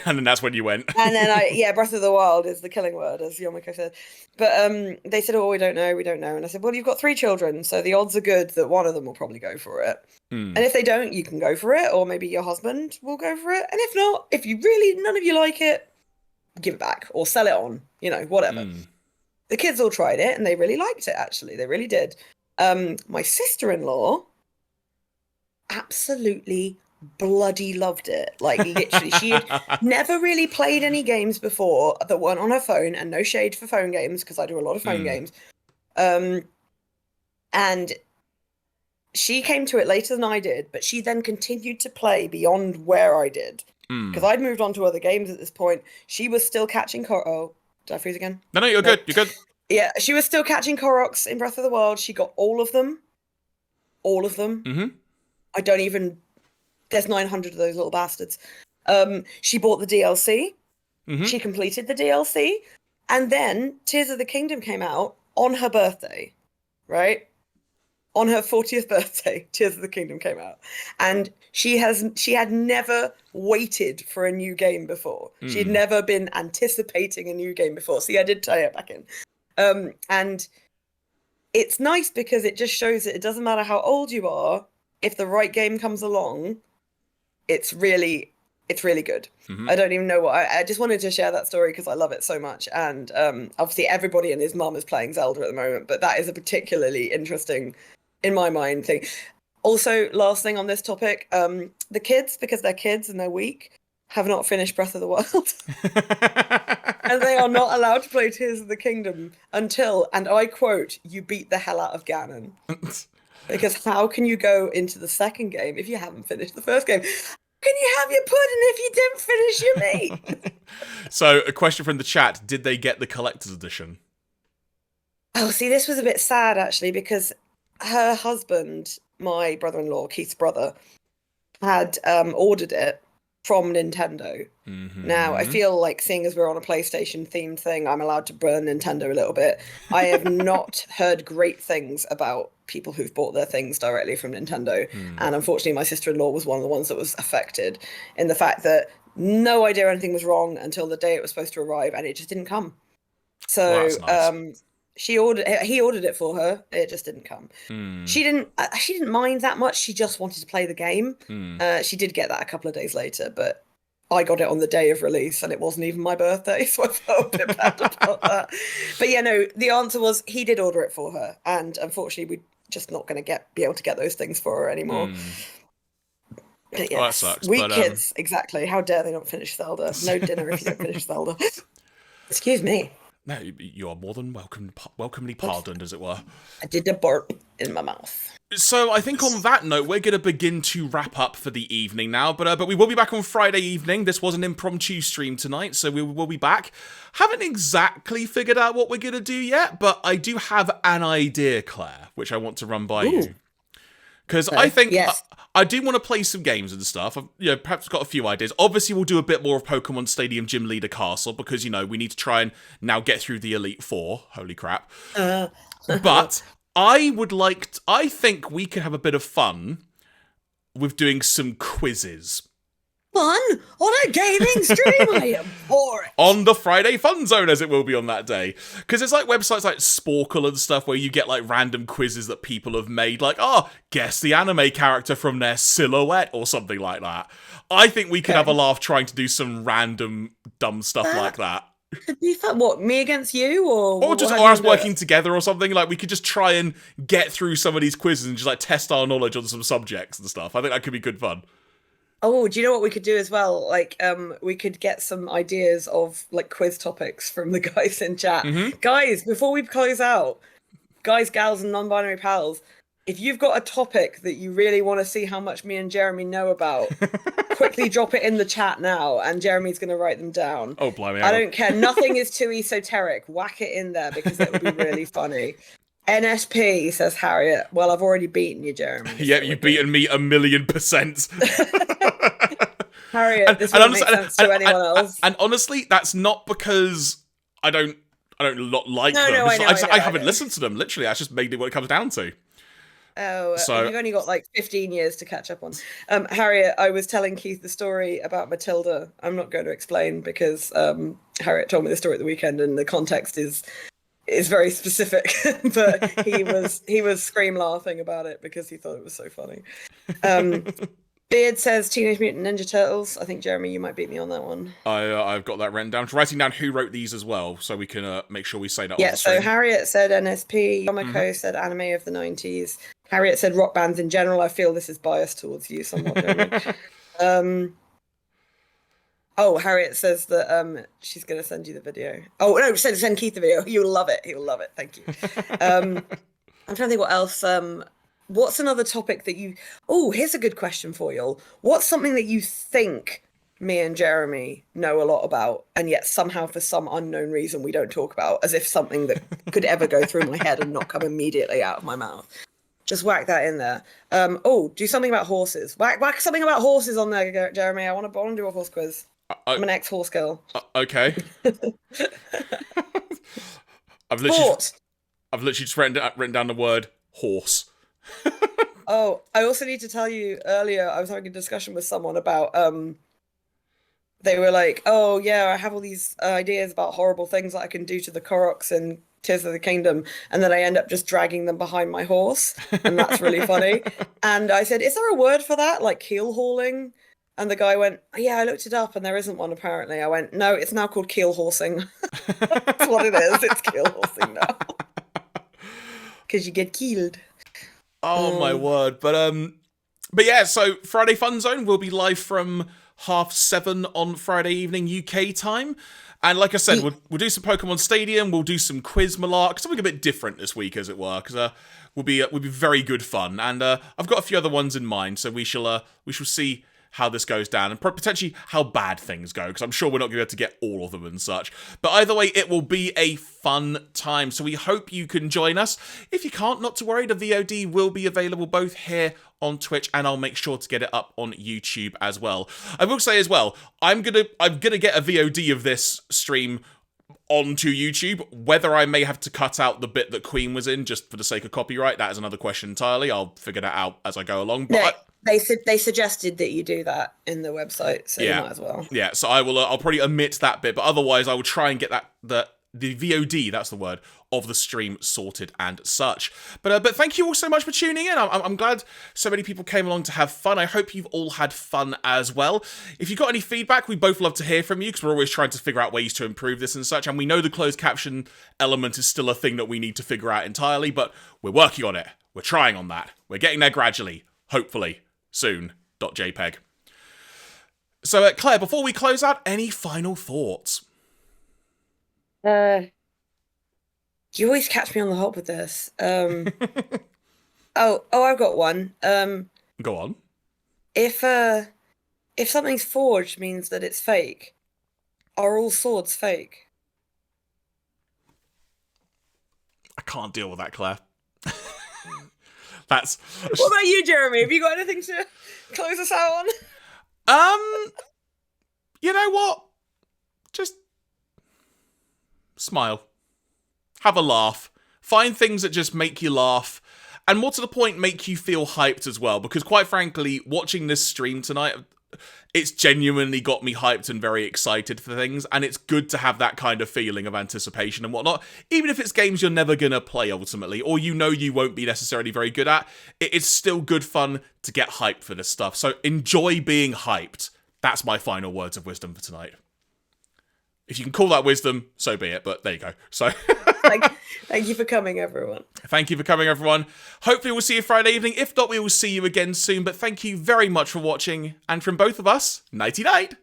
and then that's when you went. And then Breath of the Wild is the killing word, as Yomiko said. But they said, oh, we don't know, and I said, well, you've got 3 children, so the odds are good that one of them will probably go for it. And if they don't, you can go for it, or maybe your husband will go for it. And if not, if you really none of you like it, give it back or sell it on, whatever. The kids all tried it and they really liked it, actually. They really did. My sister-in-law absolutely bloody loved it. Like, literally, she had never really played any games before that weren't on her phone, and no shade for phone games, because I do a lot of phone games. And she came to it later than I did, but she then continued to play beyond where I did. Because I'd moved on to other games at this point. She was still catching oh, did I freeze again? No, you're good. You're good. Yeah, she was still catching Koroks in Breath of the Wild. She got all of them. All of them. I don't even... There's 900 of those little bastards. She bought the DLC. She completed the DLC. And then Tears of the Kingdom came out on her birthday, right? On her 40th birthday, Tears of the Kingdom came out. And she had never waited for a new game before. She had never been anticipating a new game before. See, I did tie it back in. And it's nice because it just shows that it doesn't matter how old you are, if the right game comes along, it's really good. I don't even know what I just wanted to share that story because I love it so much. And obviously everybody and his mum is playing Zelda at the moment, but that is a particularly interesting, in my mind, thing. Also, last thing on this topic, the kids, because they're kids and they're weak, have not finished Breath of the Wild. And they are not allowed to play Tears of the Kingdom until, and I quote, you beat the hell out of Ganon. Because how can you go into the second game if you haven't finished the first game? Can you have your pudding if you didn't finish your meat? So, a question from the chat, did they get the collector's edition? Oh, see, this was a bit sad, actually, because her husband, my brother-in-law, Keith's brother, had ordered it from Nintendo. Now, I feel like, seeing as we're on a PlayStation-themed thing, I'm allowed to burn Nintendo a little bit. I have not heard great things about people who've bought their things directly from Nintendo. And unfortunately, my sister-in-law was one of the ones that was affected in the fact that no idea anything was wrong until the day it was supposed to arrive, and it just didn't come. So, well, that's nice. He ordered it for her. It just didn't come. She didn't mind that much. She just wanted to play the game. She did get that a couple of days later, but I got it on the day of release, and it wasn't even my birthday, so I felt a bit bad about that. But yeah, no, the answer was he did order it for her, and unfortunately, we're just not going to be able to get those things for her anymore. But yes, well, that sucks. Weak kids, exactly. How dare they not finish Zelda? No dinner if you don't finish Zelda. Excuse me. No, you are more than welcomely pardoned, as it were. I did a burp in my mouth. So I think on that note, we're going to begin to wrap up for the evening now. But we will be back on Friday evening. This was an impromptu stream tonight, so we will be back. Haven't exactly figured out what we're going to do yet, but I do have an idea, Claire, which I want to run by you. Because I think I do want to play some games and stuff. I've perhaps got a few ideas. Obviously, we'll do a bit more of Pokemon Stadium Gym Leader Castle because, we need to try and now get through the Elite Four. Holy crap. But I think we could have a bit of fun with doing some quizzes. Fun? On a gaming stream? I am for it. On the Friday Fun Zone, as it will be on that day. Because it's like websites like Sporkle and stuff where you get like random quizzes that people have made, like, guess the anime character from their silhouette or something like that. I think we could have a laugh trying to do some random dumb stuff like that. Could be fun. What, me against you? Or us working together or something? Like, we could just try and get through some of these quizzes and just like test our knowledge on some subjects and stuff. I think that could be good fun. Oh, do you know what we could do as well? Like, we could get some ideas of like quiz topics from the guys in chat. Guys, before we close out, guys, gals, and non-binary pals, if you've got a topic that you really want to see how much me and Jeremy know about, quickly drop it in the chat now, and Jeremy's going to write them down. Oh, blimey. I don't care. Nothing is too esoteric. Whack it in there because it would be really funny. NSP, says Harriet. Well, I've already beaten you, Jeremy. Yeah, you've beaten me 1,000,000%. Harriet, this won't make sense to anyone else. And honestly, that's not because I don't like them. No, I haven't listened to them, literally. That's just mainly what it comes down to. Oh, so you've only got like 15 years to catch up on. Harriet, I was telling Keith the story about Matilda. I'm not going to explain because Harriet told me the story at the weekend and the context is very specific. But he was scream laughing about it because he thought it was so funny. Beard says Teenage Mutant Ninja Turtles. I think, Jeremy, you might beat me on that one. I've got that written down. Writing down who wrote these as well, so we can make sure we say that on the stream. So Harriet said NSP. Yomiko said anime of the 90s. Harriet said rock bands in general. I feel this is biased towards you somewhat, Jeremy. Harriet says that she's going to send you the video. Oh, no, send Keith the video. You'll love it. He'll love it. Thank you. I'm trying to think what else... What's another topic that you... Oh, here's a good question for you. What's something that you think me and Jeremy know a lot about, and yet somehow for some unknown reason we don't talk about, as if something that could ever go through my head and not come immediately out of my mouth? Just whack that in there. Do something about horses. Whack something about horses on there, Jeremy. I want to do a horse quiz. I'm an ex-horse girl. Okay. I've literally just written down the word horse. Oh, I also need to tell you, earlier I was having a discussion with someone about they were like, oh yeah, I have all these ideas about horrible things that I can do to the Koroks in Tears of the Kingdom, and then I end up just dragging them behind my horse, and that's really funny. And I said, is there a word for that, like keel hauling? And the guy went, yeah, I looked it up and there isn't one apparently. I went, no, it's now called keel horsing. That's what it is. It's keel horsing now. Because you get keeled. Oh my word. But yeah, so Friday Fun Zone will be live from 7:30 on Friday evening UK time. And like I said, we'll do some Pokemon Stadium, we'll do some quiz malark, something a bit different this week, as it were, because will be very good fun. And I've got a few other ones in mind, so we shall see how this goes down, and potentially how bad things go, because I'm sure we're not going to be able to get all of them and such. But either way, it will be a fun time, so we hope you can join us. If you can't, not to worry, the VOD will be available both here on Twitch, and I'll make sure to get it up on YouTube as well. I will say as well, I'm gonna get a VOD of this stream onto YouTube. Whether I may have to cut out the bit that Queen was in just for the sake of copyright, that is another question entirely. I'll figure that out as I go along. But they suggested that you do that in the website, so you might as well. Yeah, so I'll probably omit that bit, but otherwise I will try and get that VOD, that's the word, of the stream sorted and such. But thank you all so much for tuning in. I'm glad so many people came along to have fun. I hope you've all had fun as well. If you've got any feedback, we both love to hear from you, because we're always trying to figure out ways to improve this and such, and we know the closed caption element is still a thing that we need to figure out entirely, but we're working on it. We're trying on that. We're getting there gradually. Hopefully. Soon. .jpg. So, Claire, before we close out, any final thoughts? You always catch me on the hop with this. I've got one. Go on. If something's forged means that it's fake, are all swords fake? I can't deal with that, Claire. That's. What about you, Jeremy? Have you got anything to close us out on? You know what? Just smile. Have a laugh. Find things that just make you laugh. And more to the point, make you feel hyped as well. Because quite frankly, watching this stream tonight, it's genuinely got me hyped and very excited for things. And it's good to have that kind of feeling of anticipation and whatnot. Even if it's games you're never going to play ultimately, or you know you won't be necessarily very good at, it's still good fun to get hyped for this stuff. So enjoy being hyped. That's my final words of wisdom for tonight. If you can call that wisdom, so be it. But there you go. So thank you for coming, everyone. Thank you for coming, everyone. Hopefully we'll see you Friday evening. If not, we will see you again soon. But thank you very much for watching. And from both of us, nighty-night.